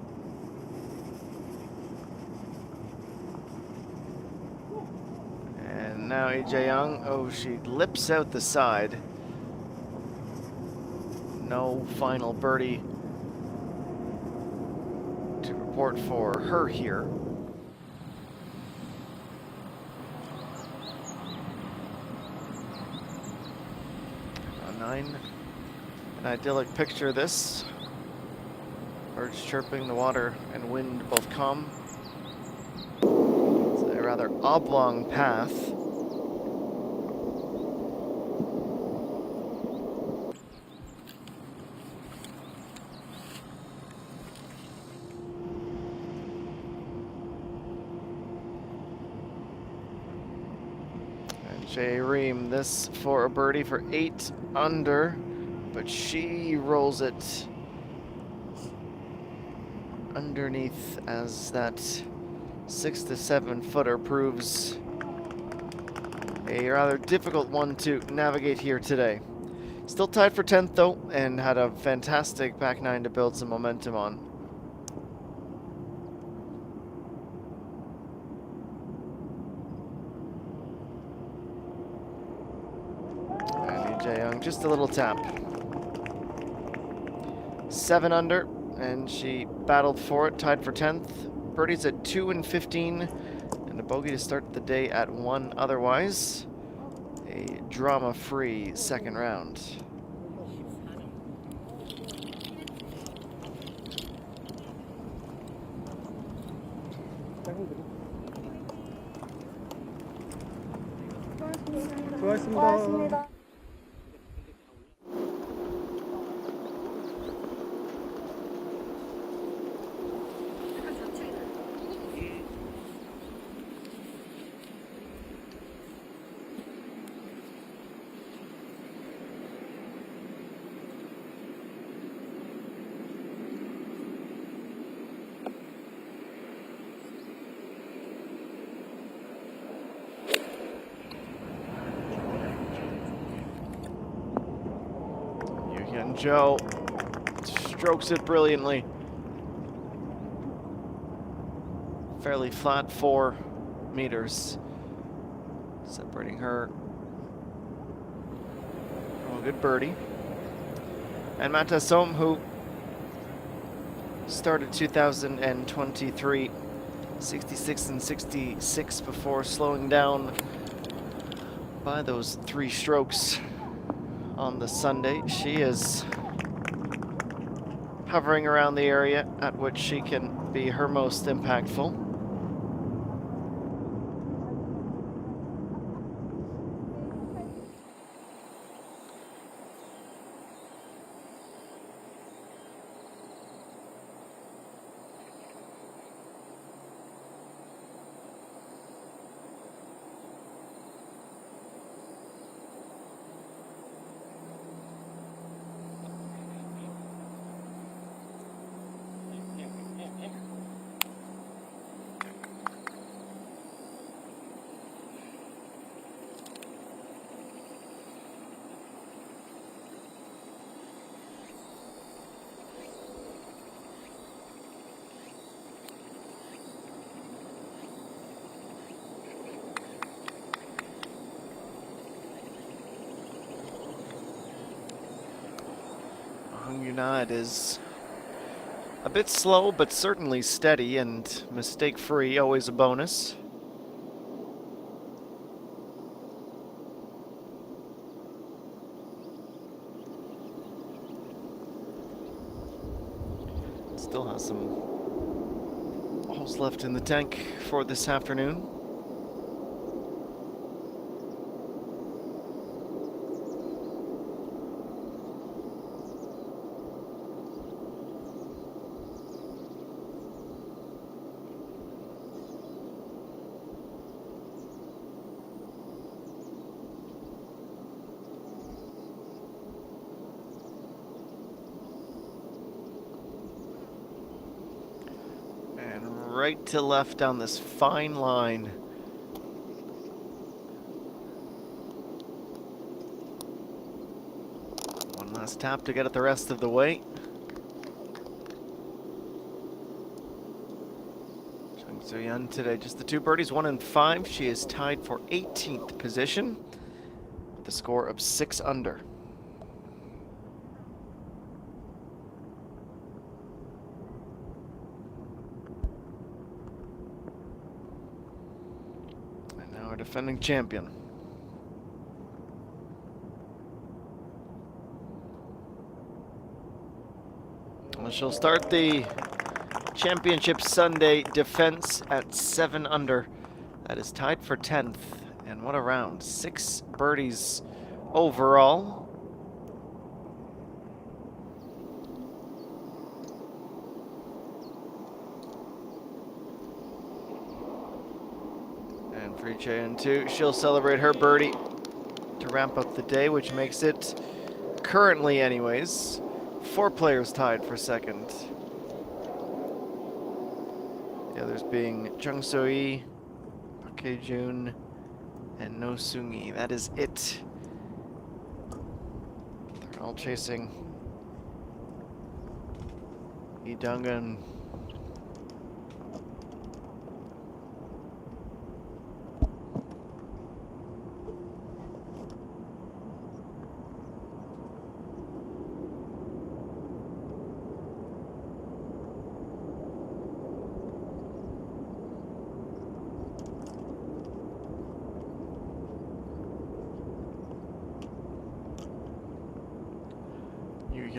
Now E.J. Young, oh, she lips out the side. No final birdie to report for her here. On 9, an idyllic picture this. Birds chirping, the water and wind both calm. It's a rather oblong path. Jae Reem, this for a birdie for 8 under, but she rolls it underneath as that 6 to 7 footer proves a rather difficult one to navigate here today. Still tied for 10th though, and had a fantastic back 9 to build some momentum on. just a little tap. 7 under, and she battled for it, tied for 10th. Birdies at 2 and 15, and a bogey to start the day at 1 otherwise. A drama-free second round. 고맙습니다. And Joe strokes it brilliantly. Fairly flat 4 meters, separating her from a good birdie. And Matassom, who started 2023 66 and 66 before slowing down by those 3 strokes on the Sunday. She is hovering around the area at which she can be her most impactful. United is a bit slow, but certainly steady and mistake-free, always a bonus. Still has some holes left in the tank for this afternoon. Right to left down this fine line. One last tap to get it the rest of the way. Chung So-Yun today, just the 2 birdies, 1 and 5. She is tied for 18th position with a score of 6 under. Defending champion. Well, she'll start the championship Sunday defense at 7 under. That is tied for 10th. And what a round. 6 birdies overall. For Choi-Eun, she'll celebrate her birdie to ramp up the day, which makes it, currently anyways, 4 players tied for second. The others being Chung So-Yi, Park Hae-jun, and No Sung-Yi. That is it. They're all chasing Lee Dong-gun.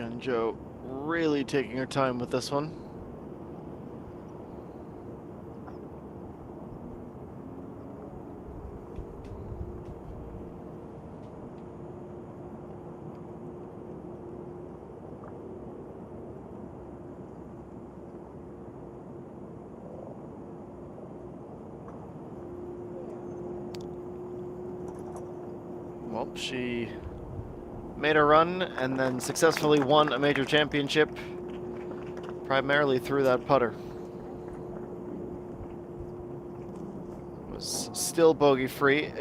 Hyunjo really taking her time with this one. Well, she made a run and then successfully won a major championship, primarily through that putter. Was still bogey-free.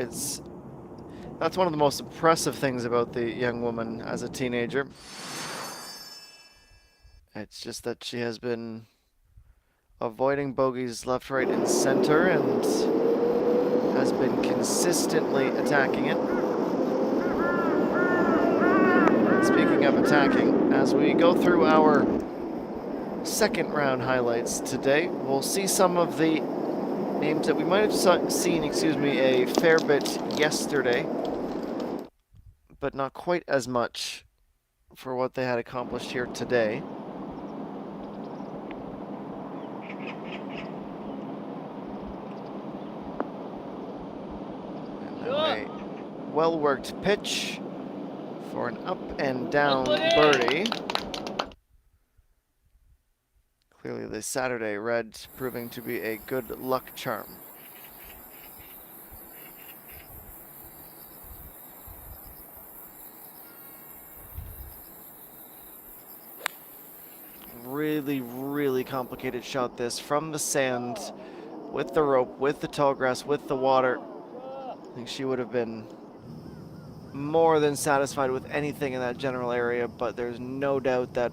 That's one of the most impressive things about the young woman as a teenager. It's just that she has been avoiding bogeys left, right, and center and has been consistently attacking it. Speaking of attacking, as we go through our second round highlights today, we'll see some of the names that we might have seen, a fair bit yesterday, but not quite as much for what they had accomplished here today. And now a well-worked pitch for an up and down birdie. Clearly the Saturday red proving to be a good luck charm. Really, really complicated shot this from the sand, with the rope, with the tall grass, with the water. I think she would have been more than satisfied with anything in that general area, but there's no doubt that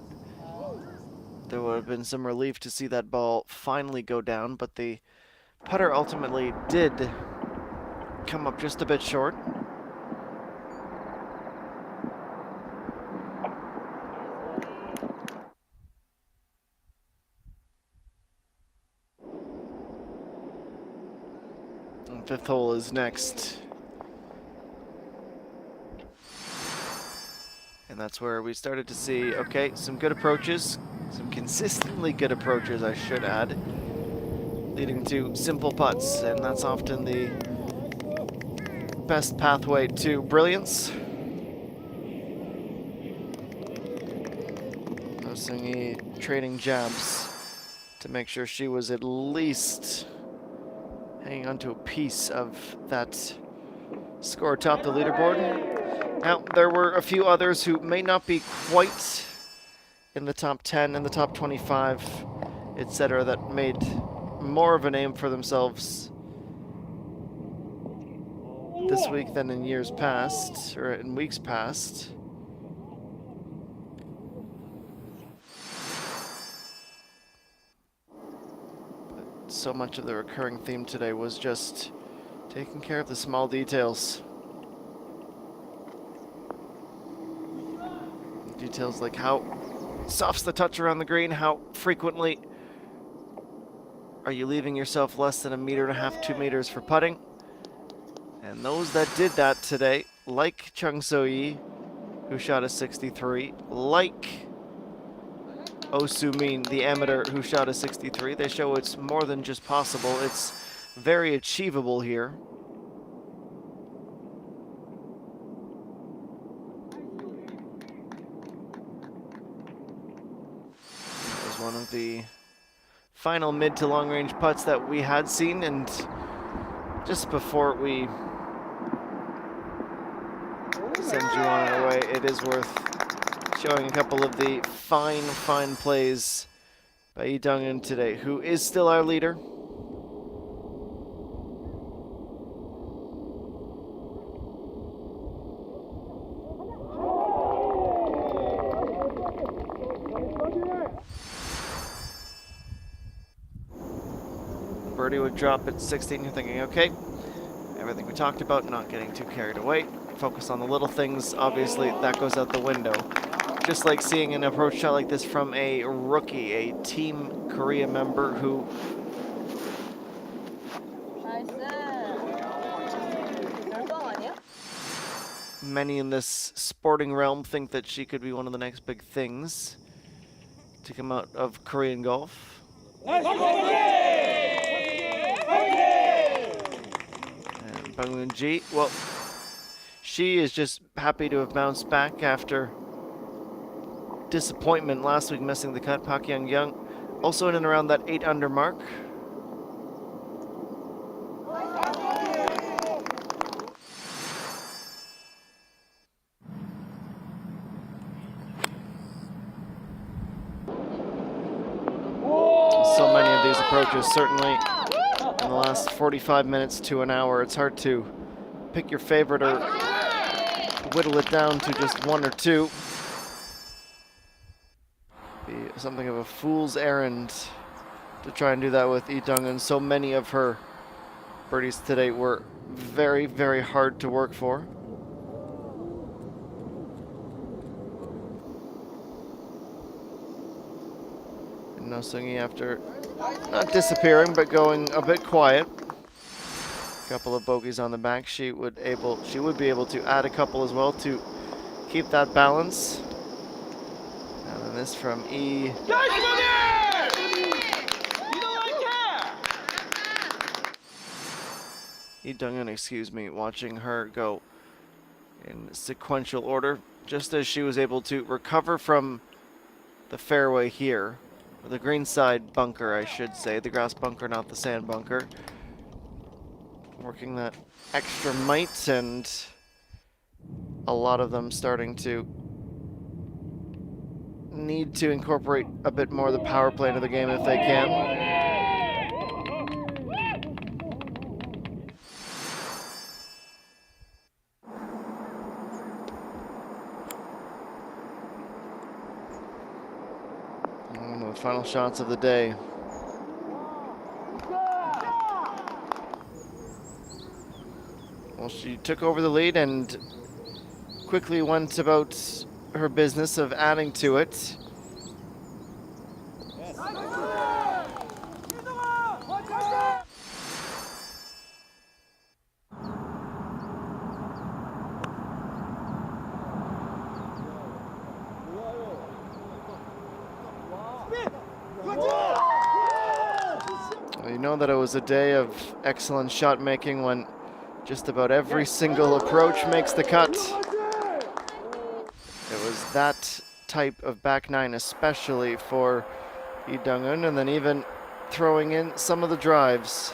there would have been some relief to see that ball finally go down, but the putter ultimately did come up just a bit short. And fifth hole is next. And that's where we started to see, okay, some good approaches, some consistently good approaches, I should add, leading to simple putts, and that's often the best pathway to brilliance. Noticing trading jabs to make sure she was at least hanging onto a piece of that score atop the leaderboard. Now, there were a few others who may not be quite in the top 10, in the top 25, etc., that made more of a name for themselves this week than in years past, or in weeks past. But so much of the recurring theme today was just taking care of the small details. Details like how soft's the touch around the green, how frequently are you leaving yourself less than 1.5 meters, 2 meters for putting. And those that did that today, like Chung So-yi, who shot a 63, like Oh Soo-min, the amateur, who shot a 63, they show it's more than just possible, it's very achievable here. One of the final mid to long range putts that we had seen, and just before we send you on our way, it is worth showing a couple of the fine plays by Lee Dong-eun today, who is still our leader. Birdie would drop at 16, you're thinking, okay, everything we talked about, not getting too carried away, focus on the little things, obviously that goes out the window. Just like seeing an approach shot like this from a rookie, a Team Korea member who many in this sporting realm think that she could be one of the next big things to come out of Korean golf. And Bang Moon-ji, well, she is just happy to have bounced back after disappointment last week, missing the cut. Park Young also in and around that 8 under mark. So many of these approaches, certainly in the last 45 minutes to an hour. It's hard to pick your favorite or whittle it down to just one or two. Be something of a fool's errand to try and do that with Lee Dong-eun. So many of her birdies today were very, very hard to work for. And No Sung-hee, after not disappearing but going a bit quiet, a couple of bogeys on the back, she would be able to add a couple as well to keep that balance. And then this from Lee Dong-eun, excuse me, watching her go in sequential order, just as she was able to recover from the fairway here, or the greenside bunker, I should say, the grass bunker, not the sand bunker. Working that extra might, and a lot of them starting to need to incorporate a bit more of the power play into the game if they can. Final shots of the day. Well, she took over the lead and quickly went about her business of adding to it. Well, you know that it was a day of excellent shot making when just about every single approach makes the cut. It was that type of back nine, especially for Lee Dong-eun, and then even throwing in some of the drives.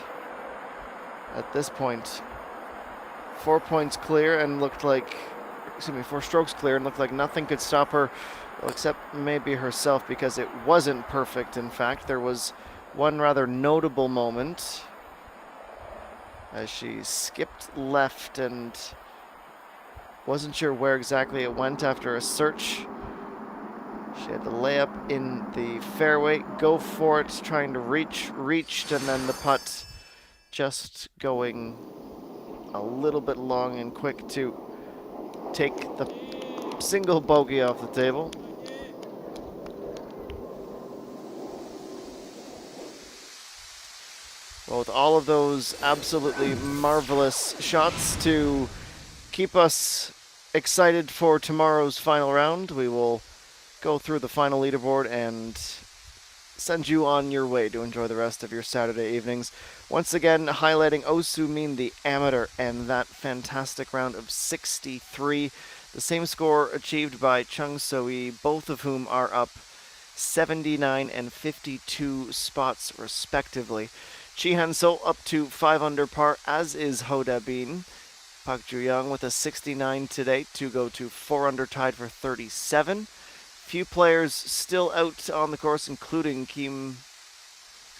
At this point, 4 points clear and looked like, 4 strokes clear and looked like nothing could stop her, well, except maybe herself, because it wasn't perfect. In fact, there was one rather notable moment as she skipped left and wasn't sure where exactly it went after a search. She had to lay up in the fairway, go for it, trying to reached, and then the putt just going a little bit long and quick to take the single bogey off the table. Well, with all of those absolutely marvelous shots to keep us excited for tomorrow's final round, we will go through the final leaderboard and send you on your way to enjoy the rest of your Saturday evenings. Once again, highlighting Oh Soo-min, the amateur, and that fantastic round of 63. The same score achieved by Chung So-hee, both of whom are up 79 and 52 spots respectively. Chi Han-sol up to 5 under par, as is Ho Da-bin. Park Ju-young with a 69 today to go to 4 under, tied for 37. Few players still out on the course, including Kim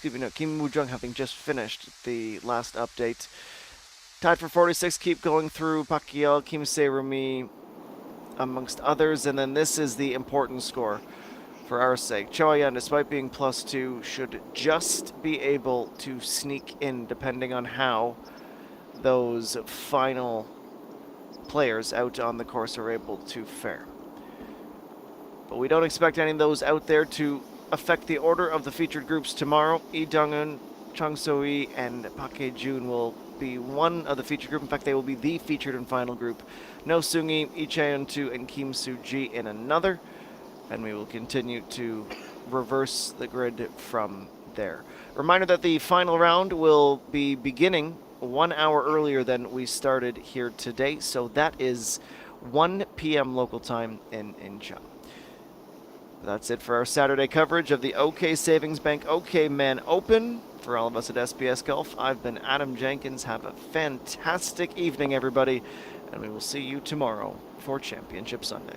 Woo-jung, having just finished the last update. Tied for 46, keep going through Park Hye-yeol, Kim Se-rumi, amongst others. And then this is the important score for our sake. Cho Ha-yeon, despite being +2, should just be able to sneak in, depending on how those final players out on the course are able to fare. But we don't expect any of those out there to affect the order of the featured groups tomorrow. Lee Dong-eun, Chung So-hee, and Park Hae-jun will be one of the featured group. In fact, they will be the featured and final group. No Sungi, Icheon2, and Kim Soo-ji in another. And we will continue to reverse the grid from there. Reminder that the final round will be beginning 1 hour earlier than we started here today. So that is 1 p.m. local time in Incheon. That's it for our Saturday coverage of the OK Savings Bank OK Man Open. For all of us at SBS Golf, I've been Adam Jenkins. Have a fantastic evening, everybody, and we will see you tomorrow for Championship Sunday.